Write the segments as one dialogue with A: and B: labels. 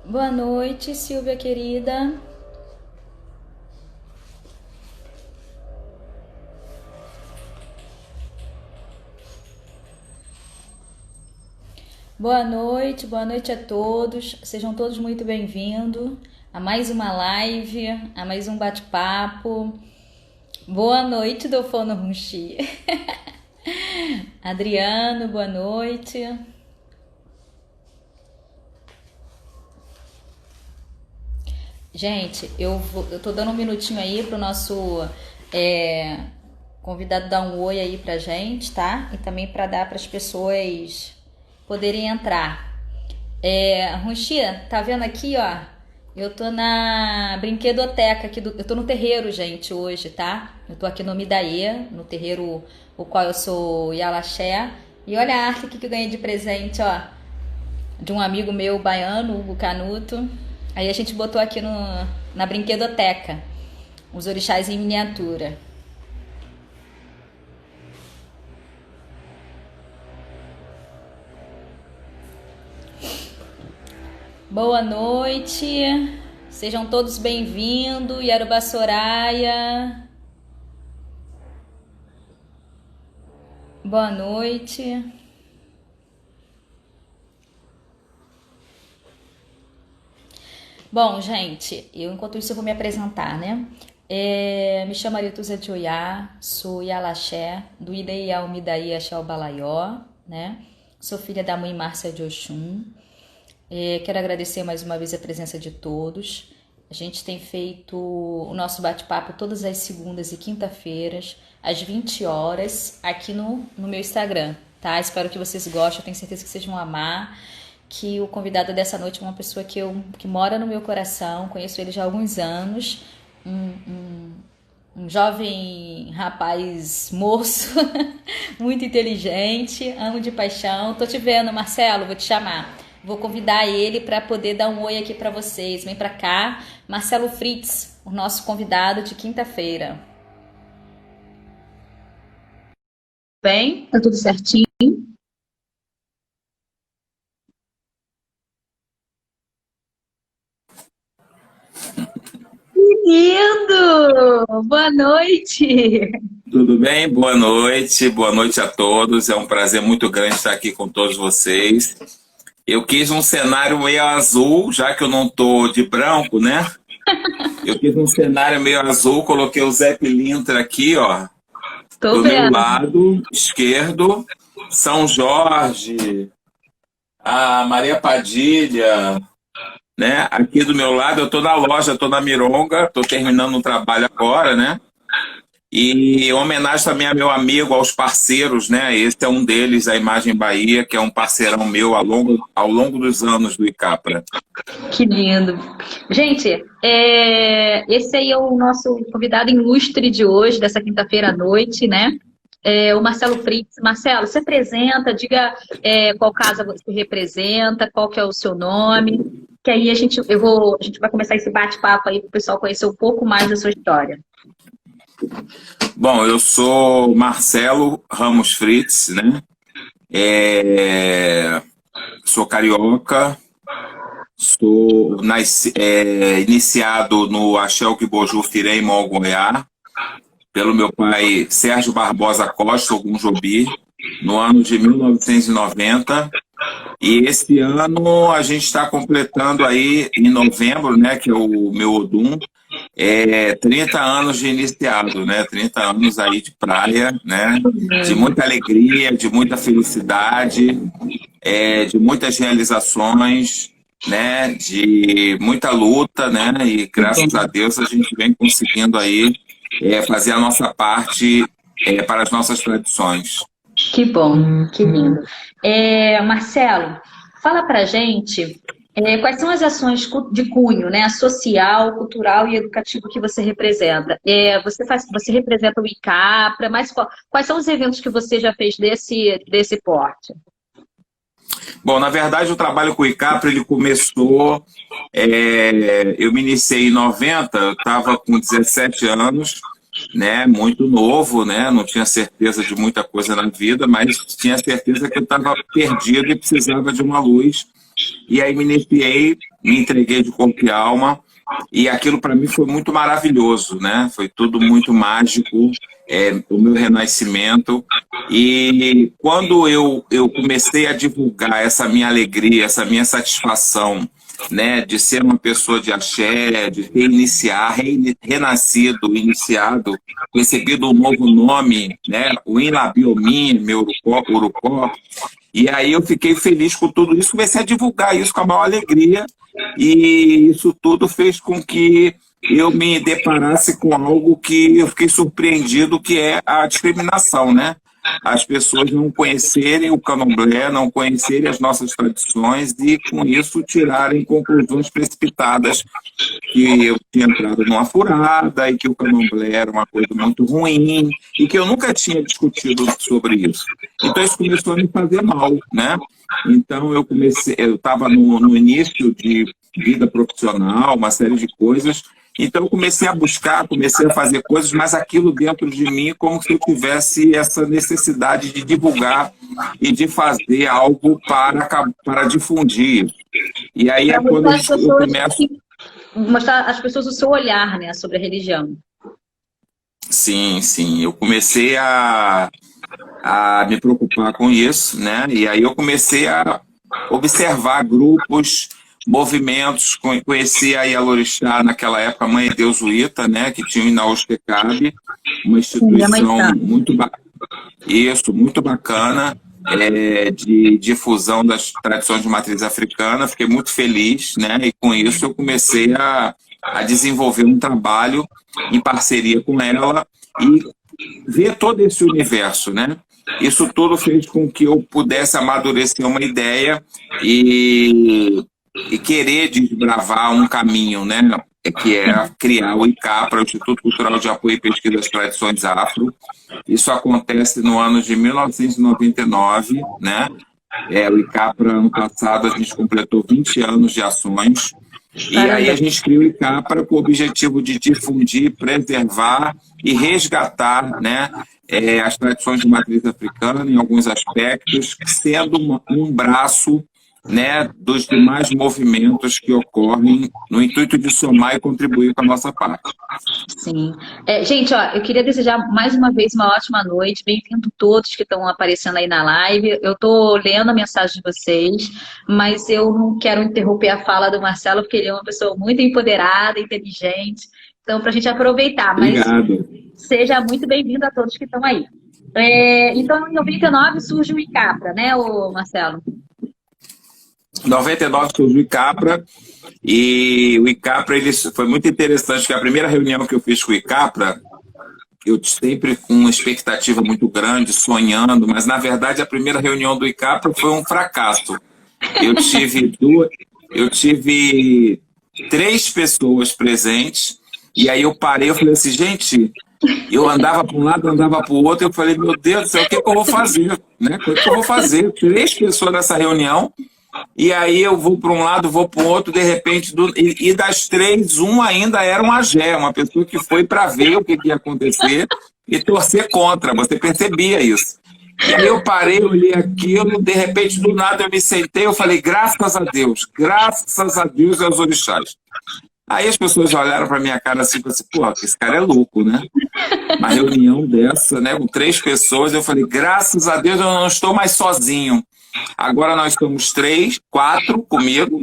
A: Boa noite, Silvia querida. Boa noite a todos. Sejam todos muito bem-vindos a mais uma live, a mais um bate-papo. Boa noite, Dolfono Runchi. Adriano, boa noite. Gente, eu tô dando um minutinho aí pro nosso convidado dar um oi aí pra gente, tá? E também para dar para as pessoas poderem entrar. Ronchia, tá vendo aqui, ó? Eu tô na brinquedoteca aqui eu tô no terreiro, gente, hoje, tá? Eu tô aqui no Midaê, no terreiro o qual eu sou Yalaxé. E olha a arte aqui que eu ganhei de presente, ó, de um amigo meu baiano, Hugo Canuto. Aí a gente botou aqui na brinquedoteca os orixás em miniatura. Boa noite, sejam todos bem-vindos, Yaruba Soraya. Boa noite. Bom, gente, enquanto isso eu vou me apresentar, né? Me chamo Arituza de Oiá, sou Yalaxé, do Ideial Midaí Axé Balaió, né? Sou filha da mãe Márcia de Oxum. Quero agradecer mais uma vez a presença de todos. A gente tem feito o nosso bate-papo todas as segundas e quinta-feiras, às 20 horas, aqui no meu Instagram, tá? Espero que vocês gostem, eu tenho certeza que vocês vão amar. Que o convidado dessa noite é uma pessoa que mora no meu coração, conheço ele já há alguns anos, um jovem rapaz moço, muito inteligente, amo de paixão. Tô te vendo, Marcelo, vou te chamar. Vou convidar ele para poder dar um oi aqui para vocês. Vem para cá, Marcelo Fritz, o nosso convidado de quinta-feira. Bem?
B: Tá tudo certinho? Lindo! Boa noite!
C: Tudo bem? Boa noite a todos. É um prazer muito grande estar aqui com todos vocês. Eu quis um cenário meio azul, já que eu não tô de branco, né? Eu quis um cenário meio azul, coloquei o Zé Pilintra aqui, ó,
B: Tô
C: do meu
B: vendo.
C: lado esquerdo, São Jorge, a Maria Padilha, né? Aqui do meu lado, eu tô na loja, tô na Mironga, tô terminando um trabalho agora, né? E homenagem também a meu amigo, aos parceiros, né? Esse é um deles, a Imagem Bahia, que é um parceirão meu ao longo dos anos do ICAPRA.
B: Que lindo. Gente, esse aí é o nosso convidado ilustre de hoje, dessa quinta-feira à noite, né? O Marcelo Fritz. Marcelo, se apresenta, diga qual casa você representa, qual que é o seu nome, que aí a gente vai começar esse bate-papo aí para o pessoal conhecer um pouco mais da sua história.
C: Bom, eu sou Marcelo Ramos Fritz, né? Sou carioca, sou iniciado no Axé Kiboju Firem Mongoiá, pelo meu pai Sérgio Barbosa Costa, Ogum Jobi, no ano de 1990. E esse ano a gente está completando aí, em novembro, né, que é o meu Odum, 30 anos de iniciado, né? 30 anos aí de praia, né? De muita alegria, de muita felicidade, de muitas realizações, né? De muita luta, né? E graças a Deus a gente vem conseguindo aí fazer a nossa parte para as nossas tradições.
B: Que bom, que lindo. Marcelo, fala pra gente quais são as ações de cunho, né, social, cultural e educativo que você representa. Você representa o ICAPRA, mas quais são os eventos que você já fez desse porte?
C: Bom, na verdade, o trabalho com o ICAPRA, ele começou... eu me iniciei em 90, eu estava com 17 anos, né, muito novo, né, não tinha certeza de muita coisa na vida, mas tinha certeza que eu estava perdido e precisava de uma luz. E aí me iniciei me entreguei de corpo e alma, e aquilo para mim foi muito maravilhoso, né? Foi tudo muito mágico, o meu renascimento. E quando eu comecei a divulgar essa minha alegria, essa minha satisfação, né, de ser uma pessoa de axé, de reiniciar, renascido, iniciado, recebido um novo nome, né, o Inlabiomim, meu Urupó, e aí eu fiquei feliz com tudo isso, comecei a divulgar isso com a maior alegria, e isso tudo fez com que eu me deparasse com algo que eu fiquei surpreendido, que é a discriminação, né? As pessoas não conhecerem o candomblé, não conhecerem as nossas tradições e, com isso, tirarem conclusões precipitadas que eu tinha entrado numa furada e que o candomblé era uma coisa muito ruim e que eu nunca tinha discutido sobre isso. Então, isso começou a me fazer mal, né? Então, eu estava no início de vida profissional, uma série de coisas. Então, eu comecei a buscar, comecei a fazer coisas, mas aquilo dentro de mim, como se eu tivesse essa necessidade de divulgar e de fazer algo para difundir. E aí é quando eu começo...
B: Mostrar às pessoas o seu olhar, né, sobre a religião.
C: Sim, sim. Eu comecei a me preocupar com isso, né? E aí eu comecei a observar grupos, movimentos, conheci a Ialorixá naquela época, a Mãe Deus Uita, né, que tinha o Inaúste-Cabe, uma instituição muito bacana, de difusão das tradições de matriz africana. Fiquei muito feliz, né, e com isso eu comecei a desenvolver um trabalho em parceria com ela e ver todo esse universo, né? Isso tudo fez com que eu pudesse amadurecer uma ideia e querer desbravar um caminho, né, que é criar o ICAPRA, o Instituto Cultural de Apoio e Pesquisa das Tradições Afro. Isso acontece no ano de 1999, né? O ICAPRA, ano passado, a gente completou 20 anos de ações. E aí a gente criou o ICAPRA com o objetivo de difundir, preservar e resgatar, né, as tradições de matriz africana em alguns aspectos, sendo um braço, né, dos demais movimentos que ocorrem no intuito de somar e contribuir com a nossa parte.
B: Sim. Gente, ó, eu queria desejar mais uma vez uma ótima noite. Bem-vindo todos que estão aparecendo aí na live. Eu estou lendo a mensagem de vocês, mas eu não quero interromper a fala do Marcelo, porque ele é uma pessoa muito empoderada, inteligente. Então, para a gente aproveitar.
C: Obrigado.
B: Mas seja muito bem-vindo a todos que estão aí. Então, em 99 surge o ICAPRA, né, Marcelo?
C: Em 99 surgiu o ICAPRA, e o ICAPRA foi muito interessante, porque a primeira reunião que eu fiz com o ICAPRA, eu sempre com uma expectativa muito grande, sonhando, mas na verdade a primeira reunião do ICAPRA foi um fracasso. Eu tive 3 pessoas presentes, e aí eu parei, eu falei assim, gente, eu andava para um lado, andava para o outro, eu falei, meu Deus do céu, o que eu vou fazer? Né? O que eu vou fazer? 3 pessoas nessa reunião, e aí eu vou para um lado, vou para o outro, de repente, e das 3, um ainda era um agé, uma pessoa que foi para ver o que ia acontecer e torcer contra, você percebia isso. E aí eu parei, olhei aquilo, de repente, do nada eu me sentei, eu falei, graças a Deus e aos orixás. Aí as pessoas olharam para minha cara assim, pô, esse cara é louco, né? Uma reunião dessa, né, com 3 pessoas, eu falei, graças a Deus eu não estou mais sozinho. Agora nós estamos 3, 4 comigo,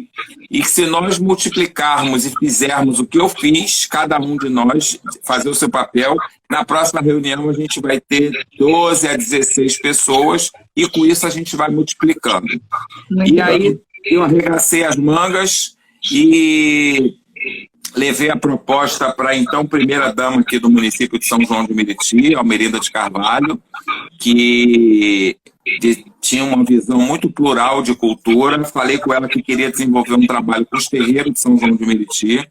C: e se nós multiplicarmos e fizermos o que eu fiz, cada um de nós fazer o seu papel, na próxima reunião a gente vai ter 12 a 16 pessoas, e com isso a gente vai multiplicando. E aí eu arregacei as mangas e levei a proposta para a então primeira-dama aqui do município de São João de Meriti, Almerida de Carvalho, que tinha uma visão muito plural de cultura. Falei com ela que queria desenvolver um trabalho com os terreiros de São João de Meriti.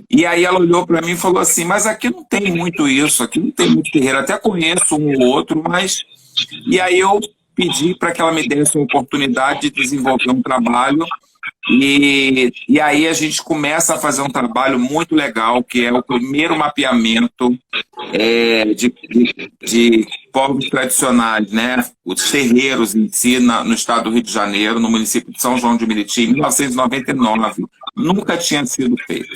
C: E aí ela olhou para mim e falou assim, mas aqui não tem muito isso, aqui não tem muito terreiro, até conheço um ou outro, mas... E aí eu pedi para que ela me desse uma oportunidade de desenvolver um trabalho E aí a gente começa a fazer um trabalho muito legal, que é o primeiro mapeamento de povos tradicionais, né? Os terreiros em si, no estado do Rio de Janeiro, no município de São João de Meriti, em 1999. Nunca tinha sido feito.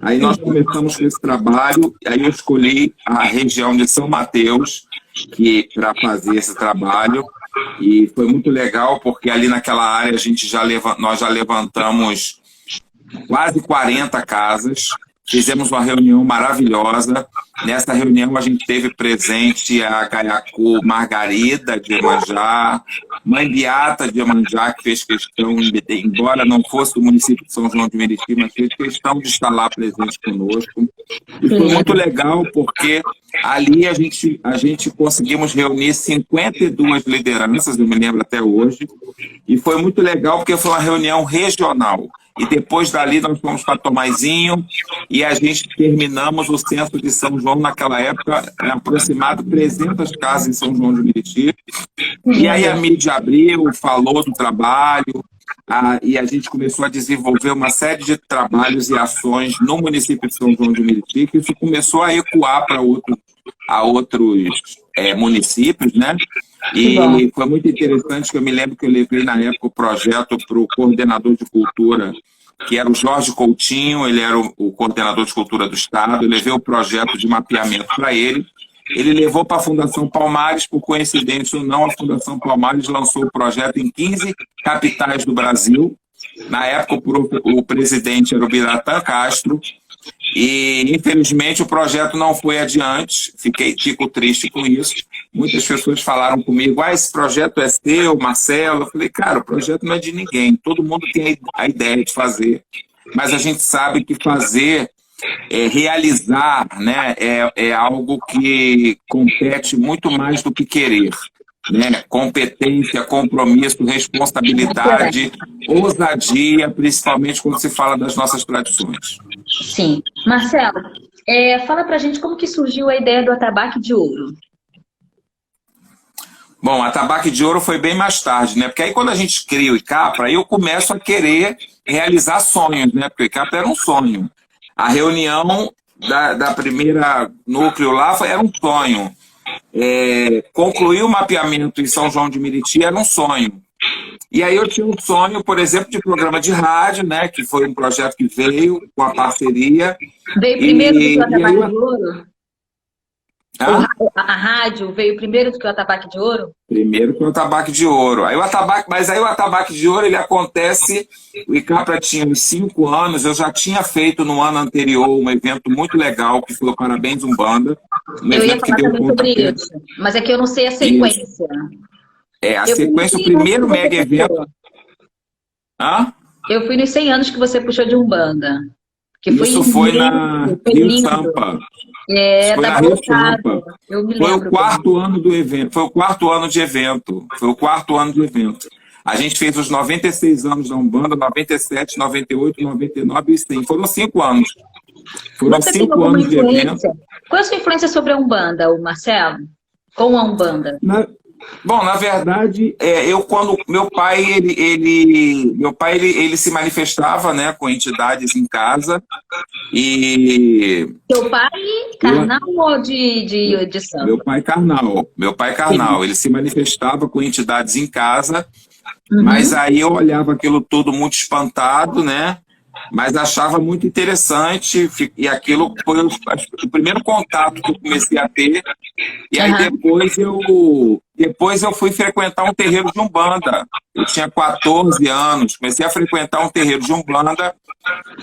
C: Aí nós começamos com esse trabalho, aí eu escolhi a região de São Mateus para fazer esse trabalho. E foi muito legal, porque ali naquela área nós já levantamos quase 40 casas, fizemos uma reunião maravilhosa. Nessa reunião a gente teve presente a Gaiacu Margarida de Iemanjá, Mãe Beata de Iemanjá, que fez questão, embora não fosse do município de São João de Meriti, mas fez questão de estar lá presente conosco. E foi muito legal, porque ali a gente conseguimos reunir 52 lideranças, eu me lembro até hoje, e foi muito legal porque foi uma reunião regional. E depois dali nós fomos para Tomaizinho e a gente terminamos o centro de São João naquela época, aproximado 300 casas em São João de Meriti. E aí a mídia abriu, falou do trabalho, e a gente começou a desenvolver uma série de trabalhos e ações no município de São João de Meriti, que isso começou a ecoar para outros municípios, né? E foi muito interessante, que eu me lembro que eu levei na época o projeto para o coordenador de cultura, que era o Jorge Coutinho, ele era o coordenador de cultura do estado. Eu levei o projeto de mapeamento para ele. Ele levou para a Fundação Palmares, por coincidência ou não, a Fundação Palmares lançou o projeto em 15 capitais do Brasil. Na época, o presidente era o Biratã Castro, e infelizmente o projeto não foi adiante. Fico triste com isso. Muitas pessoas falaram comigo: esse projeto é seu, Marcelo. Eu falei: cara, o projeto não é de ninguém, todo mundo tem a ideia de fazer, mas a gente sabe que fazer, realizar, né, é algo que compete muito mais do que querer, né? Competência, compromisso, responsabilidade, ousadia, principalmente quando se fala das nossas tradições.
B: Sim. Marcelo, fala pra gente como que surgiu a ideia do Atabaque de Ouro.
C: Bom, a Atabaque de Ouro foi bem mais tarde, né? Porque aí quando a gente cria o ICAPRA, aí eu começo a querer realizar sonhos, né? Porque o ICAPRA era um sonho. A reunião da primeira núcleo lá era um sonho. Concluir o mapeamento em São João de Meriti era um sonho. E aí eu tinha um sonho, por exemplo, de programa de rádio, né? Que foi um projeto que veio com a parceria. Veio
B: primeiro do que o Atabaque de Ouro? A rádio veio primeiro do que o Atabaque de Ouro?
C: Primeiro que o Atabaque de Ouro. Mas aí o Atabaque de Ouro, ele acontece... O ICAPRA tinha uns 5 anos, eu já tinha feito no ano anterior um evento muito legal, que foi o Parabéns Umbanda.
B: Eu ia falar também sobre isso, mas é que eu não sei a sequência.
C: A sequência, o primeiro mega evento...
B: Eu fui nos 100 anos que você puxou de Umbanda.
C: Isso foi na Rio Sampa. Foi na Rio Sampa. Foi o quarto ano do evento. Foi o quarto ano de evento. A gente fez os 96 anos da Umbanda, 97, 98, 99 e 100. Foram 5 anos. Foram 5 anos de evento.
B: Qual é a sua influência sobre a Umbanda, Marcelo? Com a Umbanda?
C: Bom, na verdade, quando meu pai ele se manifestava, né, com entidades em casa. E
B: seu pai carnal ou de santo?
C: Meu pai carnal. Ele se manifestava com entidades em casa, mas aí eu olhava aquilo tudo muito espantado, né? Mas achava muito interessante, e aquilo foi o primeiro contato que eu comecei a ter. E aí depois eu fui frequentar um terreiro de Umbanda. Eu tinha 14 anos, comecei a frequentar um terreiro de Umbanda,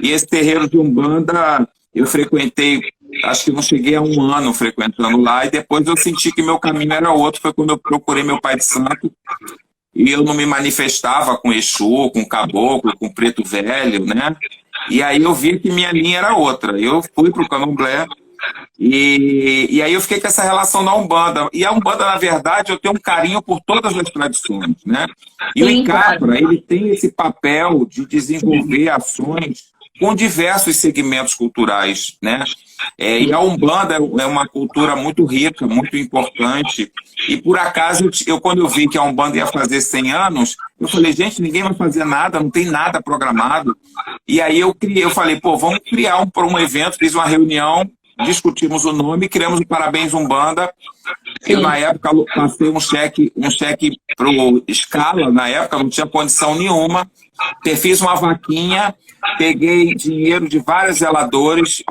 C: e esse terreiro de Umbanda eu frequentei, acho que não cheguei a 1 ano frequentando lá, e depois eu senti que meu caminho era outro. Foi quando eu procurei meu pai de santo, e eu não me manifestava com Exu, com Caboclo, com Preto Velho, né? E aí eu vi que minha linha era outra. Eu fui para o Candomblé, e aí eu fiquei com essa relação da Umbanda. E a Umbanda, na verdade, eu tenho um carinho por todas as tradições, né? E o ICAPRA, ele tem esse papel de desenvolver ações com diversos segmentos culturais, né? E a Umbanda é uma cultura muito rica, muito importante. E por acaso, quando eu vi que a Umbanda ia fazer 100 anos, eu falei, gente, ninguém vai fazer nada, não tem nada programado. E aí eu falei, pô, vamos criar um evento, fiz uma reunião, discutimos o nome, criamos o Parabéns Umbanda. Eu, na época, passei um cheque pro Scala, na época não tinha condição nenhuma. Fiz uma vaquinha, peguei dinheiro de vários zeladores,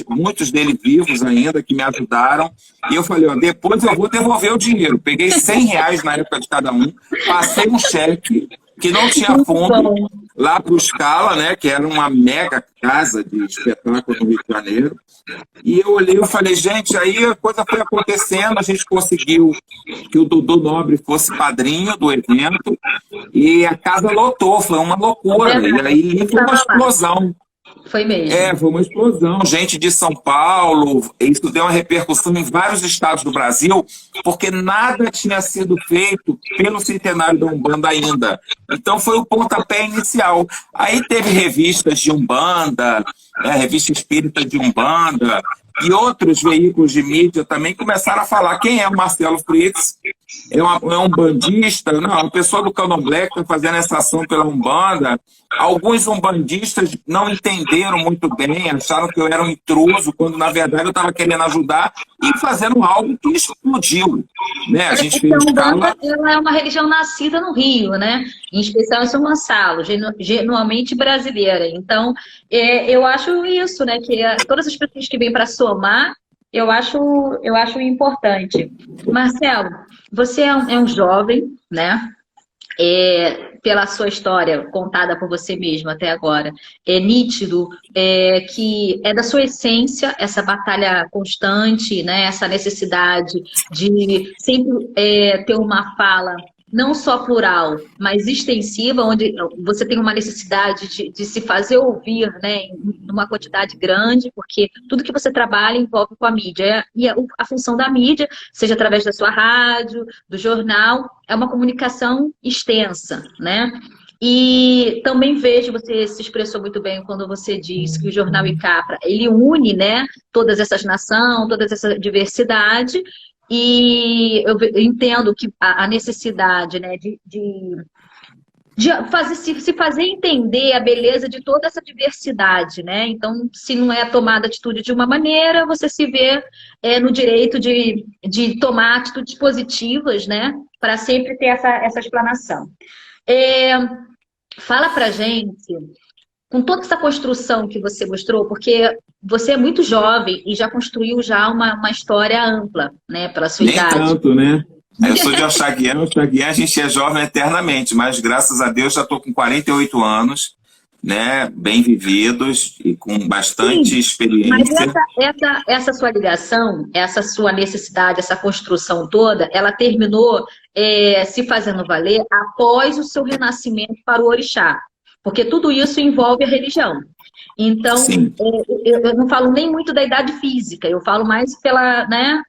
C: muitos deles vivos ainda, que me ajudaram. E eu falei, ó, depois eu vou devolver o dinheiro. Peguei R$ 100 na época de cada um, passei um cheque que não tinha fundo lá para o Scala, né, que era uma mega casa de espetáculo no Rio de Janeiro. E eu olhei e falei, gente, aí a coisa foi acontecendo, a gente conseguiu que o Dudu Nobre fosse padrinho do evento e a casa lotou, foi uma loucura. E aí foi uma explosão.
B: Foi mesmo.
C: Foi uma explosão. Gente de São Paulo, isso deu uma repercussão em vários estados do Brasil, porque nada tinha sido feito pelo centenário da Umbanda ainda. Então foi o pontapé inicial. Aí teve revistas de Umbanda, revista espírita de Umbanda, e outros veículos de mídia também começaram a falar quem é o Marcelo Fritz. É um bandista, não, uma pessoa do Candomblé que está fazendo essa ação pela Umbanda. Alguns umbandistas não entenderam muito bem, acharam que eu era um intruso, quando na verdade eu estava querendo ajudar e fazendo algo que explodiu. Né? A gente fez
B: Umbanda, ela é uma religião nascida no Rio, né? Em especial em São Gonçalo, genuinamente brasileira. Então, eu acho isso, né? Que todas as pessoas que vêm para somar, eu acho importante. Marcelo, você é um jovem, né? Pela sua história contada por você mesmo até agora, é nítido que é da sua essência essa batalha constante, né? Essa necessidade de sempre ter uma fala não só plural, mas extensiva, onde você tem uma necessidade de se fazer ouvir, né, em uma quantidade grande, porque tudo que você trabalha envolve com a mídia. E a função da mídia, seja através da sua rádio, do jornal, é uma comunicação extensa, né? E também vejo, você se expressou muito bem quando você diz que o Jornal Icapra, ele une, né, todas essas nações, toda essa diversidade. E eu entendo que a necessidade, né, de se fazer entender a beleza de toda essa diversidade, né? Então, se não é tomada atitude de uma maneira, você se vê no direito de tomar atitudes positivas, né? Para sempre ter essa explanação. Fala pra gente, com toda essa construção que você mostrou, porque você é muito jovem e já construiu uma história ampla, né, pela sua idade.
C: Nem tanto, né? Eu sou de Oxaguian, a gente é jovem eternamente, mas graças a Deus já estou com 48 anos, né, bem vividos e com bastante experiência.
B: Mas essa sua ligação, essa sua necessidade, essa construção toda, ela terminou se fazendo valer após o seu renascimento para o orixá. Porque tudo isso envolve a religião. Então, eu não falo nem muito da idade física, eu falo mais pela, né,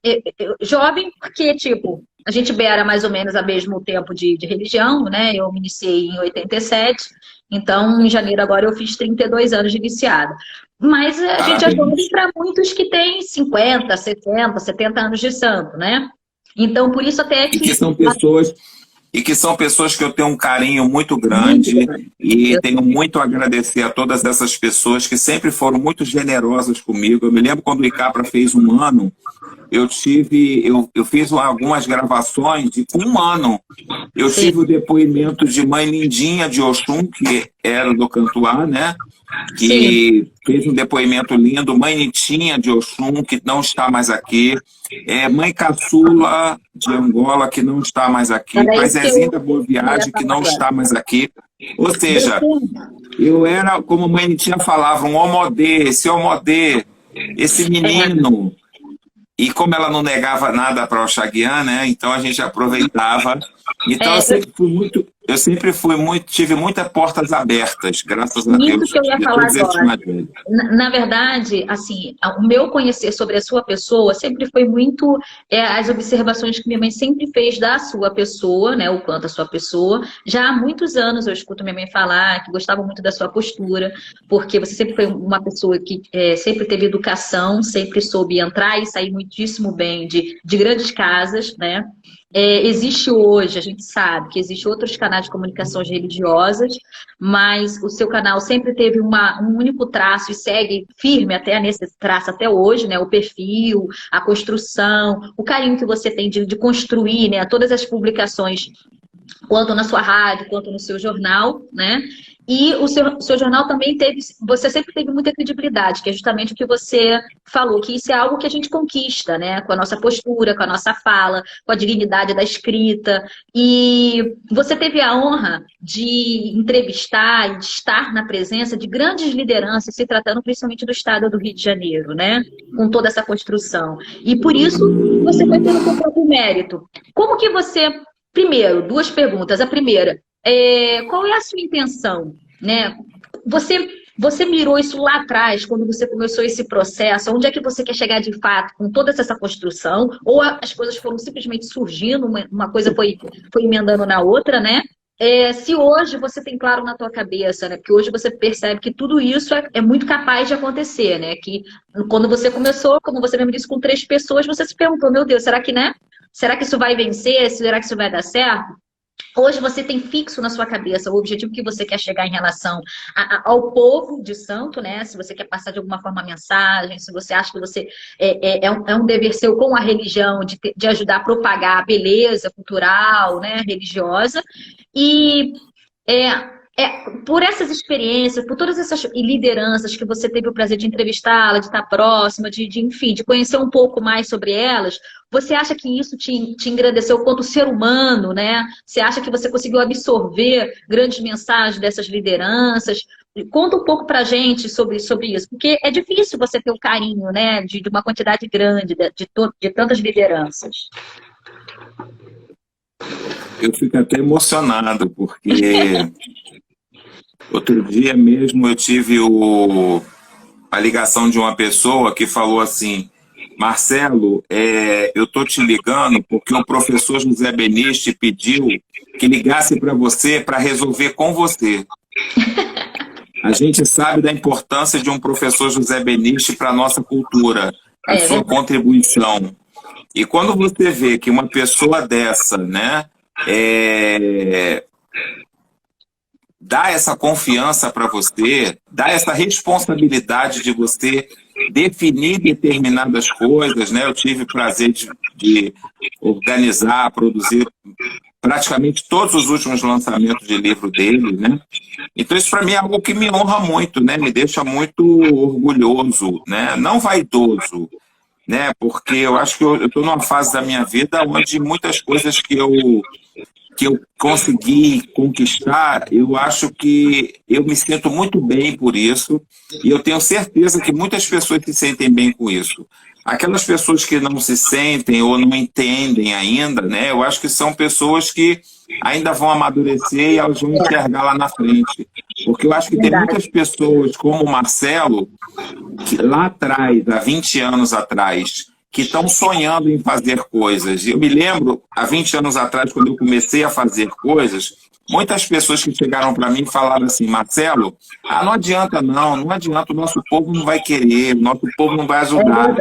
B: jovem, porque, tipo, a gente beira mais ou menos ao mesmo tempo de religião, né? Eu me iniciei em 87, então, em janeiro agora eu fiz 32 anos de iniciada. Mas a gente é jovem para muitos que têm 50, 60, 70 anos de santo, né? Então, por isso até que...
C: E que são pessoas que eu tenho um carinho muito grande e tenho muito a agradecer a todas essas pessoas que sempre foram muito generosas comigo. Eu me lembro quando o Icapra fez 1 ano, eu fiz algumas gravações de 1 ano. Eu tive o depoimento de Mãe Lindinha de Oxum, que era do Cantuá, né? Que fez um depoimento lindo. Mãe Nitinha de Oxum, que não está mais aqui. Mãe Caçula de Angola, que não está mais aqui. Pai Zezinho da Boa Viagem, que não está mais aqui. Ou seja, eu era, como Mãe Nitinha falava, um homodê, esse menino. E como ela não negava nada para o Oxaguian, né? Então a gente aproveitava Então eu sempre fui muito, tive muitas portas abertas, graças a
B: Isso
C: Deus,
B: que eu ia
C: de
B: falar
C: todos esses
B: agora.
C: mais velhos.
B: Na verdade, assim, o meu conhecer sobre a sua pessoa sempre foi muito as observações que minha mãe sempre fez da sua pessoa, né? O quanto a sua pessoa. Já há muitos anos eu escuto minha mãe falar que gostava muito da sua postura, porque você sempre foi uma pessoa que sempre teve educação, sempre soube entrar e sair muitíssimo bem de grandes casas, né? Existe hoje, a gente sabe que existe outros canais de comunicações religiosas, mas o seu canal sempre teve um único traço e segue firme até nesse traço até hoje, né? O perfil, a construção, o carinho que você tem de construir, né? Todas as publicações, quanto na sua rádio, quanto no seu jornal, né? E o seu jornal também teve, você sempre teve muita credibilidade, que é justamente o que você falou, que isso é algo que a gente conquista, né? Com a nossa postura, com a nossa fala, com a dignidade da escrita. E você teve a honra de entrevistar e de estar na presença de grandes lideranças, se tratando principalmente do estado do Rio de Janeiro, né? Com toda essa construção. E por isso você foi tendo o seu próprio mérito. Como que você... Primeiro, duas perguntas. A primeira, qual é a sua intenção, né? Você mirou isso lá atrás, quando você começou esse processo? Onde é que você quer chegar de fato com toda essa construção? Ou as coisas foram simplesmente surgindo, uma coisa foi emendando na outra, né? Se hoje você tem claro na tua cabeça, né? Porque hoje você percebe que tudo isso é muito capaz de acontecer, né? Que quando você começou, como você mesmo disse, com 3 pessoas, você se perguntou, meu Deus, será que, né? Será que isso vai vencer? Será que isso vai dar certo? Hoje você tem fixo na sua cabeça o objetivo que você quer chegar em relação ao povo de Santo, né? Se você quer passar de alguma forma a mensagem, se você acha que você é um dever seu com a religião de ajudar a propagar a beleza cultural, né? Religiosa. E por essas experiências, por todas essas lideranças que você teve o prazer de entrevistá-la, de estar próxima, enfim, de conhecer um pouco mais sobre elas, você acha que isso te engrandeceu quanto ser humano, né? Você acha que você conseguiu absorver grandes mensagens dessas lideranças? Conta um pouco pra gente sobre isso, porque é difícil você ter o carinho, né, de uma quantidade grande de tantas lideranças.
C: Eu fico até emocionado, porque outro dia mesmo eu tive a ligação de uma pessoa que falou assim: Marcelo, eu tô te ligando porque o professor José Beniste pediu que ligasse para você para resolver com você. A gente sabe da importância de um professor José Beniste para a nossa cultura, a sua contribuição. E quando você vê que uma pessoa dessa, né, dá essa confiança para você, dá essa responsabilidade de você definir determinadas coisas, né? Eu tive o prazer de organizar, produzir praticamente todos os últimos lançamentos de livro dele, né? Então isso para mim é algo que me honra muito, né? Me deixa muito orgulhoso, né? Não vaidoso, né? Porque eu acho que eu estou numa fase da minha vida onde muitas coisas que eu consegui conquistar, eu acho que eu me sinto muito bem por isso, e eu tenho certeza que muitas pessoas se sentem bem com isso. Aquelas pessoas que não se sentem ou não entendem ainda, né? Eu acho que são pessoas que ainda vão amadurecer e elas vão enxergar lá na frente. Porque eu acho que tem muitas pessoas como o Marcelo, que lá atrás, há 20 anos atrás, que estão sonhando em fazer coisas. Eu me lembro, há 20 anos atrás, quando eu comecei a fazer coisas, muitas pessoas que chegaram para mim falaram assim: Marcelo, não adianta não adianta, o nosso povo não vai querer, o nosso povo não vai ajudar,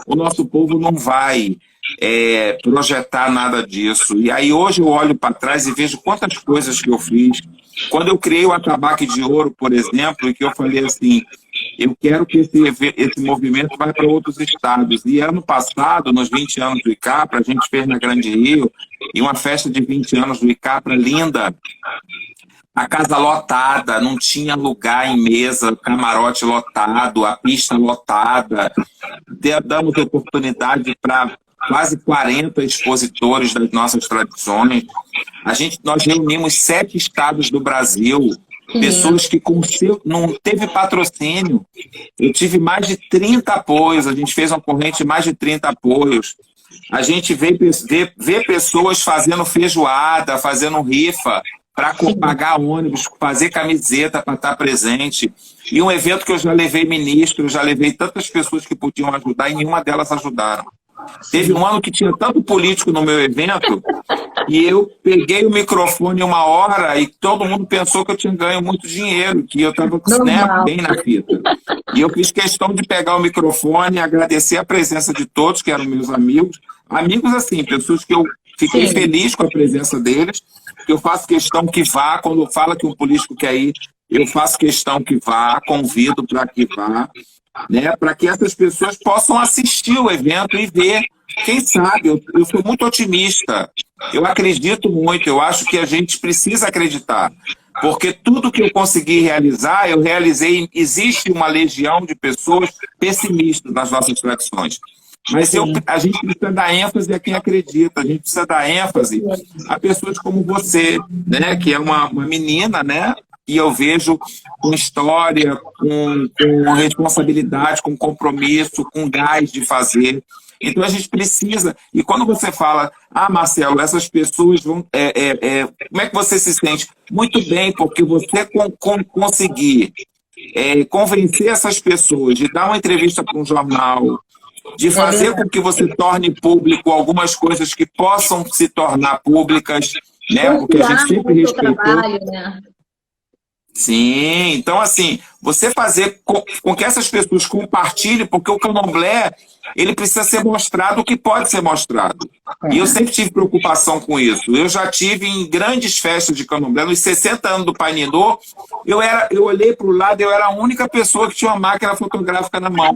C: o nosso povo não vai projetar nada disso. E aí hoje eu olho para trás e vejo quantas coisas que eu fiz. Quando eu criei o Atabaque de Ouro, por exemplo, e que eu falei assim: eu quero que esse movimento vá para outros estados. E ano passado, nos 20 anos do ICAPRA, a gente fez na Grande Rio, e uma festa de 20 anos do ICAPRA linda. A casa lotada, não tinha lugar em mesa, camarote lotado, a pista lotada. Damos oportunidade para quase 40 expositores das nossas tradições. Nós reunimos 7 estados do Brasil, pessoas que não teve patrocínio. Eu tive mais de 30 apoios, a gente fez uma corrente de mais de 30 apoios. a gente vê pessoas fazendo feijoada, fazendo rifa, para pagar ônibus, fazer camiseta para estar presente. E um evento que eu já levei ministro, eu já levei tantas pessoas que podiam ajudar e nenhuma delas ajudaram. Teve um ano que tinha tanto político no meu evento e eu peguei o microfone uma hora e todo mundo pensou que eu tinha ganho muito dinheiro, que eu estava, né, bem na fita. E eu fiz questão de pegar o microfone e agradecer a presença de todos, que eram meus amigos. Amigos, assim, pessoas que eu fiquei feliz com a presença deles, que eu faço questão que vá, quando fala que um político quer ir, eu faço questão que vá, convido para que vá, né, para que essas pessoas possam assistir o evento e ver. Quem sabe, eu sou muito otimista, eu acredito muito, eu acho que a gente precisa acreditar, porque tudo que eu consegui realizar, eu realizei. Existe uma legião de pessoas pessimistas nas nossas tradições. Mas a gente precisa dar ênfase a quem acredita, a gente precisa dar ênfase a pessoas como você, né, que é uma menina, né, e eu vejo com história, com responsabilidade, com compromisso, com gás de fazer. Então a gente precisa, e quando você fala, Marcelo, essas pessoas vão, como é que você se sente? Muito bem, porque você conseguir convencer essas pessoas de dar uma entrevista para um jornal, de fazer com que você torne público algumas coisas que possam se tornar públicas, né? Porque a gente sempre respeitou.
B: Trabalho, né?
C: Sim, então assim, você fazer com que essas pessoas compartilhem, porque o candomblé, ele precisa ser mostrado o que pode ser mostrado. E eu sempre tive preocupação com isso. Eu já tive em grandes festas de candomblé, nos 60 anos do Pai Ninô, eu olhei para o lado, eu era a única pessoa que tinha uma máquina fotográfica na mão.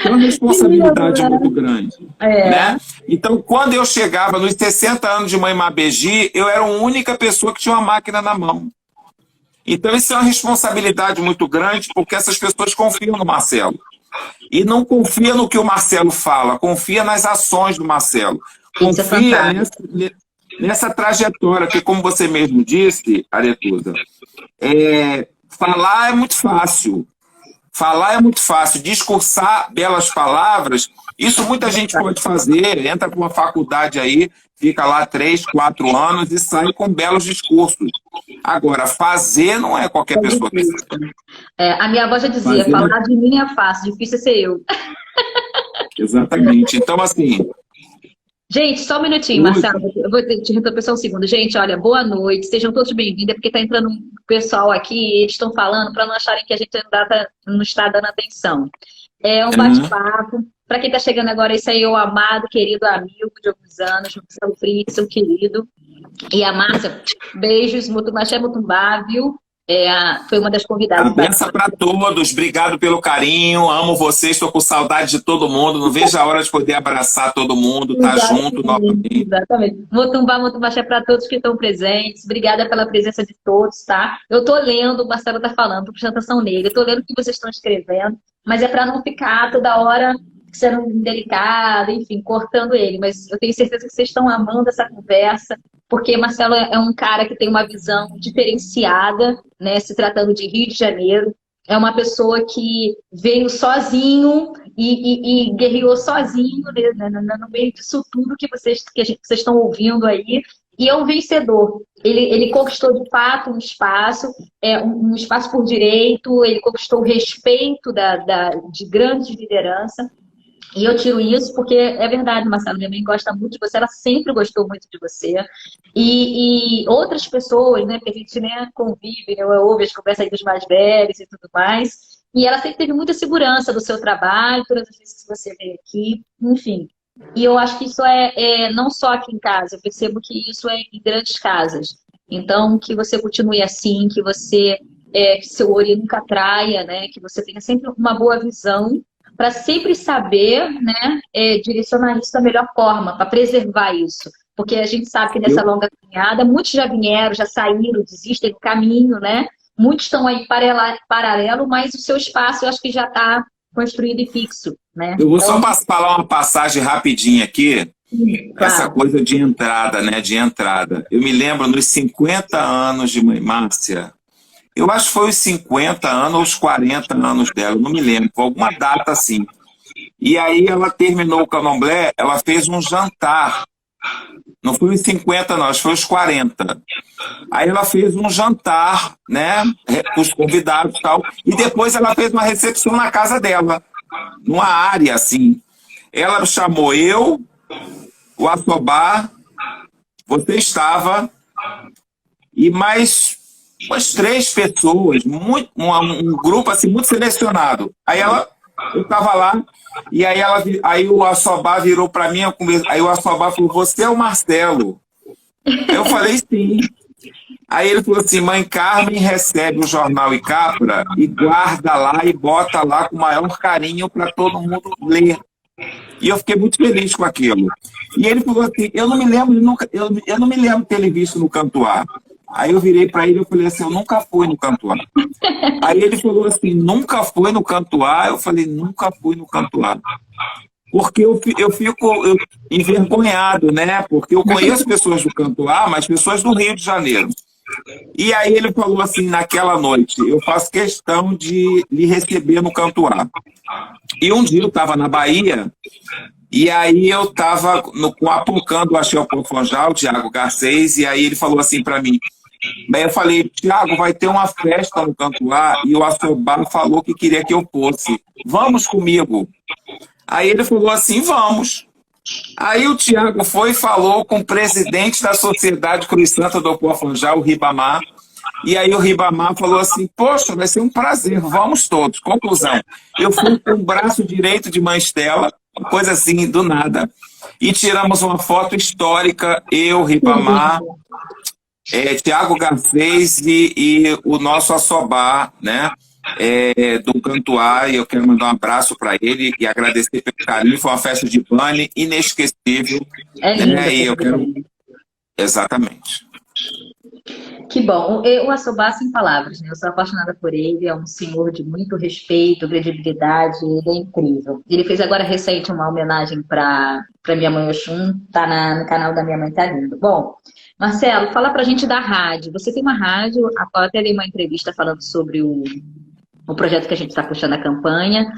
C: É uma responsabilidade muito grande. Né? Então, quando eu chegava nos 60 anos de Mãe Mabegi, eu era a única pessoa que tinha uma máquina na mão. Então, isso é uma responsabilidade muito grande, porque essas pessoas confiam no Marcelo. E não confia no que o Marcelo fala, confia nas ações do Marcelo. Confia nessa trajetória, que, como você mesmo disse, Aretusa, falar é muito fácil. Falar é muito fácil, discursar belas palavras, isso muita gente pode fazer, entra para uma faculdade aí, fica lá 3, 4 anos e sai com belos discursos. Agora, fazer não é qualquer pessoa que faz.
B: A minha avó já dizia, falar de mim é fácil, difícil é ser eu.
C: Exatamente. Então, assim...
B: Gente, só um minutinho, Marcelo. Eu vou te interromper só um segundo. Gente, olha, boa noite. Sejam todos bem-vindos. É porque está entrando um pessoal aqui e eles estão falando para não acharem que a gente não está dando atenção. É um bate-papo. Para quem está chegando agora, esse aí é o amado, querido amigo de alguns anos, Marcelo Fritz, seu querido. E a Márcia, beijos, Mutumbaxé, Mutumbá, viu? Foi uma das convidadas.
C: Benção para todos, obrigado pelo carinho, amo vocês, estou com saudade de todo mundo, não vejo a hora de poder abraçar todo mundo, estar junto novamente.
B: Exatamente. Mutumbaxé para todos que estão presentes, obrigada pela presença de todos, tá? Eu estou lendo, o Marcelo está falando, estou prestando atenção nele, eu estou lendo o que vocês estão escrevendo, mas é para não ficar toda hora sendo delicado, enfim, cortando ele, mas eu tenho certeza que vocês estão amando essa conversa, porque Marcelo é um cara que tem uma visão diferenciada, né, se tratando de Rio de Janeiro, é uma pessoa que veio sozinho e guerreou sozinho, né, no meio disso tudo que vocês estão ouvindo aí, e é um vencedor. Ele conquistou, de fato, um espaço por direito, ele conquistou o respeito de grandes lideranças. E eu tiro isso porque é verdade, Marcelo, minha mãe gosta muito de você, ela sempre gostou muito de você. E outras pessoas, né, que a gente, né, convive, né, ouve as conversas aí dos mais velhos e tudo mais. E ela sempre teve muita segurança do seu trabalho, todas as vezes que você veio aqui, enfim. E eu acho que isso não só aqui em casa, eu percebo que isso é em grandes casas. Então, que você continue assim, que você, seu olho nunca traia, né, que você tenha sempre uma boa visão, para sempre saber, né, direcionar isso da melhor forma, para preservar isso. Porque a gente sabe que nessa longa caminhada, muitos já vieram, já saíram, desistem do caminho, né? Muitos estão aí paralelo, mas o seu espaço eu acho que já está construído e fixo, né?
C: Eu vou só falar uma passagem rapidinha aqui,
B: claro.
C: Essa coisa de entrada, né, de entrada. Eu me lembro nos 50 anos de Mãe Márcia, eu acho que foi os 50 anos ou os 40 anos dela, eu não me lembro, foi alguma data assim. E aí ela terminou o candomblé, ela fez um jantar. Não foi os 50, não, acho que foi os 40. Aí ela fez um jantar, né, com os convidados e tal, e depois ela fez uma recepção na casa dela, numa área assim. Ela chamou eu, o Assobá, você estava, e mais umas 3 pessoas, um grupo assim muito selecionado. Eu estava lá, e aí o Assobá virou para mim, aí o Assobá falou, você é o Marcelo? Eu falei sim. Aí ele falou assim, mãe Carmen recebe o jornal Icapra e guarda lá e bota lá com o maior carinho para todo mundo ler. E eu fiquei muito feliz com aquilo. E ele falou assim, eu não me lembro de ter ele visto no Cantuá. Aí eu virei para ele e falei assim, eu nunca fui no Cantuá. Aí ele falou assim, nunca foi no Cantuá? Eu falei, nunca fui no Cantuá. Porque eu fico envergonhado, né? Porque eu conheço pessoas do Cantuá, mas pessoas do Rio de Janeiro. E aí ele falou assim, naquela noite, eu faço questão de lhe receber no Cantuá. E um dia eu estava na Bahia, e aí eu estava com a Apocã do Axé Pofonjal, o Tiago Garcês, e aí ele falou assim para mim, aí eu falei, Tiago, vai ter uma festa no Cantuá, e o Assobá falou que queria que eu fosse. Vamos comigo. Aí ele falou assim, vamos. Aí o Tiago foi e falou com o presidente da Sociedade Cruz Santa do Pofonjal, o Ribamar, e aí o Ribamar falou assim, poxa, vai ser um prazer, vamos todos. Conclusão, eu fui com o braço direito de Mãe Estela, coisa assim, do nada, e tiramos uma foto histórica, eu, Ribamar, Tiago Garcês e o nosso Assobá, né? Do Cantuá, e eu quero mandar um abraço para ele e agradecer pelo carinho. Foi uma festa de pane inesquecível. Né? E eu quero... Exatamente.
B: Que bom. O Assobá, sem palavras, né? Eu sou apaixonada por ele, é um senhor de muito respeito, credibilidade, ele é incrível. Ele fez agora recente uma homenagem para minha mãe Oxum, tá no canal da minha mãe, tá lindo. Bom, Marcelo, fala pra gente da rádio. Você tem uma rádio, a qual até dei uma entrevista falando sobre o projeto que a gente está puxando a campanha.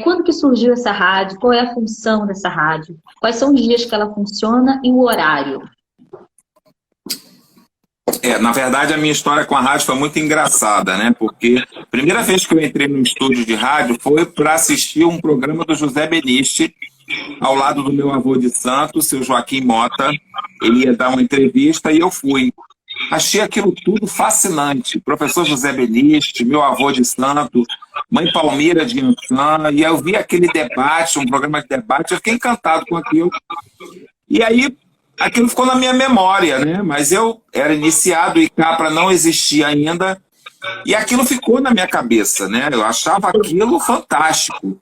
B: Quando que surgiu essa rádio? Qual é a função dessa rádio? Quais são os dias que ela funciona e o horário?
C: Na verdade, a minha história com a rádio foi muito engraçada, né? Porque a primeira vez que eu entrei no estúdio de rádio foi para assistir um programa do José Beniste, ao lado do meu avô de santo, seu Joaquim Mota. Ele ia dar uma entrevista e eu fui. Achei aquilo tudo fascinante. Professor José Beniste, meu avô de santo, mãe Palmira de Ançã, e eu vi aquele debate, um programa de debate, eu fiquei encantado com aquilo. E aí, aquilo ficou na minha memória, né? Mas eu era iniciado, o Icapra não existia ainda, e aquilo ficou na minha cabeça, né? Eu achava aquilo fantástico.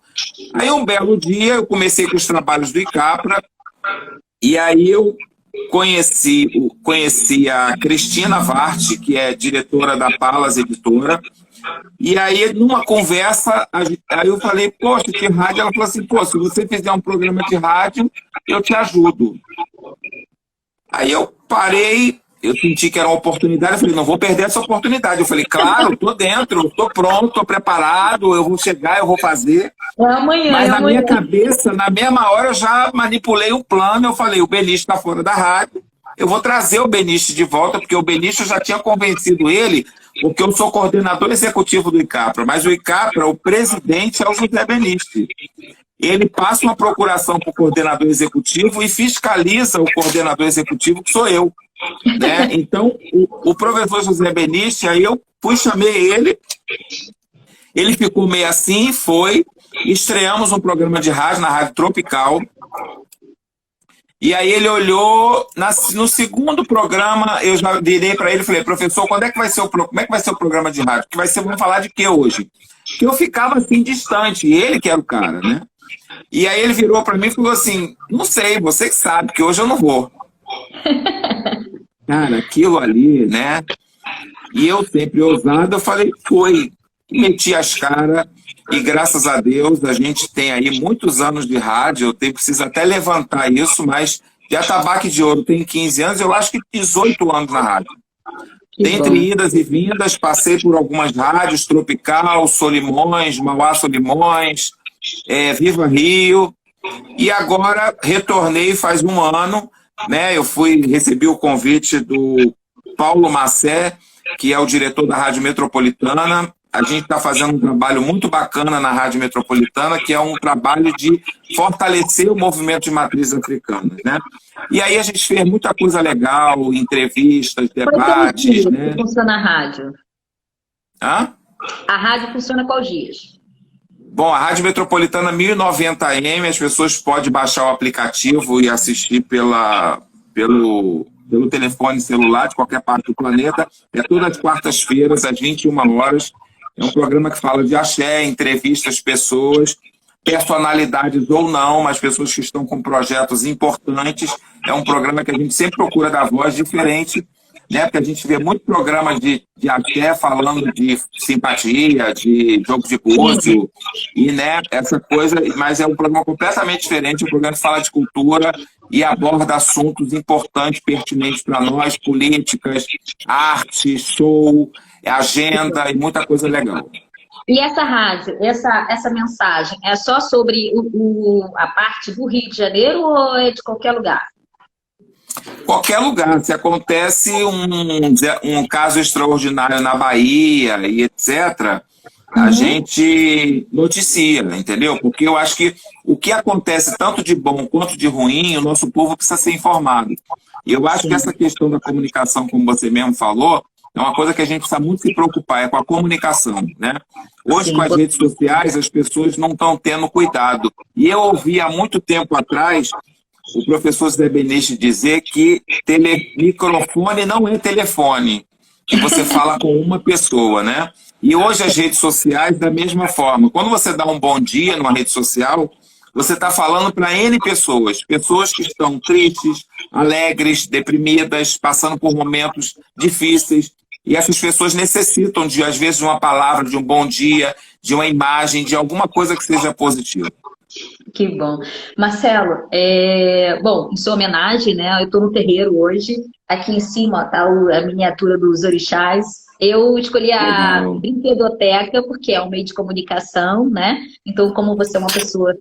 C: Aí, um belo dia, eu comecei com os trabalhos do Icapra, e aí eu conheci a Cristina Varte, que é diretora da Palas Editora, e aí numa conversa, aí eu falei, poxa, que rádio? Ela falou assim, pô, se você fizer um programa de rádio, eu te ajudo. Aí eu parei, eu senti que era uma oportunidade, eu falei, não vou perder essa oportunidade. Eu falei, claro, estou dentro, estou pronto, estou preparado, eu vou chegar, eu vou fazer.
B: Amanhã,
C: mas na
B: amanhã.
C: Minha cabeça, na mesma hora, eu já manipulei o plano, eu falei, o Beniste está fora da rádio, eu vou trazer o Beniste de volta, porque o Beniste eu já tinha convencido ele, porque eu sou coordenador executivo do Icapra, mas o Icapra, o presidente é o José Beniste. Ele passa uma procuração para o coordenador executivo e fiscaliza o coordenador executivo, que sou eu. Né? Então, o professor José Beniste, aí eu chamei ele ficou meio assim, estreamos um programa de rádio na Rádio Tropical, e aí ele olhou, no segundo programa, eu já virei para ele e falei, professor, como é que vai ser o programa de rádio? Vamos falar de quê hoje? Que eu ficava assim, distante, ele que era o cara, né? E aí ele virou para mim e falou assim, não sei, você que sabe, que hoje eu não vou. Cara, aquilo ali, né? E eu sempre ousado, eu falei, meti as caras, e graças a Deus a gente tem aí muitos anos de rádio, eu preciso até levantar isso, mas de Atabaque de Ouro tem 15 anos, eu acho que 18 anos na rádio. Dentre idas e vindas, passei por algumas rádios, Tropical, Solimões, Mauá Solimões, Viva Rio. E agora retornei faz um ano, né? Recebi o convite do Paulo Massé, que é o diretor da Rádio Metropolitana. A gente está fazendo um trabalho muito bacana na Rádio Metropolitana, que é um trabalho de fortalecer o movimento de matrizes africanas, né? E aí a gente fez muita coisa legal, entrevistas, debates,
B: Como
C: né?
B: funciona a rádio?
C: Hã?
B: A rádio funciona quais dias?
C: Bom, a Rádio Metropolitana 1090 AM, as pessoas podem baixar o aplicativo e assistir pelo telefone celular de qualquer parte do planeta. É todas as quartas-feiras, às 21 horas. É um programa que fala de axé, entrevista as pessoas, personalidades ou não, mas pessoas que estão com projetos importantes. É um programa que a gente sempre procura dar voz diferente, né? Porque a gente vê muito programa de axé falando de simpatia, de jogo de búzio, e né, essa coisa, mas é um programa completamente diferente, um programa que fala de cultura e aborda assuntos importantes, pertinentes para nós, políticas, arte, show, agenda e muita coisa legal.
B: E essa rádio, essa mensagem, é só sobre a parte do Rio de Janeiro ou é de qualquer lugar?
C: Qualquer lugar. Se acontece um caso extraordinário na Bahia e etc., a gente noticia, entendeu? Porque eu acho que o que acontece tanto de bom quanto de ruim, o nosso povo precisa ser informado. E eu acho que essa questão da comunicação, como você mesmo falou, é uma coisa que a gente precisa muito se preocupar, é com a comunicação, né? Hoje, com as redes sociais, as pessoas não estão tendo cuidado. E eu ouvi há muito tempo atrás o professor Zé Benesch dizer que microfone não é telefone, que você fala com uma pessoa, né? E hoje as redes sociais, da mesma forma. Quando você dá um bom dia numa rede social, você está falando para N pessoas. Pessoas que estão tristes, alegres, deprimidas, passando por momentos difíceis. E essas pessoas necessitam, às vezes, de uma palavra, de um bom dia, de uma imagem, de alguma coisa que seja positiva.
B: Que bom. Marcelo, bom, em sua homenagem, né? Eu estou no terreiro hoje. Aqui em cima está a miniatura dos orixás. Eu escolhi a brinquedoteca porque é um meio de comunicação, né? Então, como você é uma pessoa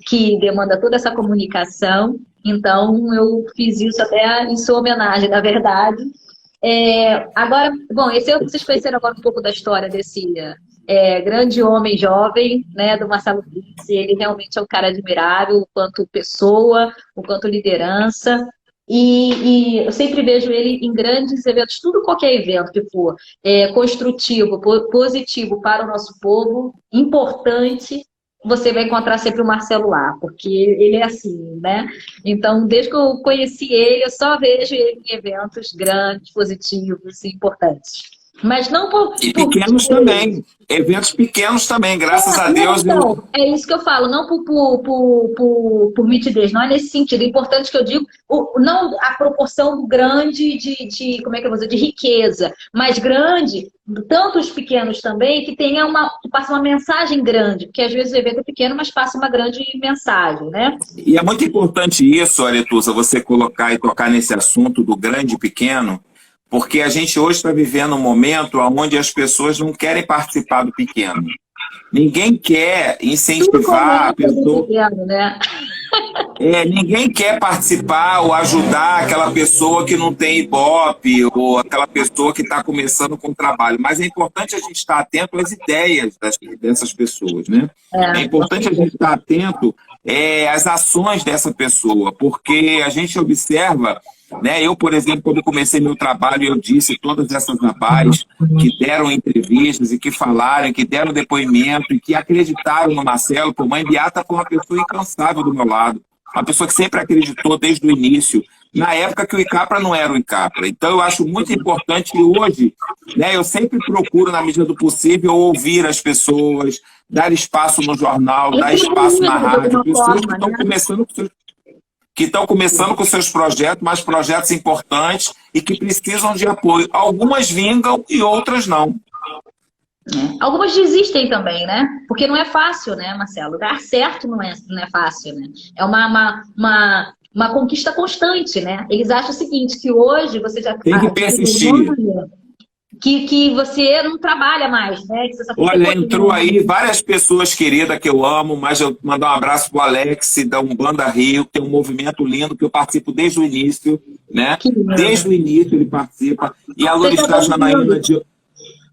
B: que demanda toda essa comunicação, então eu fiz isso até em sua homenagem, na verdade. Agora, bom, vocês conheceram agora um pouco da história desse grande homem jovem, né, do Marcelo Fritz. Ele realmente é um cara admirável, o quanto pessoa, o quanto liderança. E eu sempre vejo ele em grandes eventos, qualquer evento que for construtivo, positivo para o nosso povo, importante, você vai encontrar sempre o Marcelo lá, porque ele é assim, né? Então, desde que eu conheci ele, eu só vejo ele em eventos grandes, positivos e importantes. Mas não
C: E pequenos também. Eventos pequenos também, graças a Deus.
B: Não, é isso que eu falo, não por mitidez, não é nesse sentido. É importante que eu digo, não a proporção grande de como é que eu vou dizer, de riqueza, mas grande, tanto os pequenos também, que passa uma mensagem grande, porque às vezes o evento é pequeno, mas passa uma grande mensagem, né?
C: E é muito importante isso, Aretusa, você colocar e tocar nesse assunto do grande e pequeno, porque a gente hoje está vivendo um momento onde as pessoas não querem participar do pequeno. Ninguém quer incentivar a pessoa.
B: Pequeno, né?
C: Ninguém quer participar ou ajudar aquela pessoa que não tem Ibope ou aquela pessoa que está começando com o trabalho. Mas é importante a gente estar atento às ideias dessas pessoas, né? É importante a gente estar atento às ações dessa pessoa, porque a gente observa, né? Eu, por exemplo, quando comecei meu trabalho, eu disse todas essas rapazes que deram entrevistas e que falaram, que deram depoimento e que acreditaram no Marcelo. Pô, Mãe Beata foi uma pessoa incansável do meu lado, uma pessoa que sempre acreditou desde o início, na época que o ICAPRA não era o ICAPRA. Então eu acho muito importante que hoje, né, eu sempre procuro, na medida do possível, ouvir as pessoas, dar espaço no jornal, dar espaço na rádio, pessoas que estão começando com seus projetos, mas projetos importantes e que precisam de apoio. Algumas vingam e outras não.
B: Algumas desistem também, né? Porque não é fácil, né, Marcelo? Dar certo não é fácil, né? É uma conquista constante, né? Eles acham o seguinte, que hoje você já...
C: Tem que persistir.
B: que você não trabalha mais, né? Que você só fica
C: Olha,
B: colhendo.
C: entrou aí várias pessoas queridas que eu amo, mas eu mandar um abraço pro Alex da Umbanda Rio, que tem um movimento lindo que eu participo desde o início, né?
B: Que lindo.
C: Desde o início ele participa. E a
B: Seja
C: Loristá Janaína
B: bem-vindo.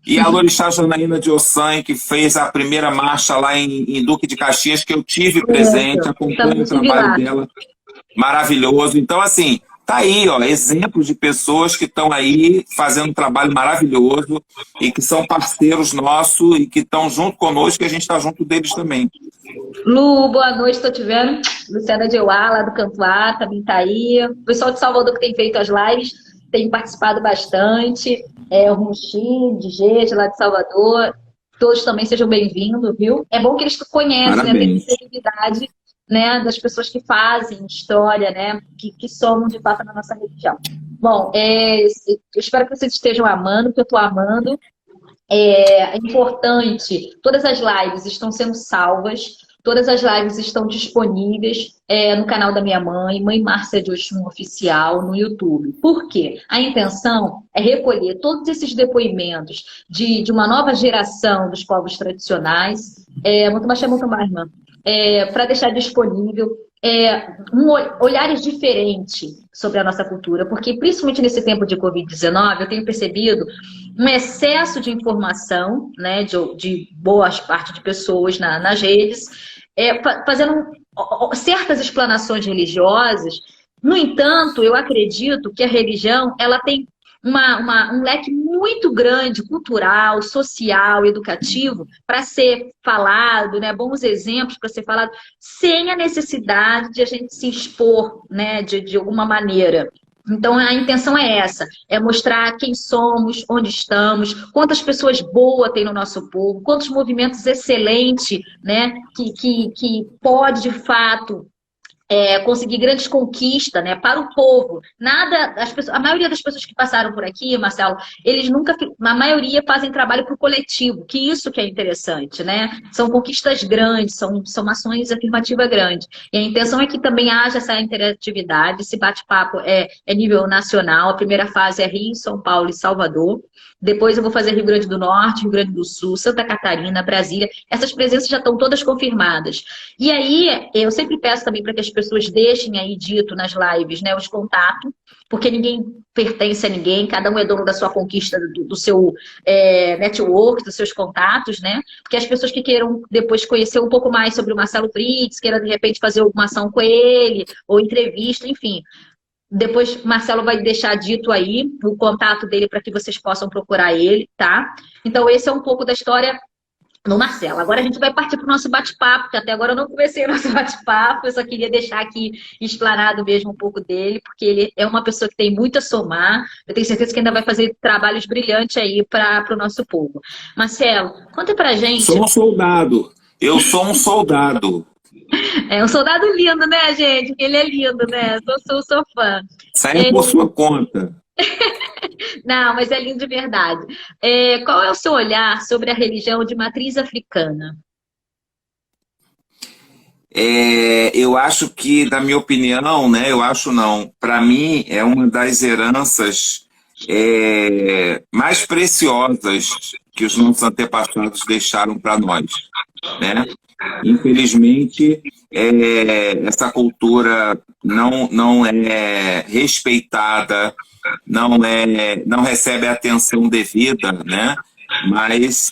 C: e a Loristá Janaína de Ossan, que fez a primeira marcha lá em Duque de Caxias, que eu tive presente, acompanho
B: Também
C: o
B: estive
C: trabalho
B: lá.
C: dela, maravilhoso. Então, assim, tá aí, ó, exemplos de pessoas que estão aí fazendo um trabalho maravilhoso e que são parceiros nossos e que estão junto conosco e a gente está junto deles também.
B: Lu, boa noite, estou te vendo. Luciana de Euá, lá do Canto A, também tá aí. O pessoal de Salvador que tem feito as lives tem participado bastante. O Ronchi, DJ lá de Salvador. Todos também sejam bem-vindos, viu? É bom que eles conhecem, né? Tem
C: Parabéns.
B: visibilidade, né? Das pessoas que fazem história, né? Que somam de fato na nossa religião. Bom, eu espero que vocês estejam amando, que eu estou amando. É importante, todas as lives estão sendo salvas, todas as lives estão disponíveis no canal da minha mãe Márcia de Oxum Oficial, no YouTube. Por quê? A intenção é recolher todos esses depoimentos de uma nova geração dos povos tradicionais, muito mais, irmã, para deixar disponível olhares diferentes sobre a nossa cultura, porque principalmente nesse tempo de Covid-19 eu tenho percebido um excesso de informação, né, de boa parte de pessoas nas redes, fazendo certas explanações religiosas. No entanto, eu acredito que a religião ela tem um leque muito grande, cultural, social, educativo, para ser falado, né? Bons exemplos para ser falado, sem a necessidade de a gente se expor, né? De alguma maneira. Então, a intenção é essa, é mostrar quem somos, onde estamos, quantas pessoas boas tem no nosso povo, quantos movimentos excelentes, né? Que pode, de fato, conseguir grandes conquistas, né, para o povo. A maioria das pessoas que passaram por aqui, Marcelo, eles nunca, a maioria fazem trabalho para o coletivo, que isso que é interessante, né? São conquistas grandes, são ações afirmativas grandes. E a intenção é que também haja essa interatividade, esse bate-papo é nível nacional, a primeira fase é Rio, São Paulo e Salvador. Depois eu vou fazer Rio Grande do Norte, Rio Grande do Sul, Santa Catarina, Brasília. Essas presenças já estão todas confirmadas. E aí, eu sempre peço também para que as pessoas deixem aí dito nas lives, né, os contatos, porque ninguém pertence a ninguém, cada um é dono da sua conquista, do seu network, dos seus contatos, né? Porque as pessoas que queiram depois conhecer um pouco mais sobre o Marcelo Fritz, queiram de repente fazer alguma ação com ele, ou entrevista, enfim. Depois, Marcelo vai deixar dito aí o contato dele para que vocês possam procurar ele, tá? Então, esse é um pouco da história do Marcelo. Agora a gente vai partir para o nosso bate-papo, que até agora eu não comecei o nosso bate-papo, eu só queria deixar aqui explanado mesmo um pouco dele, porque ele é uma pessoa que tem muito a somar, eu tenho certeza que ainda vai fazer trabalhos brilhantes aí para o nosso povo. Marcelo, conta pra gente...
C: Sou um soldado, eu sou um soldado.
B: É um soldado lindo, né, gente? Ele é lindo, né? Sou fã.
C: Saia por sua conta.
B: Não, mas é lindo de verdade. Qual é o seu olhar sobre a religião de matriz africana?
C: Eu acho que, na minha opinião, né? Eu acho não. Para mim, é uma das heranças mais preciosas que os nossos antepassados deixaram para nós, né? Infelizmente, essa cultura não é respeitada, não recebe a atenção devida, né? Mas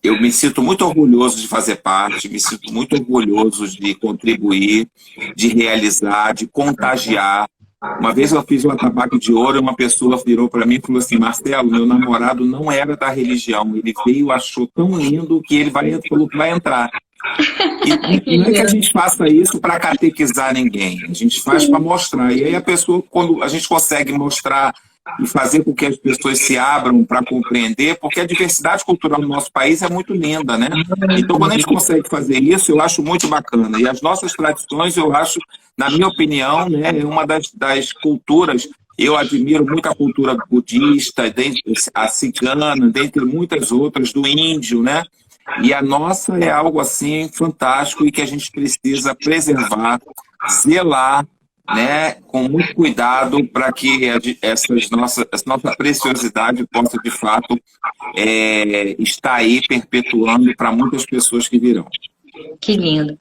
C: eu me sinto muito orgulhoso de fazer parte, me sinto muito orgulhoso de contribuir, de realizar, de contagiar. Uma vez eu fiz um atabaque de ouro e uma pessoa virou para mim e falou assim: Marcelo, meu namorado não era da religião, ele veio, achou tão lindo que ele falou que vai entrar. E não é que a gente faça isso para catequizar ninguém, a gente faz para mostrar. E aí a pessoa, quando a gente consegue mostrar e fazer com que as pessoas se abram para compreender, porque a diversidade cultural no nosso país é muito linda, né? Então, quando a gente consegue fazer isso, eu acho muito bacana. E as nossas tradições, eu acho, na minha opinião, né, é uma das culturas. Eu admiro muito a cultura budista, a cigana, dentre muitas outras, do índio, né? E a nossa é algo assim fantástico e que a gente precisa preservar, zelar, né, com muito cuidado para que essa nossa preciosidade possa, de fato, estar aí perpetuando para muitas pessoas que virão.
B: Que lindo.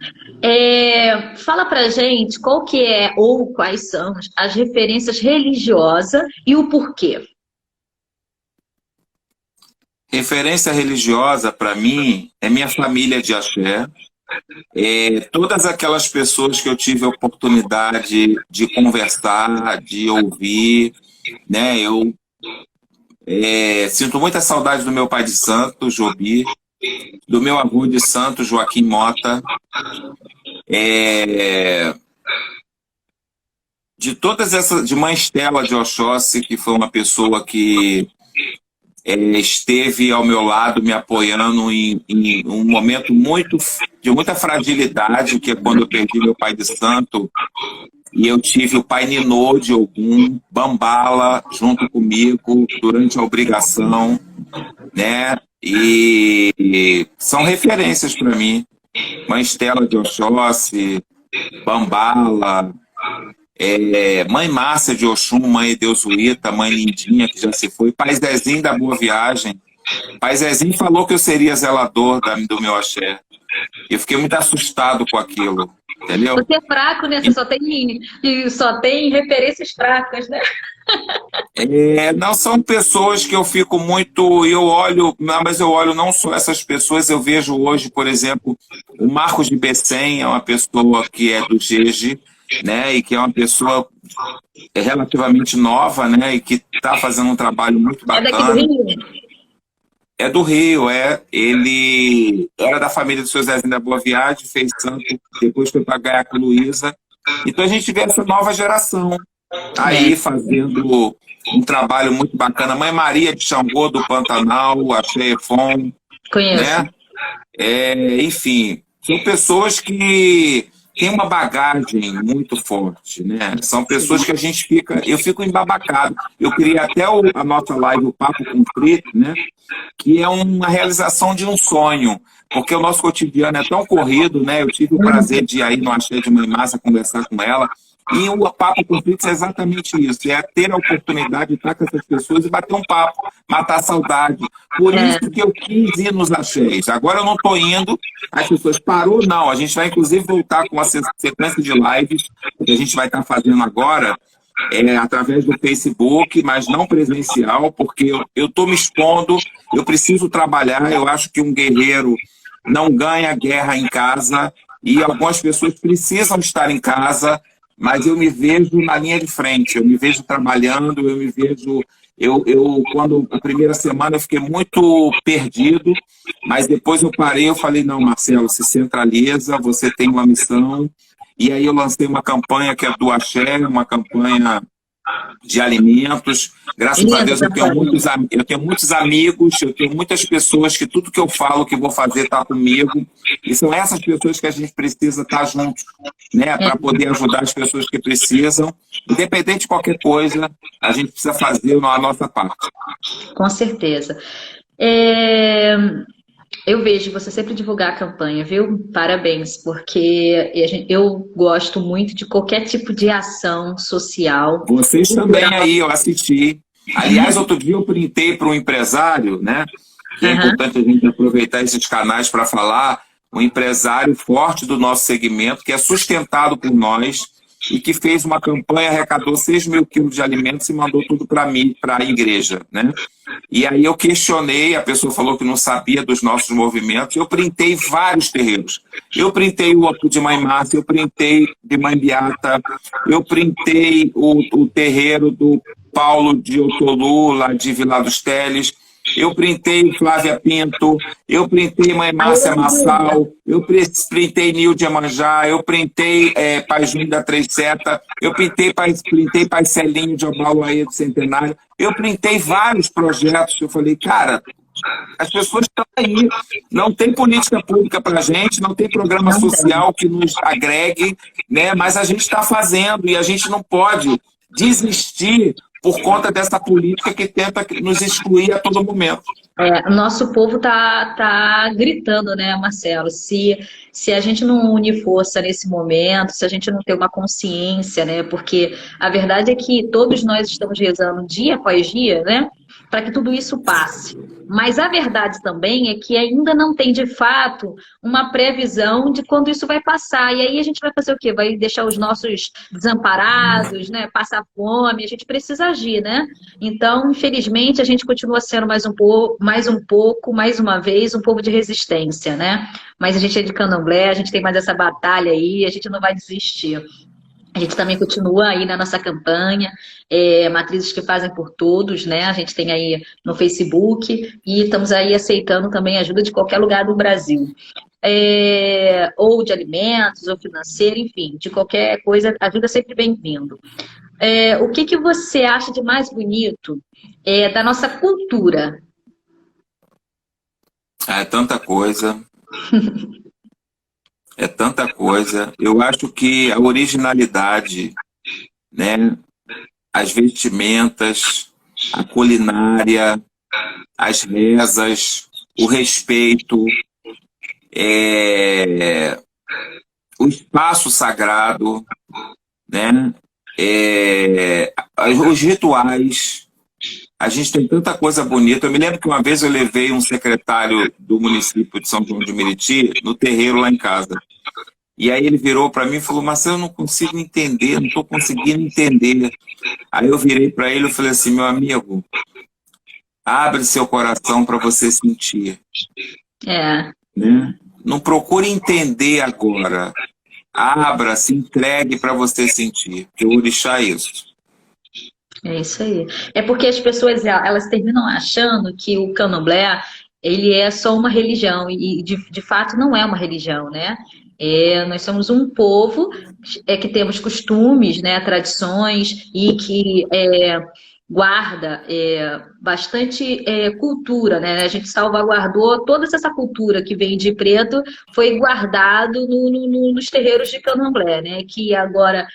B: Fala pra gente qual que é ou quais são as referências religiosas e o porquê.
C: Referência religiosa, para mim, é minha família de axé. Todas aquelas pessoas que eu tive a oportunidade de conversar, de ouvir, né? Eu sinto muita saudade do meu pai de santo, Jobi, do meu avô de santo, Joaquim Mota, de todas essas, de mãe Estela de Oxóssi, que foi uma pessoa que esteve ao meu lado me apoiando em um momento de muita fragilidade, que é quando eu perdi meu pai de santo, e eu tive o pai Ninô de Ogum, Bambala, junto comigo, durante a obrigação, né? E são referências para mim. Mãe Estela de Oxóssi, Bambala, Mãe Márcia de Oxum, Mãe Deusuíta, Mãe Lindinha, que já se foi, Pai Zezinho da Boa Viagem. Pai Zezinho falou que eu seria zelador do meu axé. Eu fiquei muito assustado com aquilo, entendeu?
B: Você é fraco, né? Você só tem referências fracas, né?
C: Não são pessoas que eu fico muito... mas eu olho não só essas pessoas, eu vejo hoje, por exemplo, o Marcos de Bessem, é uma pessoa que é do Jeje, né, e que é uma pessoa relativamente nova, né, e que está fazendo um trabalho muito bacana.
B: É daqui do Rio?
C: É do Rio, ele era da família do seu Zezinho da Boa Viagem, fez santo, depois foi para Gaia com Luísa. Então a gente vê essa nova geração aí fazendo um trabalho muito bacana. Mãe Maria de Xangô do Pantanal, Axé Efon,
B: Conheço.
C: né? Enfim, são pessoas que tem uma bagagem muito forte, né? São pessoas que eu fico embabacado. Eu criei até a nossa live, o Papo com Frito, né? Que é uma realização de um sonho, porque o nosso cotidiano é tão corrido, né? Eu tive o prazer de ir aí no Axé de Mãe Massa conversar com ela, e o Papo com Frito é exatamente isso, é ter a oportunidade de estar com essas pessoas e bater um papo, matar a saudade. Por isso que eu quis ir nos axés. Agora eu não estou indo, as pessoas parou, não. A gente vai inclusive voltar com uma sequência de lives que a gente vai estar fazendo agora, através do Facebook, mas não presencial, porque eu estou me expondo, eu preciso trabalhar, eu acho que um guerreiro não ganha guerra em casa, e algumas pessoas precisam estar em casa, mas eu me vejo na linha de frente, eu me vejo trabalhando, eu me vejo... quando a primeira semana eu fiquei muito perdido, mas depois eu parei, eu falei, não, Marcelo, se centraliza, você tem uma missão. E aí eu lancei uma campanha que é do Axé, uma campanha de alimentos. Graças a Deus eu tenho muitos amigos, eu tenho muitas pessoas que tudo que eu falo que vou fazer está comigo. E são essas pessoas que a gente precisa estar juntos, né, para poder ajudar as pessoas que precisam. Independente de qualquer coisa, a gente precisa fazer a nossa parte.
B: Com certeza. Eu vejo você sempre divulgar a campanha, viu? Parabéns, porque eu gosto muito de qualquer tipo de ação social.
C: Vocês também aí, eu assisti. Aliás, outro dia eu printei para um empresário, né? Que é importante a gente aproveitar esses canais para falar. Um empresário forte do nosso segmento, que é sustentado por nós e que fez uma campanha, arrecadou 6 mil quilos de alimentos e mandou tudo para mim, para a igreja, né? E aí eu questionei, a pessoa falou que não sabia dos nossos movimentos, eu printei vários terreiros. Eu printei o de Mãe Márcia, eu printei de Mãe Beata, eu printei o terreiro do Paulo de Otolu, lá de Vila dos Teles, eu printei Flávia Pinto, eu printei Mãe Márcia Massal, eu printei Nil de Amanjá, eu printei Pai Júnior da Três Seta, eu printei Pai Celinho de Obauaê do Centenário, eu printei vários projetos. Eu falei, cara, as pessoas estão aí, não tem política pública para a gente, não tem programa social que nos agregue, né? Mas a gente está fazendo e a gente não pode desistir por conta dessa política que tenta nos excluir a todo momento.
B: O nosso povo tá gritando, né, Marcelo? Se a gente não unir força nesse momento, se a gente não ter uma consciência, né? Porque a verdade é que todos nós estamos rezando dia após dia, né? Para que tudo isso passe. Mas a verdade também é que ainda não tem, de fato, uma previsão de quando isso vai passar. E aí a gente vai fazer o quê? Vai deixar os nossos desamparados, né? Passar fome. A gente precisa agir, né? Então, infelizmente, a gente continua sendo mais uma vez, um povo de resistência, né? Mas a gente é de Candomblé, a gente tem mais essa batalha aí, a gente não vai desistir. A gente também continua aí na nossa campanha, Matrizes que Fazem por Todos, né? A gente tem aí no Facebook e estamos aí aceitando também ajuda de qualquer lugar do Brasil. Ou de alimentos, ou financeiro, enfim, de qualquer coisa, ajuda é sempre bem-vindo. O que você acha de mais bonito da nossa cultura?
C: É tanta coisa. É tanta coisa. Eu acho que a originalidade, né? As vestimentas, a culinária, as rezas, o respeito, o espaço sagrado, né? Os rituais. A gente tem tanta coisa bonita. Eu me lembro que uma vez eu levei um secretário do município de São João de Meriti no terreiro lá em casa. E aí ele virou para mim e falou: Marcelo, eu não consigo entender, não estou conseguindo entender. Aí eu virei para ele e falei assim: meu amigo, abre seu coração para você sentir. Né? Não procure entender agora. Abra, se entregue para você sentir. Porque o orixá é isso.
B: É isso aí. É porque as pessoas, elas terminam achando que o Candomblé, ele é só uma religião, e de fato não é uma religião, né? Nós somos um povo que temos costumes, né, tradições, e que guarda bastante cultura, né? A gente salvaguardou toda essa cultura que vem de preto, foi guardado nos terreiros de Candomblé, né? Que agora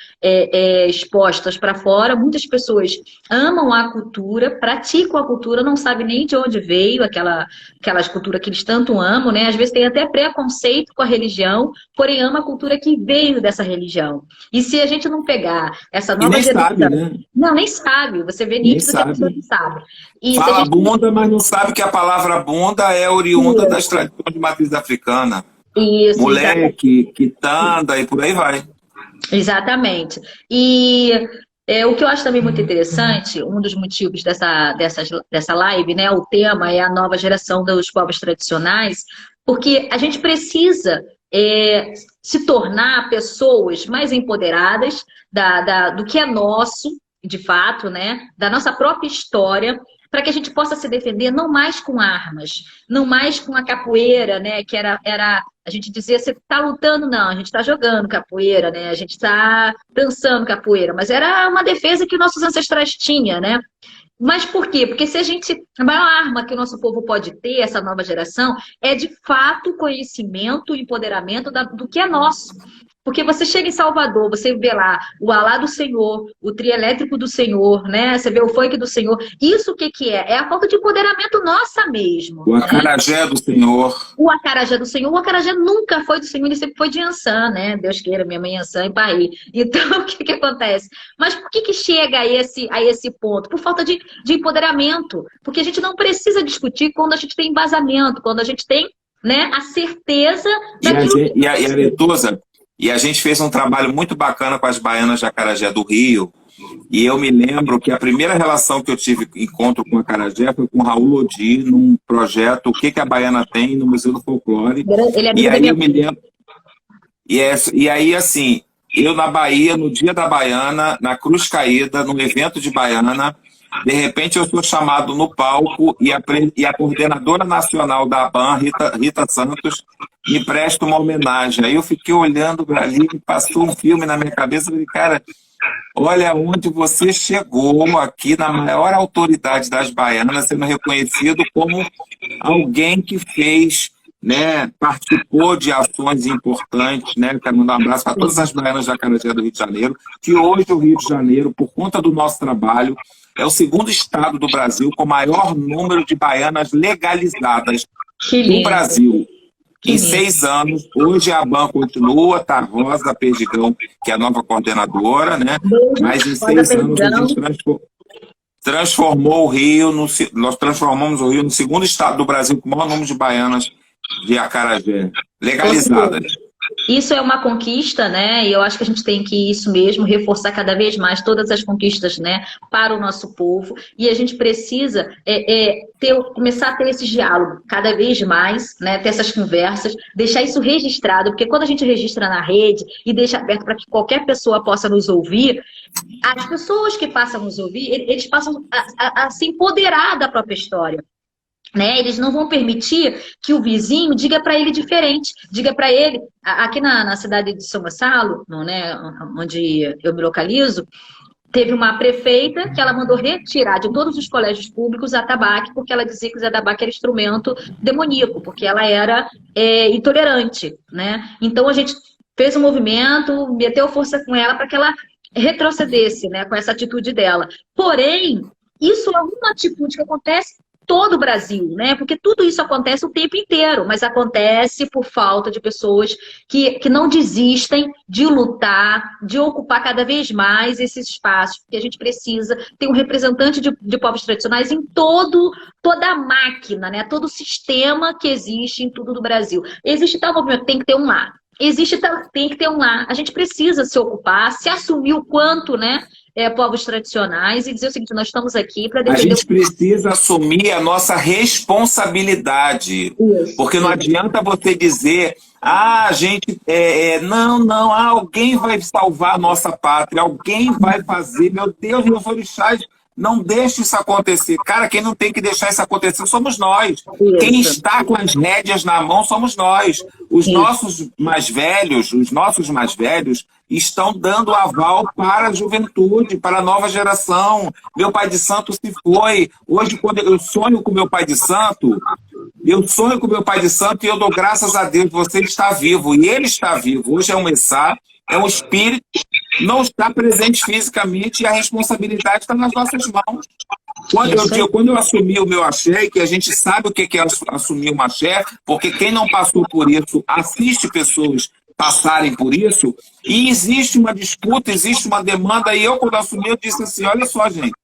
B: expostas para fora. Muitas pessoas amam a cultura, praticam a cultura, não sabem nem de onde veio aquelas culturas que eles tanto amam, né? Às vezes tem até preconceito com a religião, porém ama a cultura que veio dessa religião. E se a gente não pegar essa nova geração...
C: sabe, né?
B: Não, nem sabe. Você vê nítido que a pessoa não sabe. E
C: fala
B: gente...
C: bunda, mas não sabe que a palavra bunda é oriunda das tradições de matriz africana.
B: Isso,
C: moleque, quitanda e por aí vai.
B: Exatamente. E o que eu acho também muito interessante, um dos motivos dessa live, né? O tema é a nova geração dos povos tradicionais, porque a gente precisa se tornar pessoas mais empoderadas do que é nosso, de fato, né? Da nossa própria história, para que a gente possa se defender não mais com armas, não mais com a capoeira, né? Que era a gente dizia, você está lutando? Não, a gente está jogando capoeira, né? A gente está dançando capoeira, mas era uma defesa que nossos ancestrais tinham, né? Mas por quê? Porque a maior arma que o nosso povo pode ter, essa nova geração, é de fato o conhecimento e empoderamento do que é nosso. Porque você chega em Salvador, você vê lá o alá do Senhor, o trielétrico do Senhor, né? Você vê o funk do Senhor. Isso o que é? É a falta de empoderamento nossa mesmo.
C: O acarajé do Senhor.
B: O acarajé do Senhor. O acarajé nunca foi do Senhor, ele sempre foi de Iansã, né? Deus queira, minha mãe Iansã e Paí. Então, o que acontece? Mas por que chega a esse ponto? Por falta de empoderamento. Porque a gente não precisa discutir quando a gente tem embasamento, quando a gente tem, né, a certeza daquilo
C: e a Letusa, e a gente fez um trabalho muito bacana com as baianas de acarajé do Rio. E eu me lembro que a primeira relação que eu tive encontro com a acarajé foi com o Raul Lodi, num projeto O que a Baiana Tem no Museu do Folclore. E aí eu me lembro. E aí, assim, eu na Bahia, no dia da Baiana, na Cruz Caída, num evento de baiana, de repente eu sou chamado no palco e a coordenadora nacional da ABAN, Rita Santos, me presta uma homenagem. Aí eu fiquei olhando ali, me passou um filme na minha cabeça, eu falei, cara, olha onde você chegou aqui na maior autoridade das baianas, sendo reconhecido como alguém que fez né, participou de ações importantes, né? Quero mandar um abraço para todas as baianas da Acarajé do Rio de Janeiro, que hoje o Rio de Janeiro, por conta do nosso trabalho, é o segundo estado do Brasil com maior número de baianas legalizadas
B: Que
C: no
B: lindo.
C: Brasil.
B: Que
C: Em
B: lindo.
C: 6 anos, hoje a BAN continua, tá Rosa Perdigão, que é a nova coordenadora, né? Mas em
B: Rosa
C: 6 anos a
B: Perdigão.
C: gente transformou o Rio, nós transformamos o Rio no segundo estado do Brasil com o maior número de baianas de acarajé legalizadas.
B: Isso é uma conquista, né? E eu acho que a gente tem que isso mesmo, reforçar cada vez mais todas as conquistas, né, para o nosso povo. E a gente precisa começar a ter esse diálogo cada vez mais, né? Ter essas conversas, deixar isso registrado, porque quando a gente registra na rede e deixa aberto para que qualquer pessoa possa nos ouvir, as pessoas que passam a nos ouvir, eles passam a se empoderar da própria história. Né? Eles não vão permitir que o vizinho diga para ele diferente, diga para ele, aqui na cidade de São Gonçalo, né, onde eu me localizo, teve uma prefeita que ela mandou retirar de todos os colégios públicos o atabaque, porque ela dizia que o atabaque era instrumento demoníaco, porque ela era intolerante, né? Então a gente fez um movimento, meteu força com ela para que ela retrocedesse, né, com essa atitude dela. Porém, isso é uma atitude que acontece todo o Brasil, né? Porque tudo isso acontece o tempo inteiro, mas acontece por falta de pessoas que não desistem de lutar, de ocupar cada vez mais esses espaços, porque a gente precisa ter um representante de povos tradicionais em toda a máquina, né? Todo o sistema que existe em tudo do Brasil. Existe tal movimento, tem que ter um lá. Tem que ter um lá. A gente precisa se ocupar, se assumir o quanto, né? Povos tradicionais e dizer o seguinte, nós estamos aqui para defender...
C: A gente precisa assumir a nossa responsabilidade, porque não adianta você dizer, a gente, alguém vai salvar a nossa pátria, alguém vai fazer, meu Deus, meus orixás, não deixe isso acontecer. Cara, quem não tem que deixar isso acontecer somos nós. Quem está com as rédeas na mão somos nós. Os nossos mais velhos estão dando aval para a juventude, para a nova geração. Meu pai de santo se foi. Hoje, quando eu sonho com meu pai de santo, e eu dou graças a Deus, você está vivo, e ele está vivo. Hoje é um Messá, é um espírito, não está presente fisicamente e a responsabilidade está nas nossas mãos. Quando eu assumi o meu axé, que a gente sabe o que é assumir um axé, porque quem não passou por isso assiste pessoas passarem por isso, e existe uma disputa, existe uma demanda, e eu, quando assumi, eu disse assim, olha só, gente,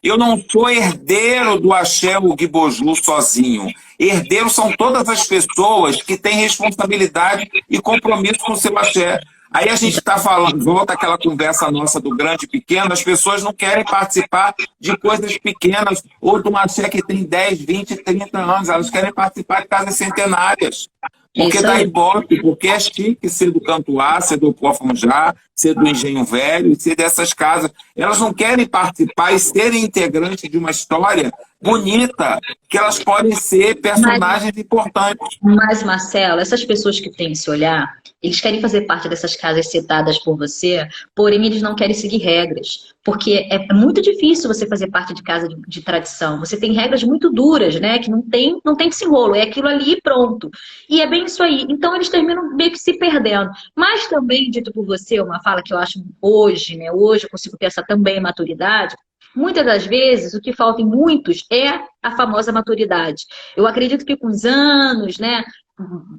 C: eu não sou herdeiro do axé ou Guiboju sozinho. Herdeiros são todas as pessoas que têm responsabilidade e compromisso com o seu axé. Aí a gente está falando, volta aquela conversa nossa do grande e pequeno, as pessoas não querem participar de coisas pequenas ou de uma axé que tem 10, 20, 30 anos, elas querem participar de casas centenárias. Porque dá ibope, porque é chique ser do Cantuá, ser do Pofunjá, ser do Engenho Velho, ser dessas casas. Elas não querem participar e serem integrantes de uma história bonita, que elas podem ser personagens importantes.
B: Mas, Marcelo, essas pessoas que têm esse olhar, eles querem fazer parte dessas casas citadas por você, porém eles não querem seguir regras. Porque é muito difícil você fazer parte de casa de tradição. Você tem regras muito duras, né? Que não tem desenrolo, é aquilo ali e pronto. E é bem isso aí. Então eles terminam meio que se perdendo. Mas também, dito por você, uma fala que eu acho hoje, né? Hoje eu consigo ter essa também maturidade. Muitas das vezes, o que falta em muitos é a famosa maturidade. Eu acredito que com os anos, né,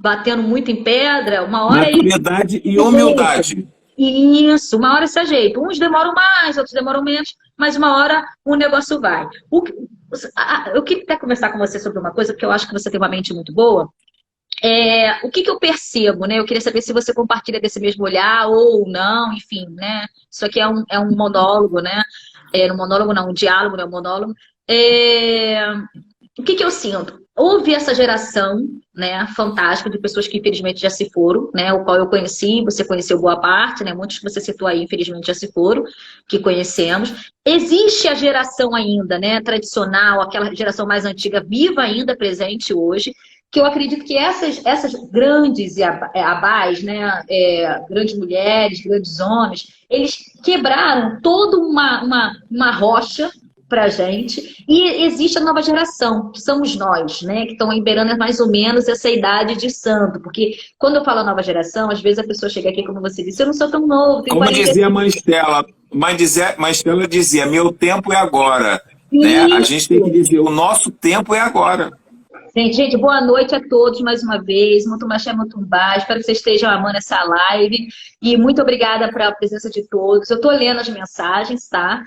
B: batendo muito em pedra, uma hora...
C: Maturidade e humildade.
B: Isso, uma hora se ajeita. Uns demoram mais, outros demoram menos, mas uma hora o negócio vai. Eu queria até conversar com você sobre uma coisa, porque eu acho que você tem uma mente muito boa. O que eu percebo, né? Eu queria saber se você compartilha desse mesmo olhar ou não, enfim, né? Isso aqui é um monólogo, né? Um monólogo não, um diálogo, né? Um monólogo. O que eu sinto? Houve essa geração, né, fantástica de pessoas que infelizmente já se foram, né, o qual eu conheci, você conheceu boa parte, né, muitos que você citou aí infelizmente já se foram, que conhecemos. Existe a geração ainda, né, tradicional, aquela geração mais antiga, viva ainda, presente hoje, que eu acredito que essas grandes abás, né, grandes mulheres, grandes homens, eles quebraram toda uma rocha, pra gente. E existe a nova geração, que somos nós, né? Que estão beirando mais ou menos essa idade de santo. Porque quando eu falo nova geração, às vezes a pessoa chega aqui, como você disse, eu não sou tão novo, tenho
C: Como
B: 40.
C: dizia a mãe Estela, mãe Estela dizia, meu tempo é agora. Né? A gente tem que dizer, o nosso tempo é agora.
B: Gente, boa noite a todos mais uma vez. Mutumaxé, Mutumbá. Espero que vocês estejam amando essa live. E muito obrigada pela presença de todos. Eu estou lendo as mensagens, tá?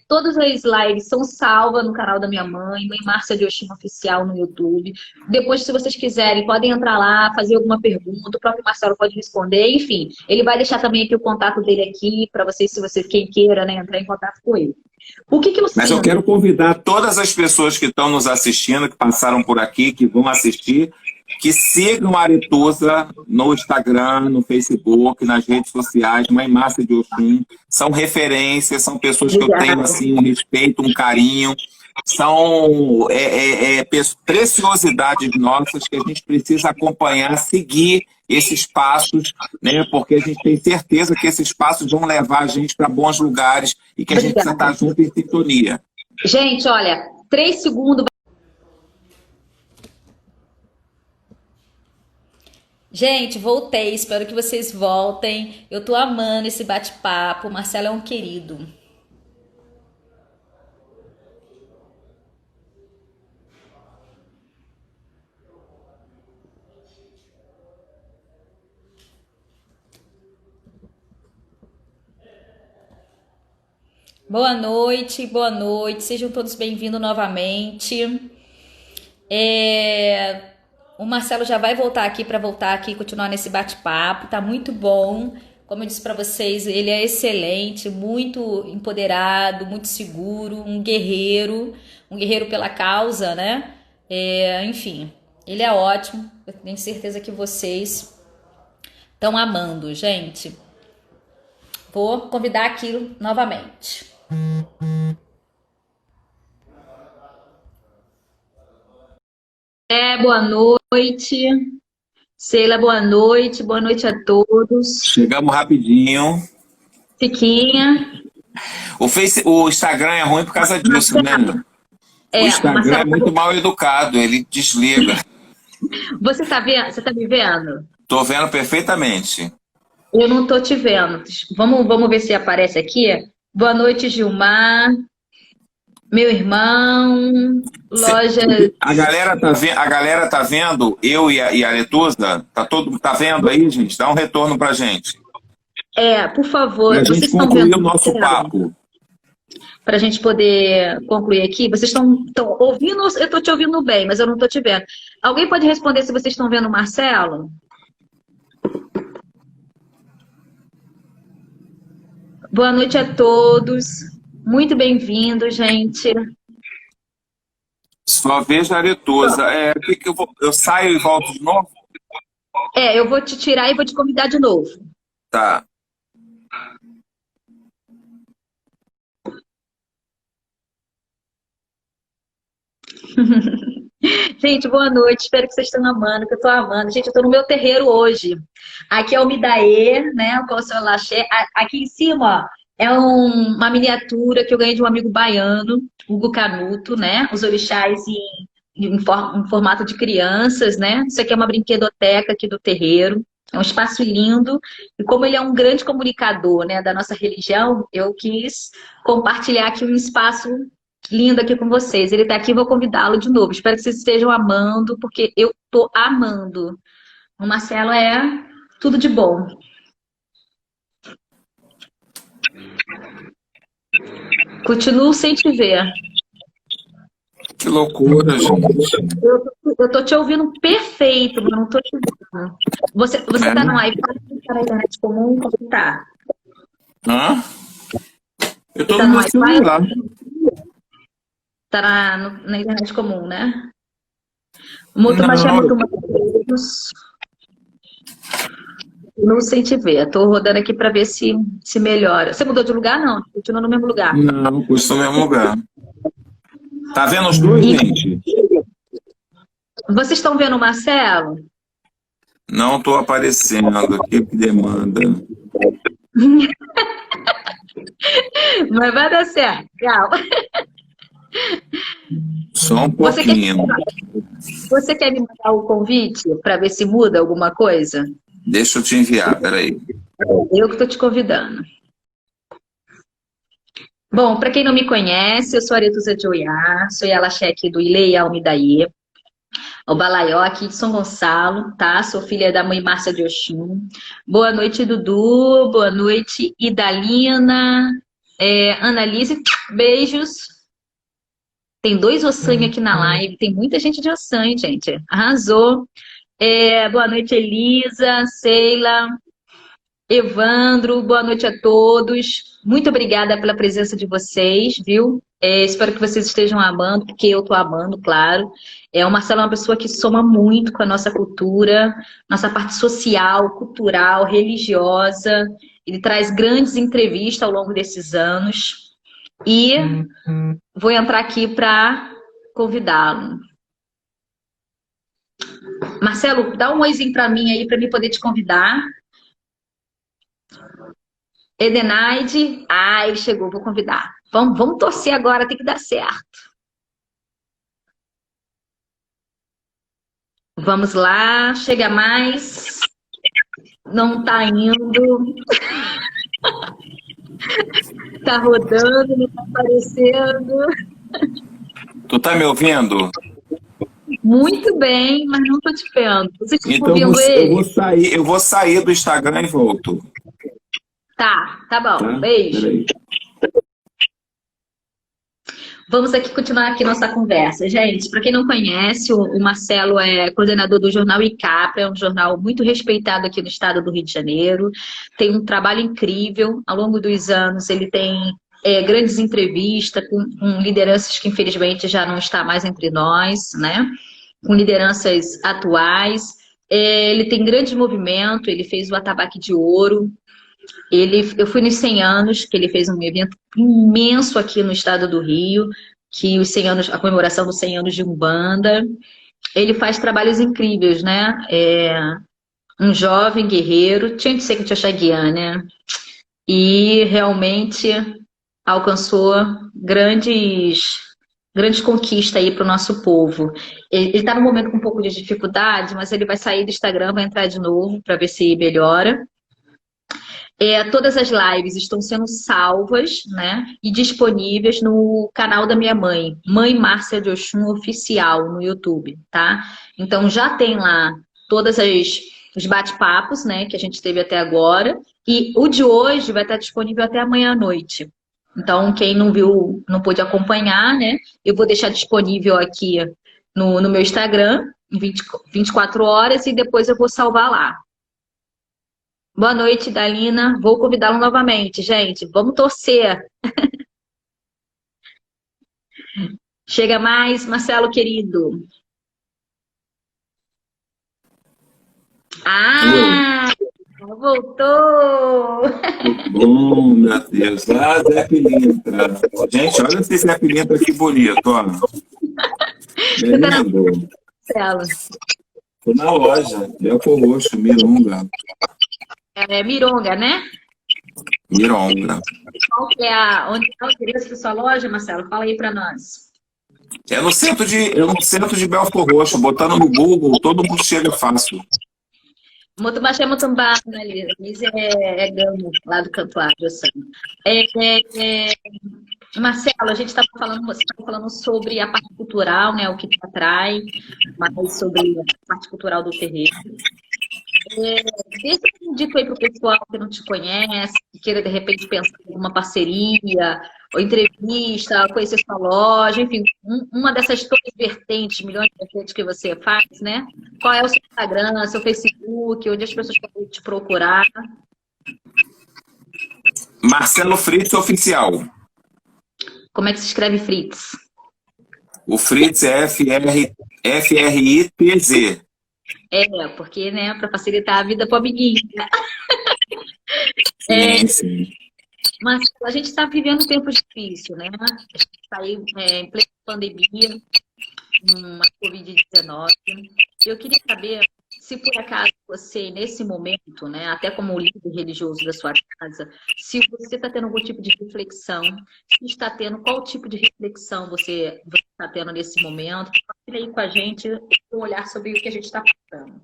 B: Todas as lives são salvas no canal da minha mãe Márcia de Oxum Oficial no YouTube. Depois, se vocês quiserem, podem entrar lá, fazer alguma pergunta. O próprio Marcelo pode responder. Enfim, ele vai deixar também aqui o contato dele aqui para vocês, se você quem queira, né, entrar em contato com ele. O que eu
C: Mas eu quero convidar todas as pessoas que estão nos assistindo, que passaram por aqui, que vão assistir, que sigam a Aretusa no Instagram, no Facebook, nas redes sociais, Mãe Márcia de Oxum. São referências, são pessoas que eu tenho assim, um respeito, um carinho. São preciosidades nossas que a gente precisa acompanhar, seguir esses passos, né? Porque a gente tem certeza que esses passos vão levar a gente para bons lugares e que a gente precisa estar junto em sintonia.
B: Gente, olha, 3 segundos.
A: Gente, voltei. Espero que vocês voltem. Eu tô amando esse bate-papo. O Marcelo é um querido. Boa noite, sejam todos bem-vindos novamente. O Marcelo já vai voltar aqui para e continuar nesse bate-papo, tá muito bom. Como eu disse para vocês, ele é excelente, muito empoderado, muito seguro, um guerreiro pela causa, né? Enfim, ele é ótimo, eu tenho certeza que vocês estão amando, gente. Vou convidar aquilo novamente.
B: Boa noite. Sheila, boa noite a todos.
C: Chegamos rapidinho.
B: Chiquinha.
C: O Instagram é ruim por causa disso, né? O Instagram é muito mal educado, ele desliga.
B: Você tá vendo? Você tá me vendo?
C: Tô vendo perfeitamente.
B: Eu não tô te vendo. Vamos ver se aparece aqui. Boa noite, Gilmar. Meu irmão. Loja.
C: A galera tá vendo eu e a Aretusa? Tá vendo aí, gente? Dá um retorno pra gente.
B: Por favor.
C: Pra gente concluir o nosso papo.
B: Pra gente poder concluir aqui. Vocês estão ouvindo? Eu tô te ouvindo bem, mas eu não tô te vendo. Alguém pode responder se vocês estão vendo o Marcelo? Boa noite a todos. Muito bem-vindo, gente.
C: Só vejo a Aretusa. Eu saio e volto de novo?
B: Eu vou te tirar e vou te convidar de novo.
C: Tá.
B: Gente, boa noite. Espero que vocês estão amando, que eu estou amando. Gente, eu estou no meu terreiro hoje. Aqui é o Midaê, né? O Conselho Laxé. Aqui em cima, ó, é uma miniatura que eu ganhei de um amigo baiano, Hugo Canuto, né? Os orixás em formato de crianças, né? Isso aqui é uma brinquedoteca aqui do terreiro. É um espaço lindo. E como ele é um grande comunicador, né, da nossa religião, eu quis compartilhar aqui um espaço lindo aqui com vocês. Ele está aqui, vou convidá-lo de novo. Espero que vocês estejam amando, porque eu tô amando. O Marcelo é tudo de bom. Continuo sem te ver.
C: Que loucura, gente.
B: Eu tô te ouvindo perfeito, mas não tô te vendo. Você tá no iPad, tá na internet comum, como tá?
C: Hã? Eu tô no meu celular.
B: Tá na internet comum, né? Mutumaxé, Mutumaxé. Não sei te ver. Tô rodando aqui pra ver se melhora. Você mudou de lugar? Não. Continua no mesmo lugar.
C: Não, estou no mesmo lugar. Tá vendo os dois, gente?
B: Vocês estão vendo o Marcelo?
C: Não tô aparecendo. Que demanda.
B: Mas vai dar certo. Calma.
C: Só um
B: Você quer,
C: pouquinho.
B: você quer me mandar o convite para ver se muda alguma coisa?
C: Deixa eu te enviar, peraí.
B: Eu que estou te convidando. Bom, para quem não me conhece, eu sou a Aretusa de Oiá, sou Yalaxé aqui do Ilê Almidaê, o Balaió aqui de São Gonçalo, tá? Sou filha da mãe Márcia de Oxum. Boa noite, Dudu. Boa noite, Idalina. Annalise, beijos. Tem 2 Ossanho aqui na live, tem muita gente de Ossanho, gente. Arrasou. Boa noite, Elisa, Sheila, Evandro, boa noite a todos. Muito obrigada pela presença de vocês, viu? Espero que vocês estejam amando, porque eu estou amando, claro. O Marcelo é uma pessoa que soma muito com a nossa cultura, nossa parte social, cultural, religiosa. Ele traz grandes entrevistas ao longo desses anos. E vou entrar aqui para convidá-lo. Marcelo, dá um oizinho para mim aí, para mim poder te convidar. Edenaide, ele chegou, vou convidar. Vamos torcer agora, tem que dar certo. Vamos lá, chega mais. Não tá indo. Tá rodando, não tá aparecendo.
C: Tu tá me ouvindo?
B: Muito bem, mas não tô te vendo. Vocês estão
C: Então
B: ouvindo ele?
C: eu vou sair do Instagram e volto.
B: Tá bom.
C: Tá?
B: Beijo.
C: Peraí.
B: Vamos aqui continuar aqui nossa conversa. Gente, para quem não conhece, o Marcelo é coordenador do jornal ICAPA, é um jornal muito respeitado aqui no estado do Rio de Janeiro. Tem um trabalho incrível. Ao longo dos anos, ele tem grandes entrevistas com lideranças que, infelizmente, já não está mais entre nós, né? Com lideranças atuais. Ele tem grande movimento, ele fez o Atabaque de Ouro. Eu fui nos 100 anos, que ele fez um evento imenso aqui no estado do Rio, que os 100 anos, a comemoração dos 100 anos de Umbanda. Ele faz trabalhos incríveis, né? Um jovem guerreiro, tinha de ser que tinha Guiana, né? E realmente alcançou grandes conquistas aí para o nosso povo. Ele está num momento com um pouco de dificuldade, mas ele vai sair do Instagram, vai entrar de novo para ver se melhora. Todas as lives estão sendo salvas, né, e disponíveis no canal da minha mãe, Mãe Márcia de Oxum Oficial, no YouTube, tá? Então já tem lá todos os bate-papos, né, que a gente teve até agora, e o de hoje vai estar disponível até amanhã à noite. Então, quem não viu, não pôde acompanhar, né, eu vou deixar disponível aqui no meu Instagram, em 24 horas, e depois eu vou salvar lá. Boa noite, Dalina. Vou convidá-lo novamente, gente. Vamos torcer. Chega mais, Marcelo, querido. Voltou!
C: Bom, meu Deus. Zé Pilintra. Gente, olha esse Zé Pilintra que bonito, ó.
B: Você tá na
C: Lindo.
B: Marcelo?
C: Tô na loja. Belfor Roxo, Mironga.
B: Mironga, né?
C: Mironga.
B: Qual que onde está o endereço da sua loja, Marcelo? Fala aí para nós.
C: É no centro de Belfor Roxo. Botando no Google, todo mundo chega fácil.
B: Mutumbaxé, Mutumbá, né, Liz? Gamo, lá do Cantuário, eu sei. Marcelo, a gente estava falando sobre a parte cultural, né? O que te atrai, mais sobre a parte cultural do terreiro. Deixa um dito aí para o pessoal que não te conhece, que queira de repente pensar em alguma parceria, ou entrevista, conhecer sua loja, enfim, uma dessas todas vertentes, milhões de vertentes que você faz, né? Qual é o seu Instagram, seu Facebook, onde as pessoas podem te procurar?
C: Marcelo Fritz Oficial.
B: Como é que se escreve Fritz?
C: O Fritz é F-R-I-T-Z.
B: Porque, né, para facilitar a vida para o amiguinho, né?
C: Sim.
B: Mas a gente está vivendo tempos difíceis, né? A gente está aí em plena pandemia, uma Covid-19. Eu queria saber se por acaso você, nesse momento, né, até como líder religioso da sua casa, casa, se você está tendo algum tipo de reflexão, se está tendo, qual tipo de reflexão você está tendo nesse momento. Compartilha aí com a gente um olhar sobre o que a gente está passando.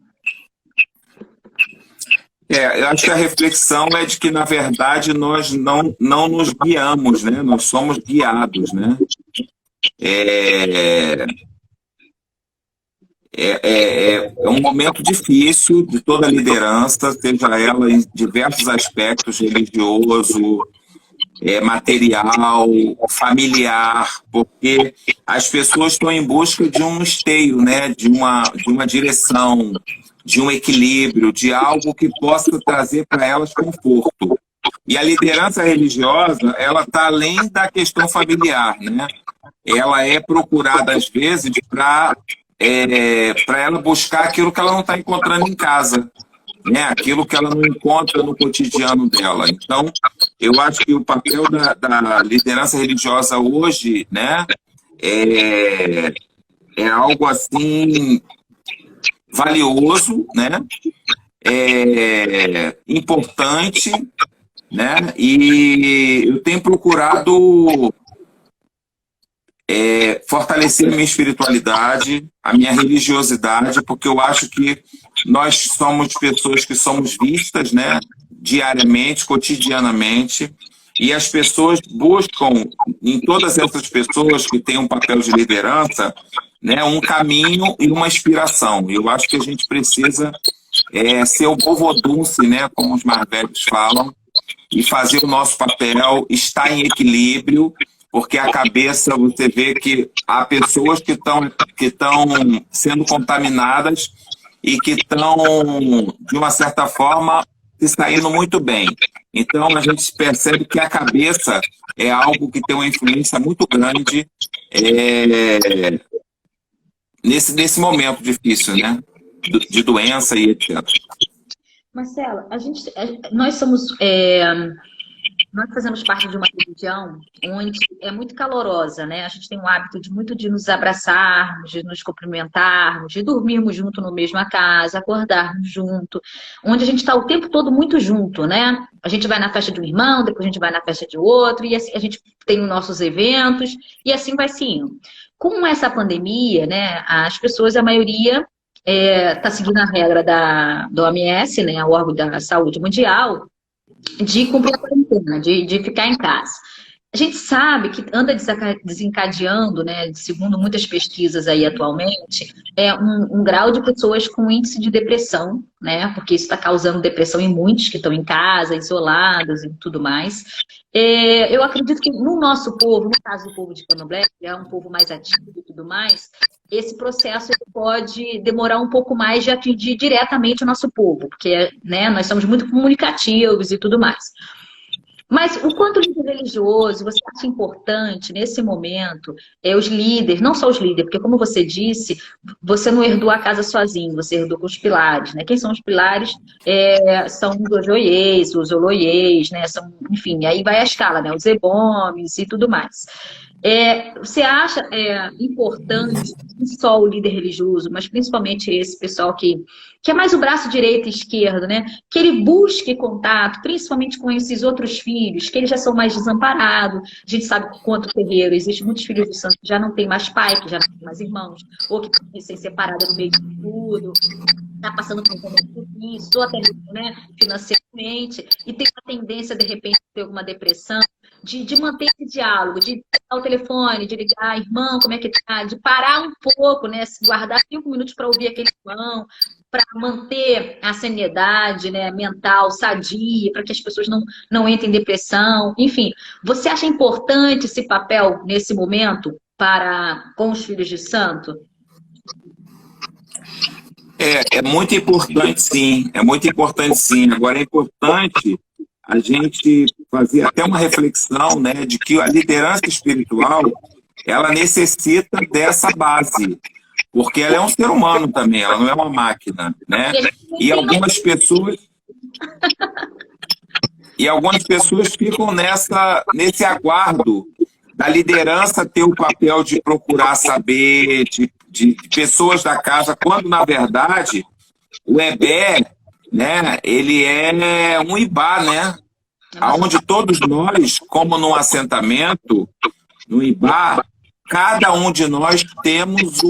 C: Eu acho que a reflexão é de que, na verdade, nós não nos guiamos, né? Nós somos guiados, né? É um momento difícil de toda a liderança, seja ela em diversos aspectos, religioso, material, familiar, porque as pessoas estão em busca de um esteio, né? De uma direção, de um equilíbrio, de algo que possa trazer para elas conforto. E a liderança religiosa, ela está além da questão familiar, né? Ela é procurada, às vezes, para ela buscar aquilo que ela não está encontrando em casa, né? Aquilo que ela não encontra no cotidiano dela. Então, eu acho que o papel da liderança religiosa hoje, né, é algo assim valioso, né? Importante, né? E eu tenho procurado fortalecer a minha espiritualidade, a minha religiosidade, porque eu acho que nós somos pessoas que somos vistas, né, diariamente, cotidianamente, e as pessoas buscam, em todas essas pessoas que têm um papel de liderança, né, um caminho e uma inspiração. Eu acho que a gente precisa ser o Bovodunce, né, como os mais velhos falam, e fazer o nosso papel, estar em equilíbrio, porque a cabeça, você vê que há pessoas que estão sendo contaminadas e que estão, de uma certa forma, se saindo muito bem. Então, a gente percebe que a cabeça é algo que tem uma influência muito grande nesse momento difícil, né? De doença e etc.
B: Marcela, nós fazemos parte de uma religião onde é muito calorosa, né? A gente tem o hábito de nos abraçarmos, de nos cumprimentarmos, de dormirmos junto na mesma casa, acordarmos junto, onde a gente está o tempo todo muito junto, né? A gente vai na festa de um irmão, depois a gente vai na festa de outro, e assim, a gente tem os nossos eventos, e assim vai se indo. Com essa pandemia, né, as pessoas, a maioria, está seguindo a regra da OMS, né, o órgão da saúde mundial, de cumprir a quarentena, de ficar em casa. A gente sabe que anda desencadeando, né, segundo muitas pesquisas aí atualmente, um grau de pessoas com índice de depressão, né, porque isso está causando depressão em muitos que estão em casa, isolados e tudo mais. Eu acredito que no nosso povo, no caso do povo de Candomblé, que é um povo mais ativo e tudo mais, esse processo pode demorar um pouco mais de atingir diretamente o nosso povo, porque, né, nós somos muito comunicativos e tudo mais. Mas o quanto líder religioso você acha importante nesse momento os líderes, não só os líderes, porque como você disse, você não herdou a casa sozinho, você herdou com os pilares, né? Quem são os pilares? São os ojoiês, os oloiês, né? Enfim, aí vai a escala, né? Os ebomes e tudo mais. Você acha importante, não só o líder religioso, mas principalmente esse pessoal que é mais o braço direito e esquerdo, né? Que ele busque contato, principalmente com esses outros filhos, que eles já são mais desamparados. A gente sabe que quanto terreiro, existem muitos filhos de santo que já não tem mais pai, que já não tem mais irmãos, ou que estão recém-separados no meio de tudo, está passando por um momento difícil, ou até mesmo, né, financeiramente, e tem uma tendência, de repente, a ter alguma depressão, de manter esse diálogo, de pegar o telefone, de ligar, irmão, como é que tá? De parar um pouco, né? Guardar 5 minutos para ouvir aquele irmão, para manter a sanidade, né, mental, sadia, para que as pessoas não entrem em depressão. Enfim, você acha importante esse papel nesse momento com os filhos de santo?
C: É muito importante, sim. É muito importante, sim. Agora, é importante a gente fazer até uma reflexão, né, de que a liderança espiritual, ela necessita dessa base, porque ela é um ser humano também, ela não é uma máquina, né? E algumas pessoas ficam nesse aguardo da liderança ter o papel de procurar saber de pessoas da casa, quando, na verdade, o EBE, né, ele é um ibá, né? onde todos nós, como num assentamento, no IBA, cada um de nós temos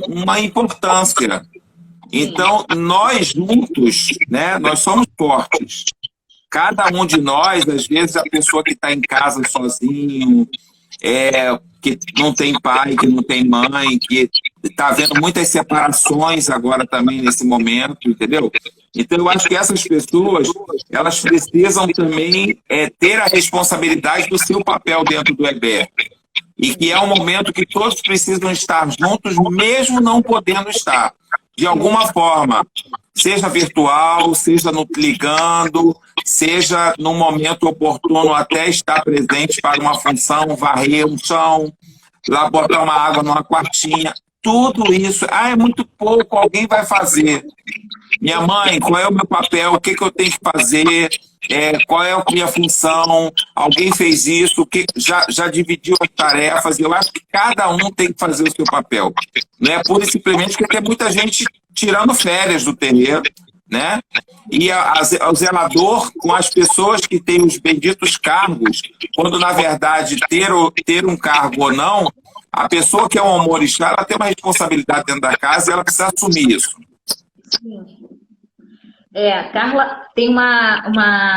C: uma importância. Então, nós juntos, né, nós somos fortes. Cada um de nós, às vezes, a pessoa que está em casa sozinho, que não tem pai, que não tem mãe, que está havendo muitas separações agora também nesse momento, entendeu? Então, eu acho que essas pessoas, elas precisam também ter a responsabilidade do seu papel dentro do EBE. E que é um momento que todos precisam estar juntos, mesmo não podendo estar. De alguma forma, seja virtual, seja ligando, seja no momento oportuno até estar presente para uma função, varrer um chão, lá botar uma água numa quartinha. Tudo isso, é muito pouco, alguém vai fazer. Minha mãe, qual é o meu papel? O que eu tenho que fazer? Qual é a minha função? Alguém fez isso? Já dividiu as tarefas? Eu acho que cada um tem que fazer o seu papel. Não é pura e simplesmente porque tem muita gente tirando férias do terreiro, né? E o zelador, com as pessoas que têm os benditos cargos, quando na verdade ter um cargo ou não, a pessoa que é um humorista, ela tem uma responsabilidade dentro da casa e ela precisa assumir isso.
B: Sim. Carla tem uma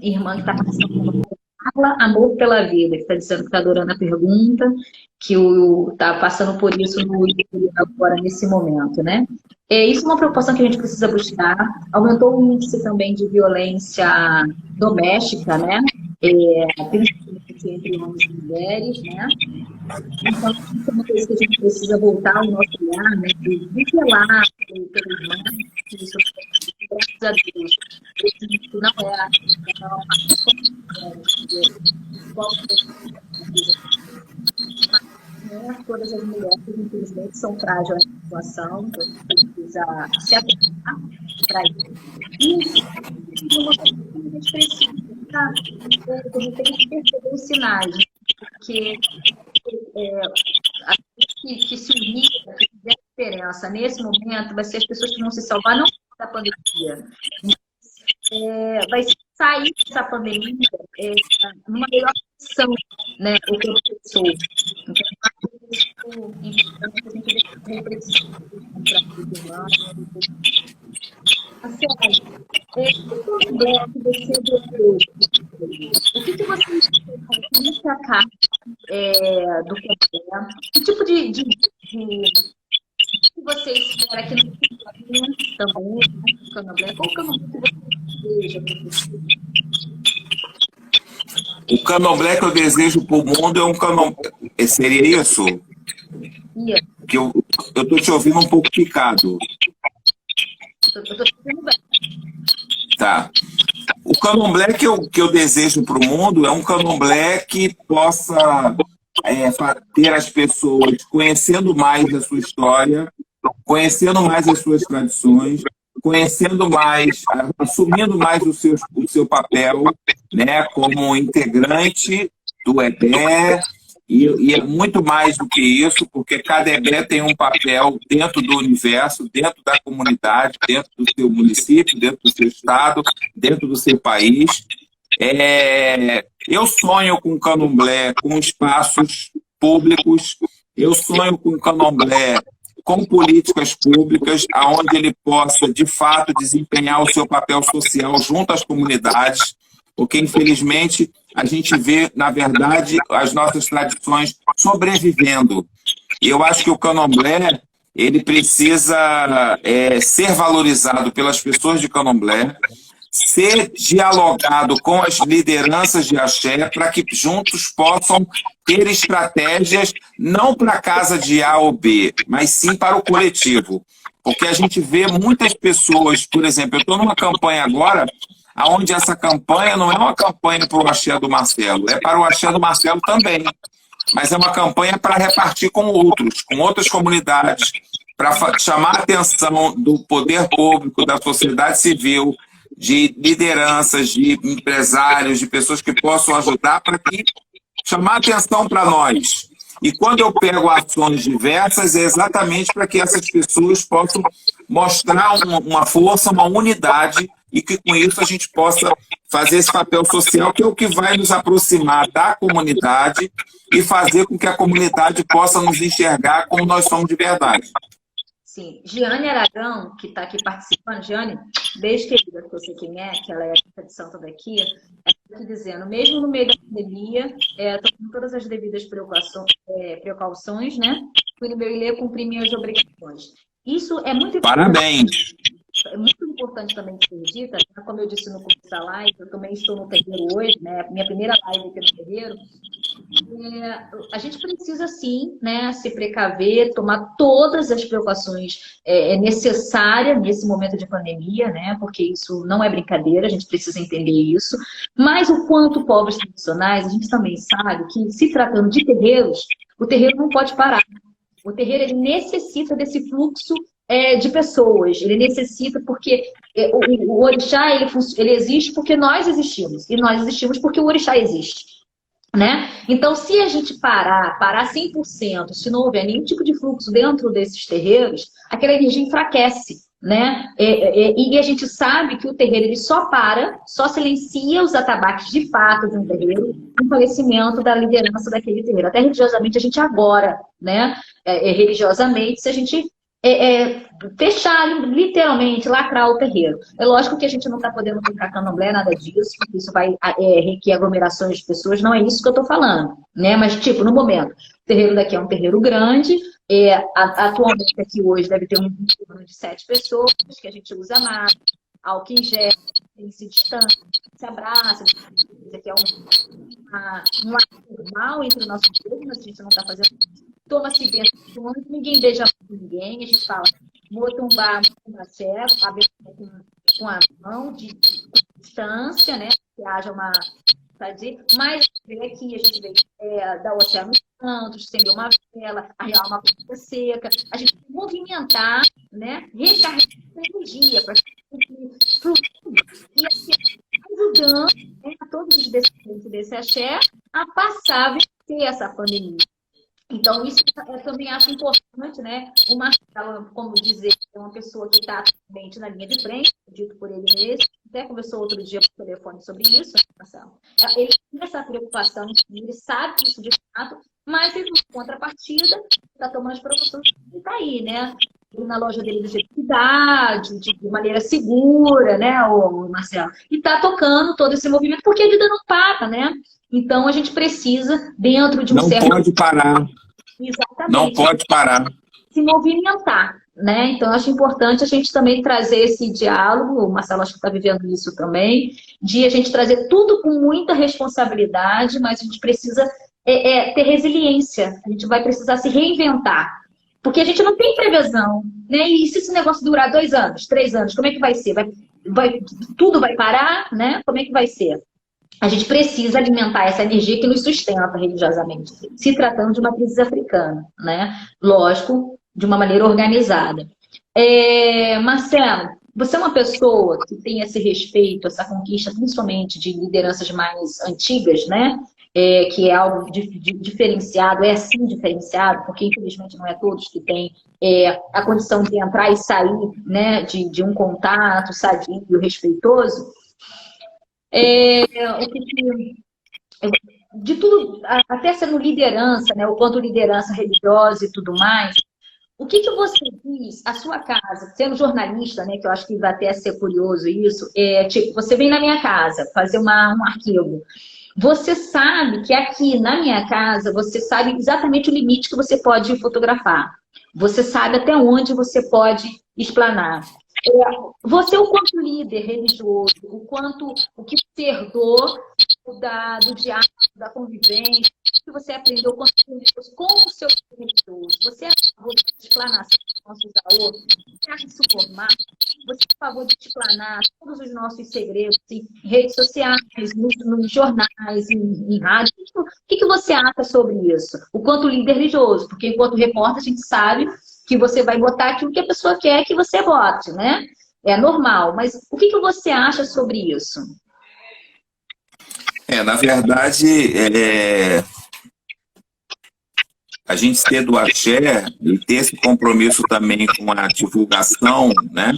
B: irmã que está passando por Carla, Amor pela Vida, que está dizendo que está adorando a pergunta, que está passando por isso agora nesse momento, né? Isso é uma preocupação que a gente precisa buscar. Aumentou o índice também de violência doméstica, né? Principalmente entre homens e mulheres, né? Então, isso é uma coisa que a gente precisa voltar ao nosso olhar, né? De velar pelos mães, isso, graças a Deus. Isso não todas as mulheres, infelizmente, são frágeis na situação, então a gente precisa se atentar para isso. E a gente precisa, a gente tem que perceber os sinais, porque que se unir, que fizer diferença nesse momento, vai ser as pessoas que vão se salvar, não da pandemia. Vai sair dessa pandemia numa melhor condição, né, o que eu sou. Então, importante a gente refletir o que você espera do candomblé? Que tipo de que você espera que no também do candomblé? Qual o candomblé que você deseja?
C: O candomblé que eu desejo para o mundo é um candomblé. Seria isso?
B: Yeah.
C: Que eu estou te ouvindo um pouco picado.
B: Eu estou te ouvindo bem.
C: Tá. O candomblé que eu desejo para o mundo é um candomblé que possa ter as pessoas conhecendo mais a sua história, conhecendo mais as suas tradições, conhecendo mais, assumindo mais o seu papel, né, como integrante do EBE, e é muito mais do que isso, porque cada EBE tem um papel dentro do universo, dentro da comunidade, dentro do seu município, dentro do seu estado, dentro do seu país. Eu sonho com candomblé, com espaços públicos, eu sonho com candomblé com políticas públicas, onde ele possa, de fato, desempenhar o seu papel social junto às comunidades, porque, infelizmente, a gente vê, na verdade, as nossas tradições sobrevivendo. E eu acho que o candomblé, ele precisa ser valorizado pelas pessoas de candomblé, ser dialogado com as lideranças de axé para que juntos possam ter estratégias não para a casa de A ou B, mas sim para o coletivo. Porque a gente vê muitas pessoas, por exemplo, eu estou numa campanha agora, onde essa campanha não é uma campanha para o axé do Marcelo, é para o axé do Marcelo também, mas é uma campanha para repartir com outros, com outras comunidades, para chamar a atenção do poder público, da sociedade civil, de lideranças, de empresários, de pessoas que possam ajudar para que chamar atenção para nós. E quando eu pego ações diversas, é exatamente para que essas pessoas possam mostrar uma força, uma unidade, e que com isso a gente possa fazer esse papel social, que é o que vai nos aproximar da comunidade e fazer com que a comunidade possa nos enxergar como nós somos de verdade.
B: Sim. Giane Aragão, que está aqui participando, Giane, beijo querida, que eu sei quem é, que ela é de Santa daqui, aqui dizendo, mesmo no meio da pandemia, tomando todas as devidas precauções, né? Fui no meu ilê cumprir minhas obrigações. Isso é muito importante.
C: Parabéns!
B: É muito importante também que seja dita, como eu disse no começo da live, eu também estou no terreiro hoje, né? Minha primeira live aqui no terreiro. A gente precisa, sim, né, se precaver, tomar todas as precauções necessárias nesse momento de pandemia, né? Porque isso não é brincadeira, a gente precisa entender isso. Mas o quanto povos tradicionais, a gente também sabe que, se tratando de terreiros, o terreiro não pode parar. O terreiro, ele necessita desse fluxo de pessoas, ele necessita porque o orixá, ele existe porque nós existimos, e nós existimos porque o orixá existe, né? Então, se a gente parar 100%, se não houver nenhum tipo de fluxo dentro desses terreiros, aquela energia enfraquece, né? E a gente sabe que o terreiro, ele só silencia os atabaques de fato de um terreiro no falecimento da liderança daquele terreiro. Até religiosamente, a gente agora, né? Religiosamente, se a gente fechar, literalmente, lacrar o terreiro. É lógico que a gente não está podendo tocar candomblé, nada disso, porque isso vai requer aglomerações de pessoas, não é isso que eu estou falando, né? Mas, tipo, no momento, o terreiro daqui é um terreiro grande, atualmente aqui hoje deve ter um torno de 7 pessoas, que a gente usa máscara, álcool em gel, se distancia, se abraça, isso aqui é um ato normal entre o nosso grupo, mas a gente não está fazendo. Toma-se dentro, ninguém beija ninguém, a gente fala motumbá, motumbacé, com a mão de distância, né? Que haja uma. Mas aqui a gente vê da Oceano Santos, acender uma vela, arrear uma coisa seca, a gente movimentar, né? Recarregar a energia para fluir e assim, ajudando, né, a todos os descendentes desse axé a passar a vencer essa pandemia. Então, isso eu também acho importante, né? O Marcelo, como dizer, é uma pessoa que está atualmente na linha de frente, dito por ele mesmo, até conversou outro dia por telefone sobre isso, Marcelo. Ele tem essa preocupação, ele sabe isso de fato, mas em contrapartida, está tomando as precauções que está aí, né? Na loja dele de atividade, de maneira segura, né, Marcelo? E está tocando todo esse movimento, porque a vida não para, né? Então, a gente precisa, dentro de um certo...
C: Não pode parar.
B: Exatamente.
C: Não pode parar.
B: Se movimentar, né? Então, eu acho importante a gente também trazer esse diálogo, o Marcelo acho que está vivendo isso também, de a gente trazer tudo com muita responsabilidade, mas a gente precisa ter resiliência, a gente vai precisar se reinventar. Porque a gente não tem previsão, né? E se esse negócio durar 2 anos, 3 anos, como é que vai ser? Tudo vai parar, né? Como é que vai ser? A gente precisa alimentar essa energia que nos sustenta religiosamente, se tratando de uma matriz africana, né? Lógico, de uma maneira organizada. Marcelo, você é uma pessoa que tem esse respeito, essa conquista, principalmente de lideranças mais antigas, né? Que é algo diferenciado, é sim diferenciado, porque infelizmente não é todos que têm a condição de entrar e sair, né, de um contato sadio, respeitoso. De tudo, até sendo liderança, né, o quanto liderança religiosa e tudo mais, o que você diz, a sua casa, sendo jornalista, né, que eu acho que vai até ser curioso isso, tipo, você vem na minha casa fazer um arquivo, você sabe que aqui na minha casa, você sabe exatamente o limite que você pode fotografar, você sabe até onde você pode explanar. Você, o quanto líder religioso, o que você herdou do diálogo, da convivência, o que você aprendeu com o seu religioso, você é a favor de explanar nossos outros, você acha isso formar, você é a favor de explanar todos os nossos segredos em redes sociais, nos jornais, em rádio, o que você acha sobre isso? O quanto líder religioso, porque enquanto repórter a gente sabe que você vai botar aquilo que a pessoa quer que você bote, né? É normal, mas o que você acha sobre isso?
C: Na verdade, a gente ser do axé e ter esse compromisso também com a divulgação, né?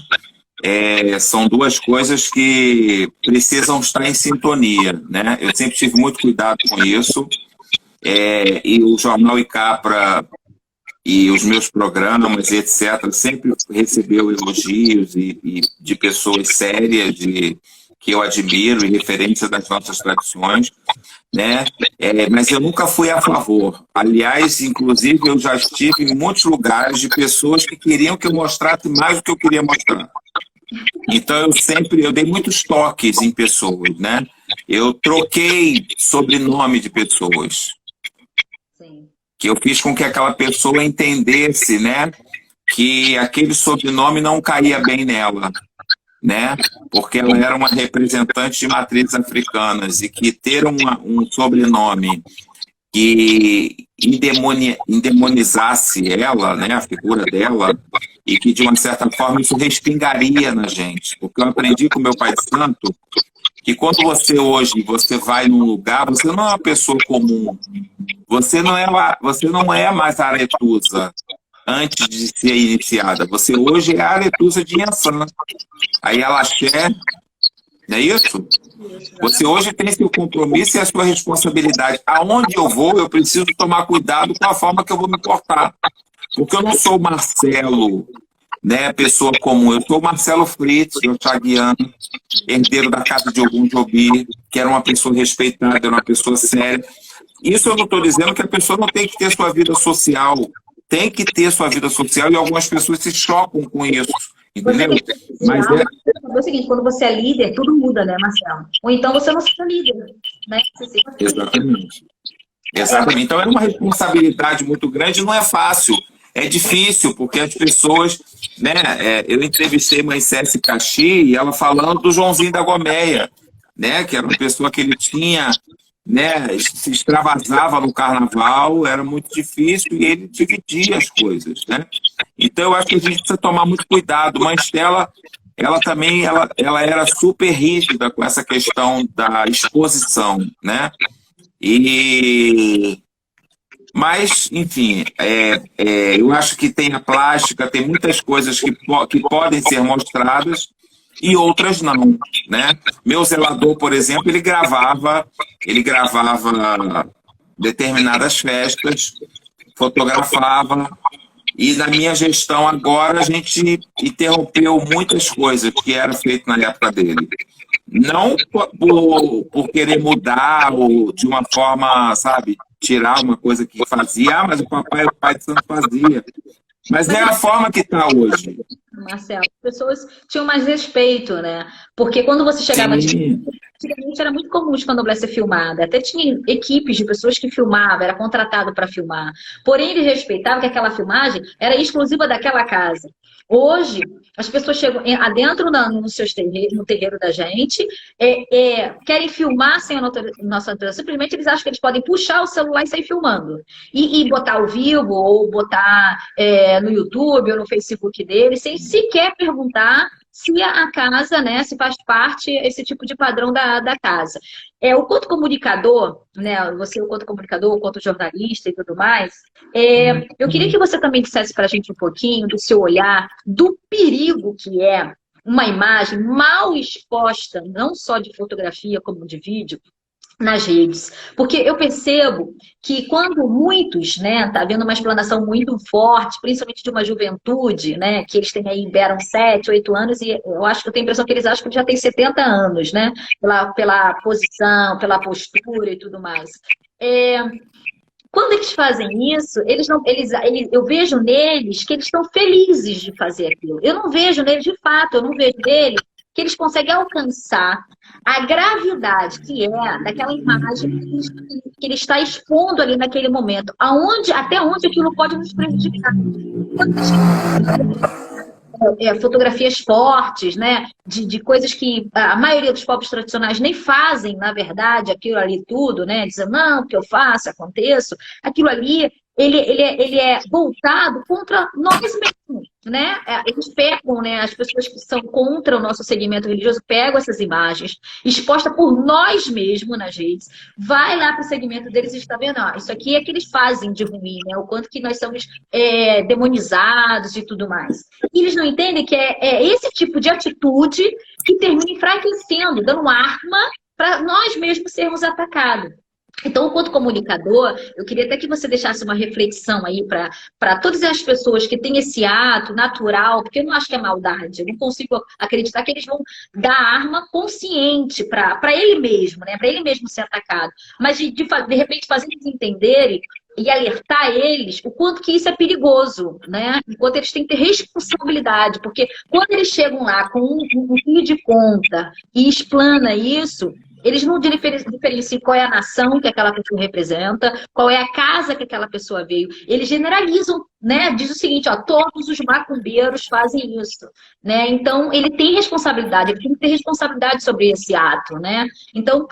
C: São duas coisas que precisam estar em sintonia, né? Eu sempre tive muito cuidado com isso, e o Jornal Icapra e os meus programas, etc., sempre recebeu elogios e de pessoas sérias, que eu admiro, e referência das nossas tradições, né? Mas eu nunca fui a favor. Aliás, inclusive, eu já estive em muitos lugares de pessoas que queriam que eu mostrasse mais do que eu queria mostrar. Então, eu dei muitos toques em pessoas, né? Eu troquei sobrenome de pessoas.
B: Sim.
C: Que eu fiz com que aquela pessoa entendesse, né, que aquele sobrenome não caía bem nela, né, porque ela era uma representante de matrizes africanas e que ter um sobrenome que endemonizasse ela, né, a figura dela, e que de uma certa forma isso respingaria na gente, porque eu aprendi com meu pai de santo que quando você vai num lugar, você não é uma pessoa comum. Você não é mais a Aretusa antes de ser iniciada. Você hoje é a Aretusa de Inhaçã. Aí a Alaxé, não é isso? Você hoje tem seu compromisso e a sua responsabilidade. Aonde eu vou, eu preciso tomar cuidado com a forma que eu vou me portar. Porque eu não sou o Marcelo, né, pessoa comum. Eu sou o Marcelo Fritz, oxaguiano, herdeiro da casa de Ogum Jobi, que era uma pessoa respeitada, era uma pessoa séria. Isso eu não estou dizendo que a pessoa não tem que ter sua vida social. Tem que ter sua vida social e algumas pessoas se chocam com isso. Entendeu? Mas
B: é o seguinte, quando você é líder, tudo muda, né, Marcelo? Ou então você não seja líder, né?
C: Exatamente. Exatamente. Então é uma responsabilidade muito grande, não é fácil. É difícil, porque as pessoas, né? Eu entrevistei Mãe Cécia Caxi e ela falando do Joãozinho da Gomeia, né? Que era uma pessoa que ele tinha, né? Se extravasava no carnaval, era muito difícil e ele dividia as coisas, né? Então eu acho que a gente precisa tomar muito cuidado. Mãe Stella, ela também, ela era super rígida com essa questão da exposição, né? Mas, enfim, eu acho que tem a plástica, tem muitas coisas que podem ser mostradas e outras não, né? Meu zelador, por exemplo, ele gravava determinadas festas, fotografava, e na minha gestão agora a gente interrompeu muitas coisas que era feito na época dele. Não por querer mudar ou de uma forma, sabe, tirar uma coisa que fazia, mas o pai de santo fazia. Mas é a forma que está hoje.
B: Marcelo, as pessoas tinham mais respeito, né? Porque quando você chegava... Antigamente era muito comum de candomblé ser filmada. Até tinha equipes de pessoas que filmavam, era contratado para filmar. Porém, ele respeitava que aquela filmagem era exclusiva daquela casa. Hoje, as pessoas chegam adentro no terreiro da gente, querem filmar sem a nossa autorização. Simplesmente eles acham que eles podem puxar o celular e sair filmando. E botar ao vivo, ou botar no YouTube, ou no Facebook deles, sem sequer perguntar se a casa, né, se faz parte esse tipo de padrão da casa. O quanto comunicador, né, você o quanto comunicador, o quanto jornalista e tudo mais, eu queria que você também dissesse para a gente um pouquinho do seu olhar, do perigo que é uma imagem mal exposta, não só de fotografia como de vídeo, nas redes. Porque eu percebo que quando muitos, né, tá havendo uma explanação muito forte, principalmente de uma juventude, né, que eles têm aí, beiram 7, 8 anos, e eu acho que eu tenho a impressão que eles acham que já tem 70 anos, né, pela posição, pela postura e tudo mais. Quando eles fazem isso, eu vejo neles que eles estão felizes de fazer aquilo. Eu não vejo neles, de fato, eu não vejo neles que eles conseguem alcançar a gravidade que daquela imagem que ele está expondo ali naquele momento. Até onde aquilo pode nos prejudicar. Fotografias fortes, né? De coisas que a maioria dos povos tradicionais nem fazem, na verdade, aquilo ali tudo, né? Dizendo, não, o que eu faço, aconteço. Aquilo ali ele é voltado contra nós mesmos, né? Eles pegam, né, as pessoas que são contra o nosso segmento religioso, pegam essas imagens, expostas por nós mesmos nas redes, vai lá para o segmento deles e está vendo, ó, isso aqui é que eles fazem de ruim, né? O quanto que nós somos demonizados e tudo mais. E eles não entendem que é esse tipo de atitude que termina enfraquecendo, dando arma para nós mesmos sermos atacados. Então, enquanto comunicador, eu queria até que você deixasse uma reflexão aí para todas as pessoas que têm esse ato natural, porque eu não acho que é maldade, eu não consigo acreditar que eles vão dar arma consciente para ele mesmo, né? Para ele mesmo ser atacado. Mas, de repente, fazer eles entenderem e alertar eles o quanto que isso é perigoso, né? Enquanto eles têm que ter responsabilidade, porque quando eles chegam lá com um fio de conta e explana isso, eles não diferenciam qual é a nação que aquela pessoa representa, qual é a casa que aquela pessoa veio. Eles generalizam, né? Diz o seguinte, ó, todos os macumbeiros fazem isso, né? Então, ele tem responsabilidade, ele tem que ter responsabilidade sobre esse ato, né? Então,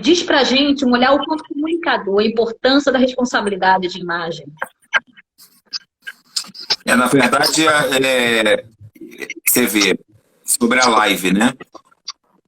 B: diz pra gente um olhar o quanto comunicador, a importância da responsabilidade de imagem.
C: Na verdade, você vê sobre a live, né?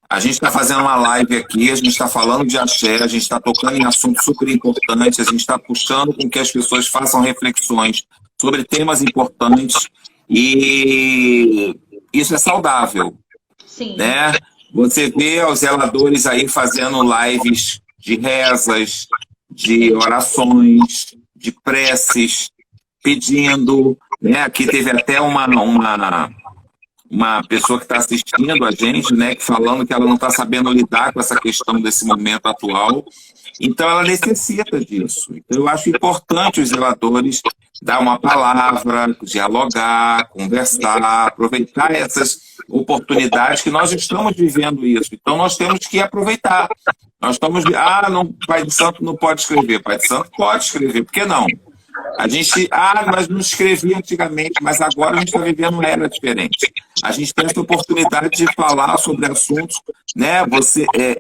C: A gente está fazendo uma live aqui, a gente está falando de axé, a gente está tocando em assuntos super importantes, a gente está puxando com que as pessoas façam reflexões sobre temas importantes e isso é saudável.
B: Sim.
C: Né? Você vê os zeladores aí fazendo lives de rezas, de orações, de preces, pedindo, né? Aqui teve até uma pessoa que está assistindo a gente, né, falando que ela não está sabendo lidar com essa questão desse momento atual. Então, ela necessita disso. Então, eu acho importante os zeladores dar uma palavra, dialogar, conversar, aproveitar essas oportunidades que nós estamos vivendo isso. Então, nós temos que aproveitar. Nós estamos... não, Pai de Santo não pode escrever. Pai de Santo pode escrever. Por que não? A gente, mas não escrevia antigamente, mas agora a gente está vivendo uma era diferente. A gente tem essa oportunidade de falar sobre assuntos, né?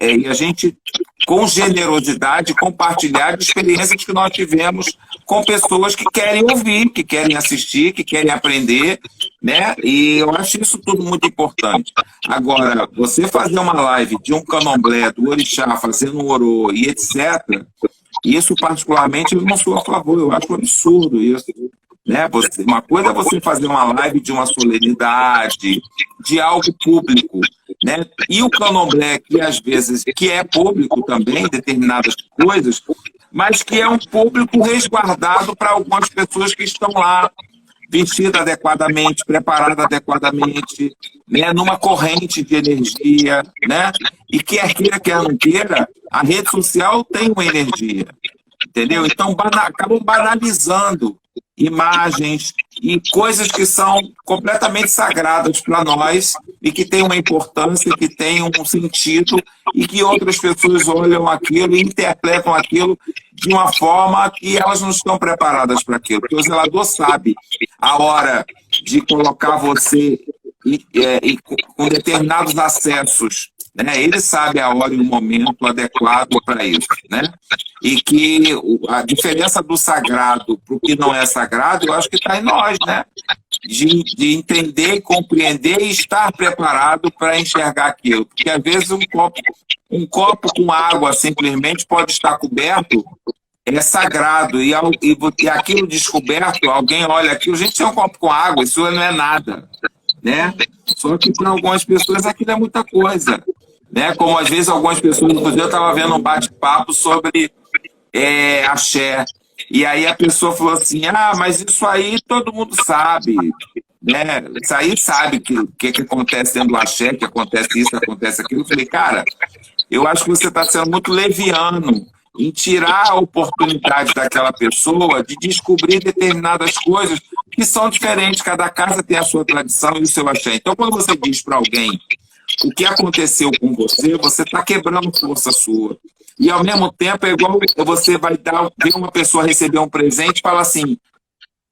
C: E a gente, com generosidade, compartilhar de experiências que nós tivemos com pessoas que querem ouvir, que querem assistir, que querem aprender, né? E eu acho isso tudo muito importante. Agora, você fazer uma live de um candomblé, do orixá, fazendo um orô e etc., isso, particularmente, eu não sou a favor, eu acho um absurdo isso. Né? Uma coisa é você fazer uma live de uma solenidade, de algo público, né? E o candomblé, que às vezes que é público também, determinadas coisas, mas que é um público resguardado para algumas pessoas que estão lá, vestida adequadamente, preparada adequadamente, né, numa corrente de energia, né? E quer queira, quer não queira, a rede social tem uma energia, entendeu? Então acabam banalizando imagens e coisas que são completamente sagradas para nós e que têm uma importância, que têm um sentido e que outras pessoas olham aquilo e interpretam aquilo de uma forma que elas não estão preparadas para aquilo. Porque o zelador sabe a hora de colocar você com determinados acessos, né? Ele sabe a hora e o momento adequado para isso, né? E que a diferença do sagrado para o que não é sagrado, eu acho que está em nós, né? De entender e compreender e estar preparado para enxergar aquilo. Porque às vezes um copo com água simplesmente pode estar coberto, é sagrado, e aquilo descoberto, alguém olha aquilo, gente, isso é um copo com água, isso não é nada, né? Só que para algumas pessoas aquilo é muita coisa, né? Como às vezes algumas pessoas, inclusive eu estava vendo um bate-papo sobre axé, e aí a pessoa falou assim, mas isso aí todo mundo sabe, né? Isso aí sabe que acontece dentro do axé, que acontece isso, que acontece aquilo. Eu falei, cara, eu acho que você está sendo muito leviano em tirar a oportunidade daquela pessoa de descobrir determinadas coisas que são diferentes. Cada casa tem a sua tradição e o seu axé. Então, quando você diz para alguém o que aconteceu com você, você está quebrando força sua. E, ao mesmo tempo, é igual você vai ver uma pessoa receber um presente e fala assim,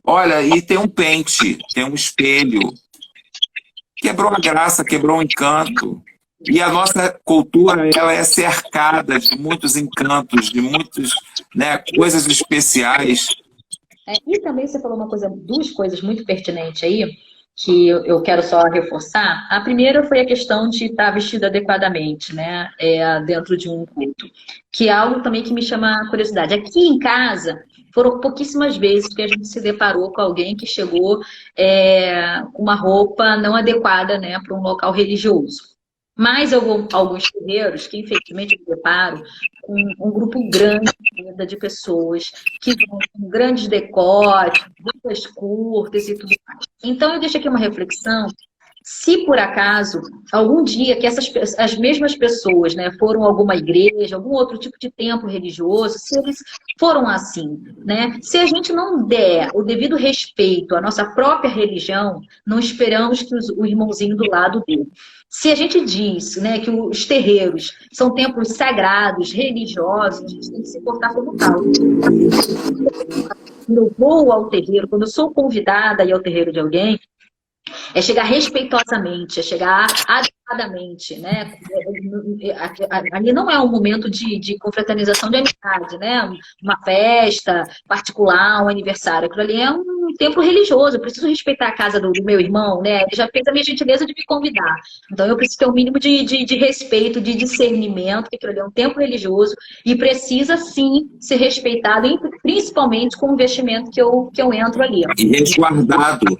C: olha, e tem um pente, tem um espelho. Quebrou a graça, quebrou o encanto. E a nossa cultura, ela é cercada de muitos encantos, de muitas, né, coisas especiais.
B: E também você falou duas coisas muito pertinentes aí, que eu quero só reforçar. A primeira foi a questão de estar vestido adequadamente, né, dentro de um culto, que é algo também que me chama a curiosidade. Aqui em casa, foram pouquíssimas vezes que a gente se deparou com alguém que chegou com uma roupa não adequada, né, para um local religioso. Mas alguns terreiros que, infelizmente, eu deparo com um grupo grande de pessoas que vão com grandes decotes, roupas curtas e tudo mais. Então, eu deixo aqui uma reflexão. Se, por acaso, algum dia que as mesmas pessoas, né, foram a alguma igreja, algum outro tipo de templo religioso, se eles foram assim, né, se a gente não der o devido respeito à nossa própria religião, não esperamos que o irmãozinho do lado dê. Se a gente diz, né, que os terreiros são templos sagrados, religiosos, a gente tem que se portar como tal. Quando eu vou ao terreiro, quando eu sou convidada a ir ao terreiro de alguém, é chegar respeitosamente, é chegar adequadamente, né? Ali não é um momento de confraternização de amizade, né? Uma festa particular, um aniversário. Aquilo ali é um templo religioso. Eu preciso respeitar a casa do meu irmão, né? Ele já fez a minha gentileza de me convidar. Então eu preciso ter um mínimo de respeito, de discernimento, que aquilo ali é um templo religioso e precisa sim ser respeitado, principalmente com o investimento que eu entro ali.
C: E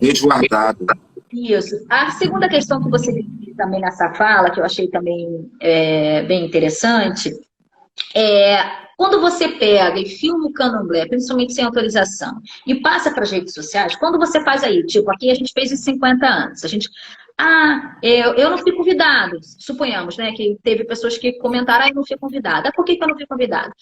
C: resguardado.
B: Isso. A segunda questão que você disse também nessa fala, que eu achei também bem interessante, quando você pega e filma o candomblé, principalmente sem autorização, e passa para as redes sociais, quando você faz aí, tipo, aqui a gente fez em 50 anos, a gente... eu não fui convidado. Suponhamos, né, que teve pessoas que comentaram, eu não fui convidada. Por que eu não fui convidada?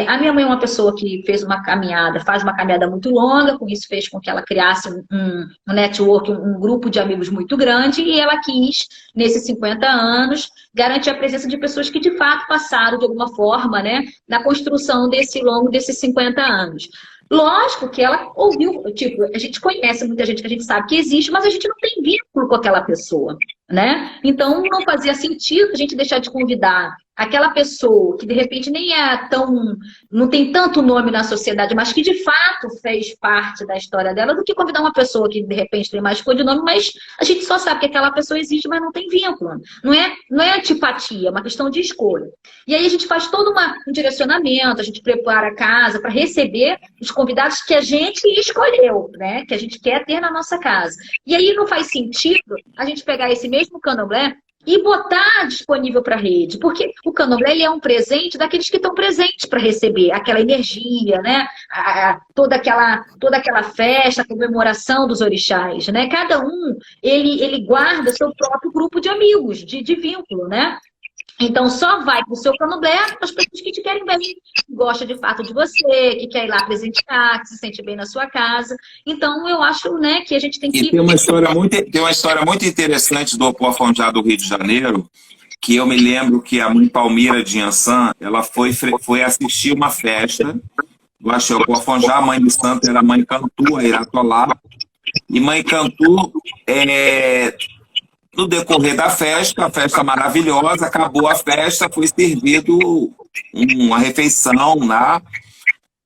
B: A minha mãe é uma pessoa que faz uma caminhada muito longa, com isso fez com que ela criasse um network, um grupo de amigos muito grande, e ela quis, nesses 50 anos, garantir a presença de pessoas que de fato passaram de alguma forma, né, na construção desses 50 anos. Lógico que ela ouviu, tipo, a gente conhece muita gente que a gente sabe que existe, mas a gente não tem vínculo com aquela pessoa, né? Então não fazia sentido a gente deixar de convidar aquela pessoa que de repente nem não tem tanto nome na sociedade, mas que de fato fez parte da história dela, do que convidar uma pessoa que de repente tem mais cor de nome, mas a gente só sabe que aquela pessoa existe, mas não tem vínculo. Não é antipatia, é uma questão de escolha. E aí a gente faz todo um direcionamento, a gente prepara a casa para receber os convidados que a gente escolheu, né? Que a gente quer ter na nossa casa. E aí não faz sentido a gente pegar esse mesmo candomblé e botar disponível para a rede, porque o candomblé ele é um presente daqueles que estão presentes para receber aquela energia, né? Toda aquela festa, comemoração dos orixás, né? Cada um ele guarda seu próprio grupo de amigos, de vínculo, né? Então, só vai para o seu candomblé as pessoas que te querem bem, que gostam de fato de você, que quer ir lá presentear, que se sente bem na sua casa. Então, eu acho, né, que a gente tem que...
C: E tem uma história muito interessante do Opoafonjá do Rio de Janeiro, que eu me lembro que a mãe Palmira de Ançã, ela foi assistir uma festa do Axé Opoafonjá, a mãe de santo era a mãe Cantu, a Iratolá, e mãe Cantu... No decorrer da festa, a festa maravilhosa, acabou a festa, foi servido uma refeição lá.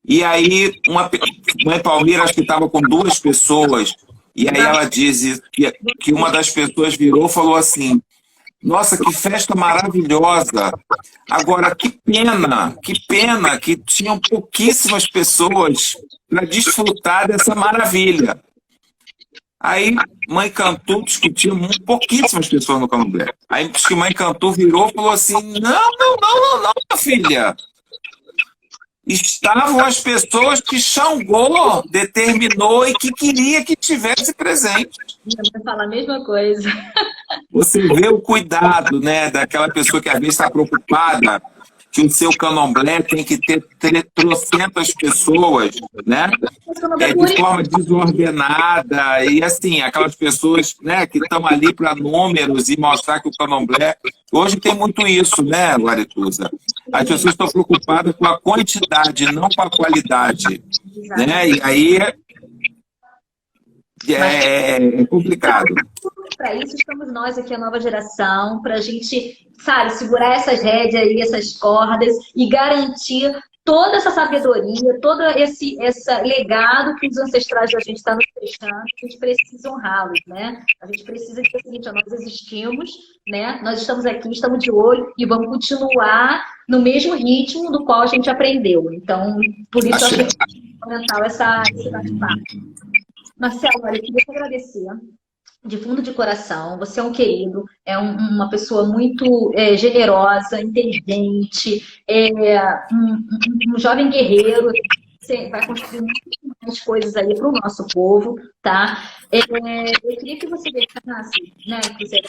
C: E aí, mãe Palmira, acho que estava com 2 pessoas, e aí ela diz que uma das pessoas virou e falou assim: nossa, que festa maravilhosa! Agora, que pena que tinham pouquíssimas pessoas para desfrutar dessa maravilha. Aí, mãe Cantu discutiu pouquíssimas pessoas no candomblé. Aí, que mãe Cantu virou e falou assim: não, minha filha. Estavam as pessoas que Xangô determinou e que queria que tivesse presente.
B: Minha mãe fala a mesma coisa.
C: Você vê o cuidado, né, daquela pessoa que às vezes está preocupada que o seu candomblé tem que ter 300 pessoas, né? De forma desordenada, e assim, aquelas pessoas, né, que estão ali para números e mostrar que o candomblé... Hoje tem muito isso, né, Guarituza? As pessoas estão preocupadas com a quantidade, não com a qualidade. Né? E aí é complicado.
B: para isso estamos nós aqui, a nova geração, para a gente, sabe, segurar essas rédeas aí, essas cordas e garantir toda essa sabedoria, todo esse legado que os ancestrais da gente estão nos deixando, a gente precisa honrá-los, né? A gente precisa dizer o seguinte, nós existimos, né? Nós estamos aqui, estamos de olho e vamos continuar no mesmo ritmo do qual a gente aprendeu. Então, por isso eu acho que é fundamental esse bate-papo. Marcelo, olha, eu queria te agradecer de fundo de coração. Você é um querido, é uma pessoa muito generosa, inteligente, um jovem guerreiro. Você vai construir muitas mais coisas aí para o nosso povo, tá? Eu queria que você deixasse, né, que você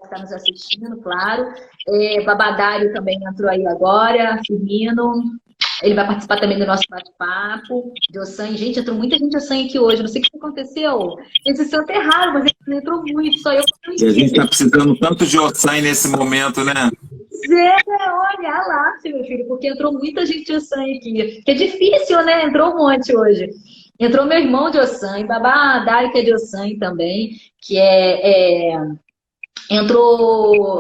B: está nos assistindo, claro. Babadário também entrou aí agora, Firmino. Ele vai participar também do nosso bate-papo. Deossan, gente, entrou muita gente Deossan aqui hoje. Não sei o que aconteceu. Esse seu é raro, mas ele entrou muito. Só eu que não
C: E a gente está precisando tanto de Deossan nesse momento, né?
B: Olha lá, meu filho, porque entrou muita gente Deossan aqui. Que é difícil, né? Entrou um monte hoje. Entrou meu irmão Deossan, Babá Dari, que é Deossan também, que entrou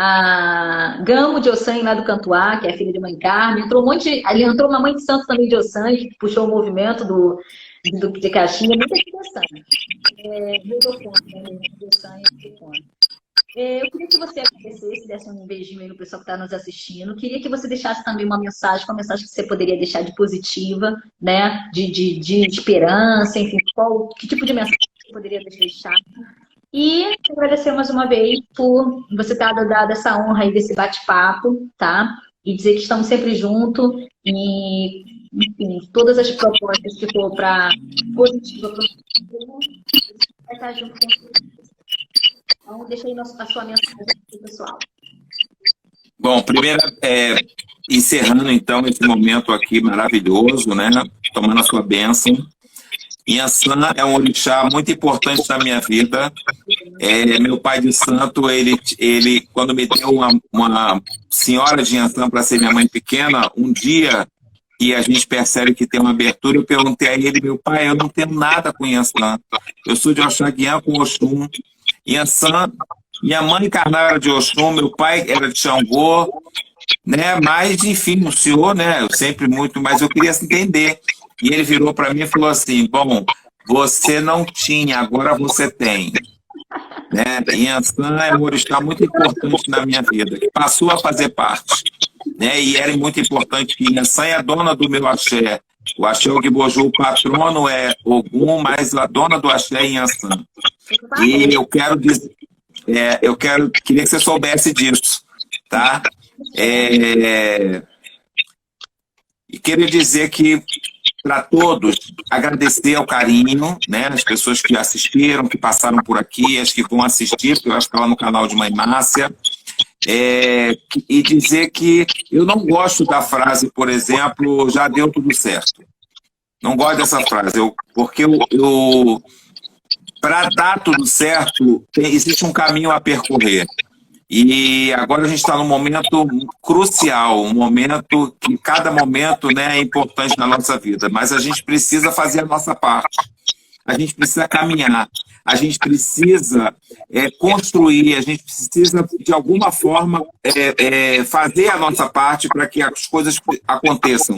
B: a Gamo de Ossan lá do Cantuá, que é a filha de Mãe Carmen. Entrou um monte. Ali entrou uma mãe de santo também de Ossan, que puxou o movimento de Caxinha. Muita gente Ossan. Eu queria que você agradecesse, desse um beijinho aí no pessoal que está nos assistindo. Queria que você deixasse também uma mensagem que você poderia deixar de positiva, né? De esperança, enfim, que tipo de mensagem você poderia deixar. E agradecer mais uma vez por você ter dado essa honra aí desse bate-papo, tá? E dizer que estamos sempre juntos e, enfim, todas as propostas que for para positiva para o povo, vai estar junto com você. Então, deixa aí a sua mensagem aqui, pessoal.
C: Bom, primeiro, encerrando então esse momento aqui maravilhoso, né? Tomando a sua bênção. Inhaçã é um orixá muito importante na minha vida. Meu pai de santo, ele quando me deu uma senhora de Inhaçã para ser minha mãe pequena, um dia que a gente percebe que tem uma abertura, eu perguntei a ele, meu pai, eu não tenho nada com Inhaçã. Eu sou de Oxaguian com Oxum. Inhaçã, minha mãe encarnada era de Oxum, meu pai era de Xangô, né? Mas, enfim, o senhor, né? Eu sempre muito, mas eu queria entender. E ele virou para mim e falou assim, bom, você não tinha, agora você tem. Né? Inhaçã é um orixá muito importante na minha vida, que passou a fazer parte. Né? E era muito importante que Inhaçã é a dona do meu axé. O axé Ogboju, o patrono é Ogum, mas a dona do axé é Inhaçã. E eu quero dizer, queria que você soubesse disso, tá? E queria dizer que para todos, agradecer ao carinho, né, as pessoas que assistiram, que passaram por aqui, as que vão assistir, porque eu acho que está lá no canal de Mãe Márcia, e dizer que eu não gosto da frase, por exemplo, já deu tudo certo. Não gosto dessa frase, porque para dar tudo certo, existe um caminho a percorrer. E agora a gente está num momento crucial, um momento que cada momento, né, é importante na nossa vida, mas a gente precisa fazer a nossa parte, a gente precisa caminhar, a gente precisa construir, a gente precisa, de alguma forma, fazer a nossa parte para que as coisas aconteçam.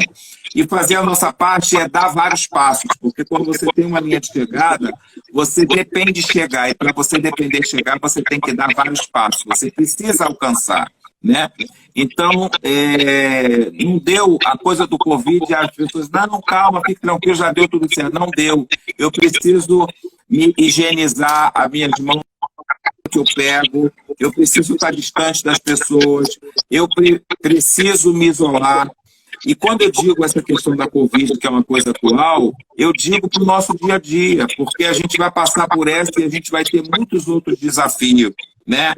C: E fazer a nossa parte é dar vários passos, porque quando você tem uma linha de chegada, você depende de chegar, e para você depender de chegar, você tem que dar vários passos, você precisa alcançar, né? Então, não deu a coisa do Covid, as pessoas, não, calma, fique tranquilo, já deu tudo certo. Não deu, eu preciso me higienizar as minhas mãos que eu pego, eu preciso estar distante das pessoas, eu preciso me isolar. E quando eu digo essa questão da Covid, que é uma coisa atual, eu digo para o nosso dia a dia, porque a gente vai passar por essa e a gente vai ter muitos outros desafios, né?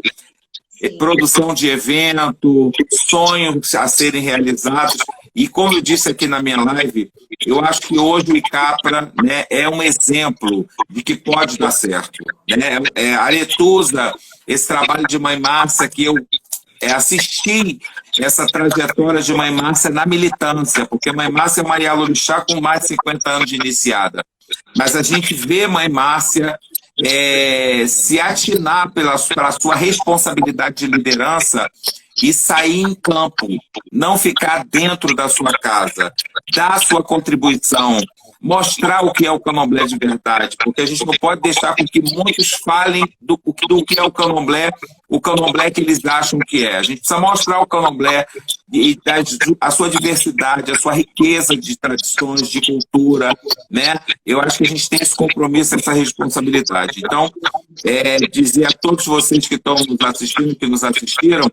C: Produção de evento, sonhos a serem realizados. E como eu disse aqui na minha live, eu acho que hoje o ICAPRA, né, é um exemplo de que pode dar certo. Né? A Aretusa, esse trabalho de Mãe Márcia, que eu assisti essa trajetória de Mãe Márcia na militância, porque Mãe Márcia é uma Yalorixá com mais de 50 anos de iniciada. Mas a gente vê Mãe Márcia se atinar pela sua responsabilidade de liderança e sair em campo, não ficar dentro da sua casa, dar a sua contribuição, mostrar o que é o candomblé de verdade, porque a gente não pode deixar com que muitos falem do que é o candomblé que eles acham que é. A gente precisa mostrar o candomblé e a sua diversidade, a sua riqueza de tradições, de cultura, né? Eu acho que a gente tem esse compromisso, essa responsabilidade. Então, dizer a todos vocês que estão nos assistindo, que nos assistiram,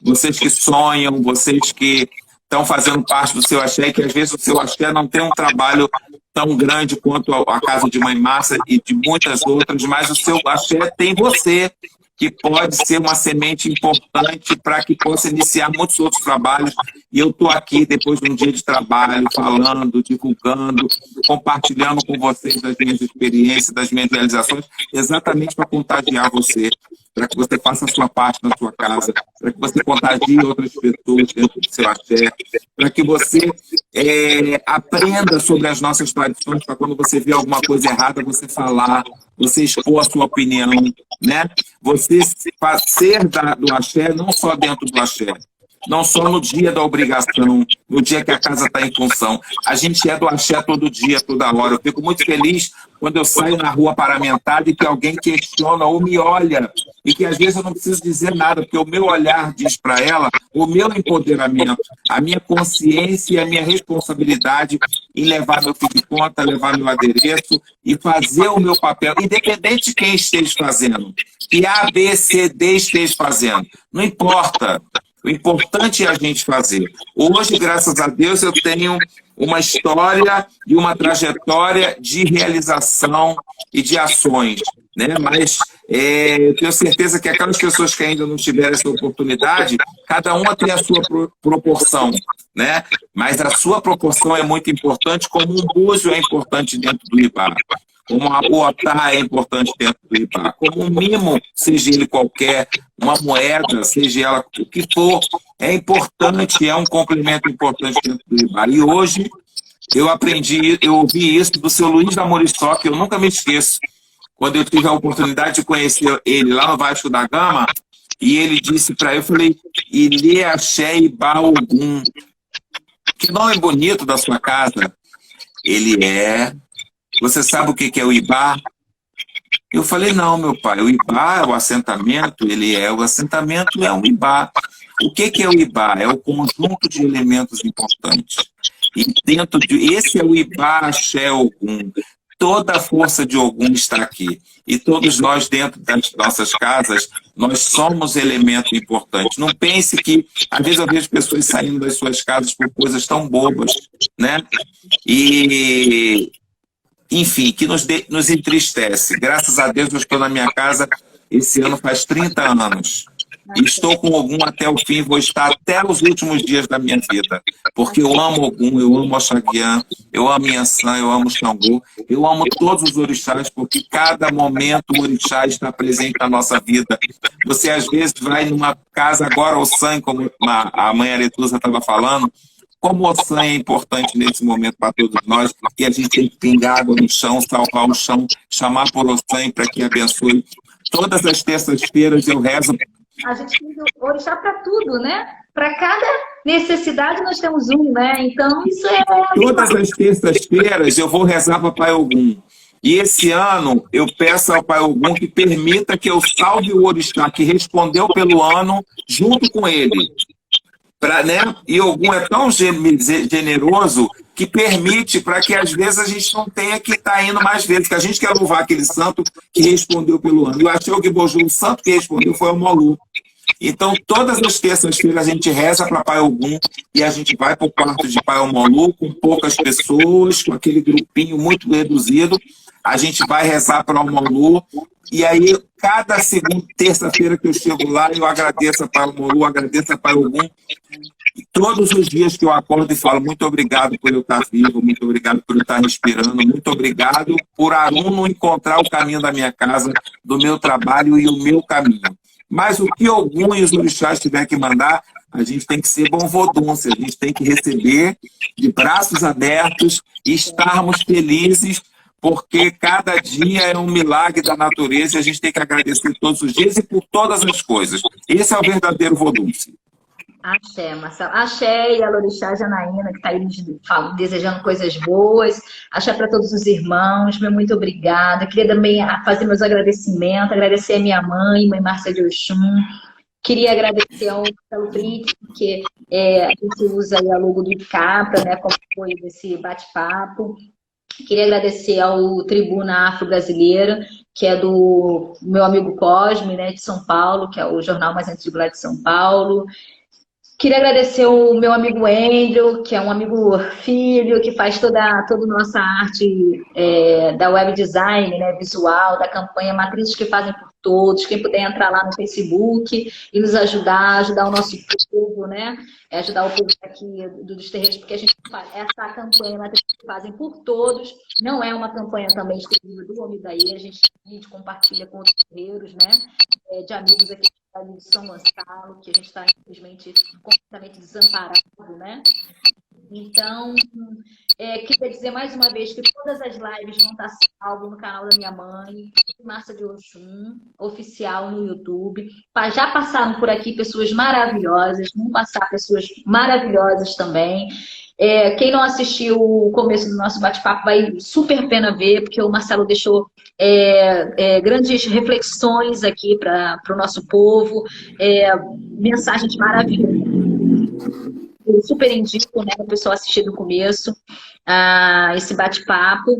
C: vocês que sonham, vocês que estão fazendo parte do seu axé, que às vezes o seu axé não tem um trabalho tão grande quanto a Casa de Mãe Márcia e de muitas outras, mas o seu axé tem você, que pode ser uma semente importante para que possa iniciar muitos outros trabalhos. E eu estou aqui, depois de um dia de trabalho, falando, divulgando, compartilhando com vocês das minhas experiências, das minhas realizações, exatamente para contagiar você, para que você faça a sua parte na sua casa, para que você contagie outras pessoas dentro do seu axé, para que você aprenda sobre as nossas tradições, para quando você vê alguma coisa errada, você falar, você expor a sua opinião, né? Você ser do axé, não só dentro do axé, não só no dia da obrigação, no dia que a casa está em função. A gente é do axé todo dia, toda hora. Eu fico muito feliz quando eu saio na rua paramentada e que alguém questiona ou me olha, e que às vezes eu não preciso dizer nada, porque o meu olhar diz para ela o meu empoderamento, a minha consciência e a minha responsabilidade em levar meu fio de conta, levar meu adereço e fazer o meu papel, independente de quem esteja fazendo, que A, B, C, D esteja fazendo. Não importa. O importante é a gente fazer. Hoje, graças a Deus, eu tenho uma história e uma trajetória de realização e de ações, né? Mas eu tenho certeza que aquelas pessoas que ainda não tiveram essa oportunidade, cada uma tem a sua proporção, né? Mas a sua proporção é muito importante, como um búzio é importante dentro do Ibá, como a boatá é importante dentro do Ibá, como um mimo, seja ele qualquer, uma moeda, seja ela o que for, é importante, é um complemento importante dentro do Ibá. E hoje eu ouvi isso do seu Luiz da Muriçoca, que eu nunca me esqueço, quando eu tive a oportunidade de conhecer ele lá no Vasco da Gama, e ele disse para eu falei, Ilê Axé Ibá Ogum, que nome bonito da sua casa. Ele é... Você sabe o que é o Ibá? Eu falei, não, meu pai, o Ibá, o assentamento, o assentamento é um Ibá. O que é o Ibá? É o conjunto de elementos importantes. E dentro esse é o Ibá Axé Ogum. Toda a força de Ogum está aqui. E todos nós, dentro das nossas casas, nós somos elementos importantes. Não pense que, às vezes eu vejo pessoas saindo das suas casas por coisas tão bobas, né? Enfim, que nos entristece. Graças a Deus, eu estou na minha casa, esse ano faz 30 anos. E estou com Ogum até o fim, vou estar até os últimos dias da minha vida. Porque eu amo Ogum, eu amo Oxaguian, eu amo Yansan, eu amo Xangô, eu amo todos os orixás, porque cada momento o orixá está presente na nossa vida. Você, às vezes, vai numa casa, agora o sangue, como a mãe Aretusa estava falando, como o sangue é importante nesse momento para todos nós, porque a gente tem que pingar água no chão, salvar o chão, chamar por o sangue para que abençoe. Todas as terças-feiras eu rezo.
B: A gente tem orixá para tudo, né? Para cada necessidade nós temos um, né? Então isso é...
C: Todas as terças-feiras eu vou rezar para Pai Ogum. E esse ano eu peço ao Pai Ogum que permita que eu salve o orixá que respondeu pelo ano junto com ele. Né? E Ogum é tão generoso que permite para que às vezes a gente não tenha que estar indo mais vezes, que a gente quer louvar aquele santo que respondeu pelo ano. E eu achei o Giboju, o santo que respondeu foi o Molu. Então, todas as terças-feiras a gente reza para Pai Ogum e a gente vai para o quarto de Pai Molu com poucas pessoas, com aquele grupinho muito reduzido. A gente vai rezar para o Molu. E aí, cada segunda, terça-feira que eu chego lá, eu agradeço a Pai Molu, agradeço a Pai Ogum. E todos os dias que eu acordo e falo, muito obrigado por eu estar vivo, muito obrigado por eu estar respirando, muito obrigado por Aruno encontrar o caminho da minha casa, do meu trabalho e o meu caminho. Mas o que Ogum e os orixás tiver que mandar, a gente tem que ser bonvodonce, a gente tem que receber de braços abertos e estarmos felizes, porque cada dia é um milagre da natureza e a gente tem que agradecer todos os dias e por todas as coisas. Esse é o verdadeiro Vodunce.
B: Axé, Marcelo. Axé e a Lorixá Janaína, que está aí desejando coisas boas. Axé para todos os irmãos, meu muito obrigada. Queria também fazer meus agradecimentos, agradecer a minha mãe Márcia de Oxum. Queria agradecer ao Marcelo Brito, porque a gente usa aí a logo do Capra, né, como foi desse bate-papo. Queria agradecer ao Tribuna Afro-Brasileira, que é do meu amigo Cosme, né, de São Paulo, que é o jornal mais antigo lá de São Paulo. Queria agradecer o meu amigo Andrew, que é um amigo filho, que faz toda a nossa arte da web design, né, visual, da campanha Matrizes que Fazem por Todos. Quem puder entrar lá no Facebook e nos ajudar o nosso povo, né? Ajudar o povo aqui dos terreiros, porque a gente faz essa campanha Matrizes que Fazem por Todos. Não é uma campanha também exclusiva do Omidaí, a gente compartilha com outros terreiros, né? De amigos aqui de São Gonçalo, que a gente está, infelizmente, completamente desamparado, né? Então, queria dizer mais uma vez que todas as lives vão estar salvas no canal da minha mãe, Márcia de Oxum, oficial no YouTube. Já passaram por aqui pessoas maravilhosas, vão passar pessoas maravilhosas também. Quem não assistiu o começo do nosso bate-papo vai super pena ver, porque o Marcelo deixou grandes reflexões aqui para o nosso povo, mensagens maravilhosas. Eu super indico, né, o pessoal assistir do começo esse bate-papo.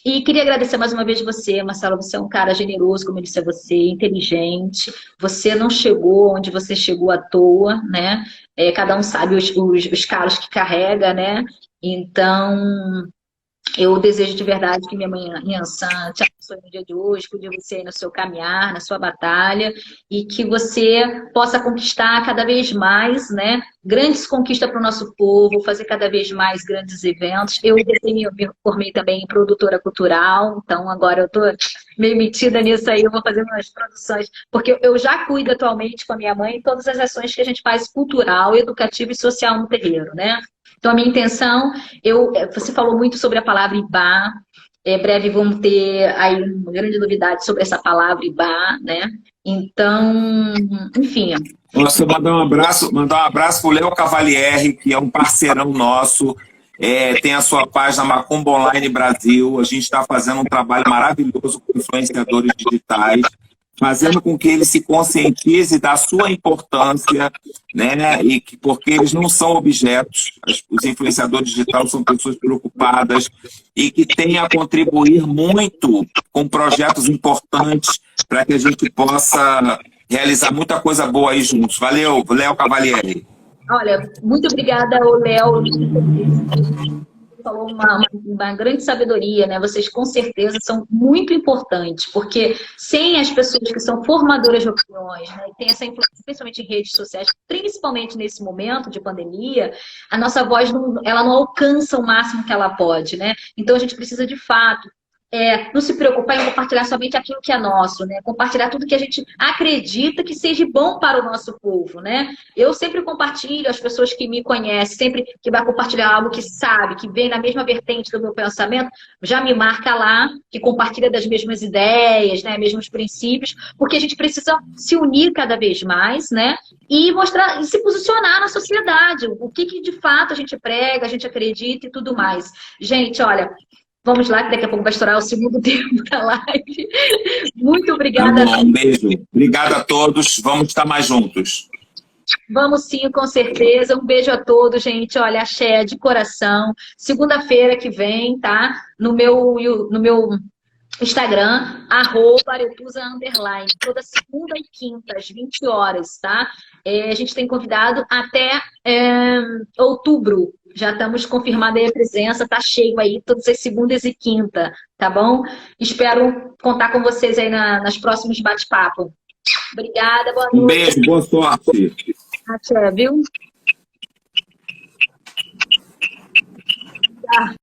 B: E queria agradecer mais uma vez você, Marcelo. Você é um cara generoso, como eu disse a você, inteligente. Você não chegou onde você chegou à toa, né? Cada um sabe os calos que carrega, né? Então, eu desejo de verdade que minha mãe Yansan te abençoe no dia de hoje, cuide de você aí no seu caminhar, na sua batalha, e que você possa conquistar cada vez mais, né, grandes conquistas para o nosso povo, fazer cada vez mais grandes eventos. Eu me formei também em produtora cultural, então agora eu estou meio metida nisso aí, eu vou fazer umas produções, porque eu já cuido atualmente com a minha mãe em todas as ações que a gente faz cultural, educativa e social no terreiro, né? Então, a minha intenção, você falou muito sobre a palavra Ibá, breve vamos ter aí uma grande novidade sobre essa palavra Ibá, né? Então, enfim.
C: Posso mandar um abraço para o Léo Cavalieri, que é um parceirão nosso, tem a sua página Macumba Online Brasil. A gente está fazendo um trabalho maravilhoso com influenciadores digitais, fazendo com que ele se conscientize da sua importância, né? Porque eles não são objetos, os influenciadores digitais são pessoas preocupadas e que têm a contribuir muito com projetos importantes para que a gente possa realizar muita coisa boa aí juntos. Valeu, Léo Cavalieri.
B: Olha, muito obrigada, Léo. Falou uma grande sabedoria, né? Vocês com certeza são muito importantes, porque sem as pessoas que são formadoras de opiniões, né, e tem essa influência, principalmente em redes sociais, principalmente nesse momento de pandemia, a nossa voz ela não alcança o máximo que ela pode, né? Então a gente precisa de fato não se preocupar em compartilhar somente aquilo que é nosso, né? Compartilhar tudo que a gente acredita que seja bom para o nosso povo, né? Eu sempre compartilho, as pessoas que me conhecem, sempre que vai compartilhar algo que sabe, que vem na mesma vertente do meu pensamento, já me marca lá, que compartilha das mesmas ideias, né? Mesmos princípios, porque a gente precisa se unir cada vez mais, né? E mostrar, e se posicionar na sociedade, o que de fato a gente prega, a gente acredita e tudo mais. Gente, olha, vamos lá, que daqui a pouco vai estourar o segundo tempo da live. Muito obrigada.
C: Tá bom, um beijo. Obrigada a todos. Vamos estar mais juntos.
B: Vamos sim, com certeza. Um beijo a todos, gente. Olha, axé de coração. Segunda-feira que vem, tá? No meu Instagram, @aretusa_. Toda segunda e quinta, às 20 horas, tá? A gente tem convidado até outubro. Já estamos confirmando aí a presença, tá cheio aí, todas as segundas e quinta, tá bom? Espero contar com vocês aí nas próximos bate-papo. Obrigada, boa noite.
C: Um beijo, boa sorte.
B: Até, viu? Tá.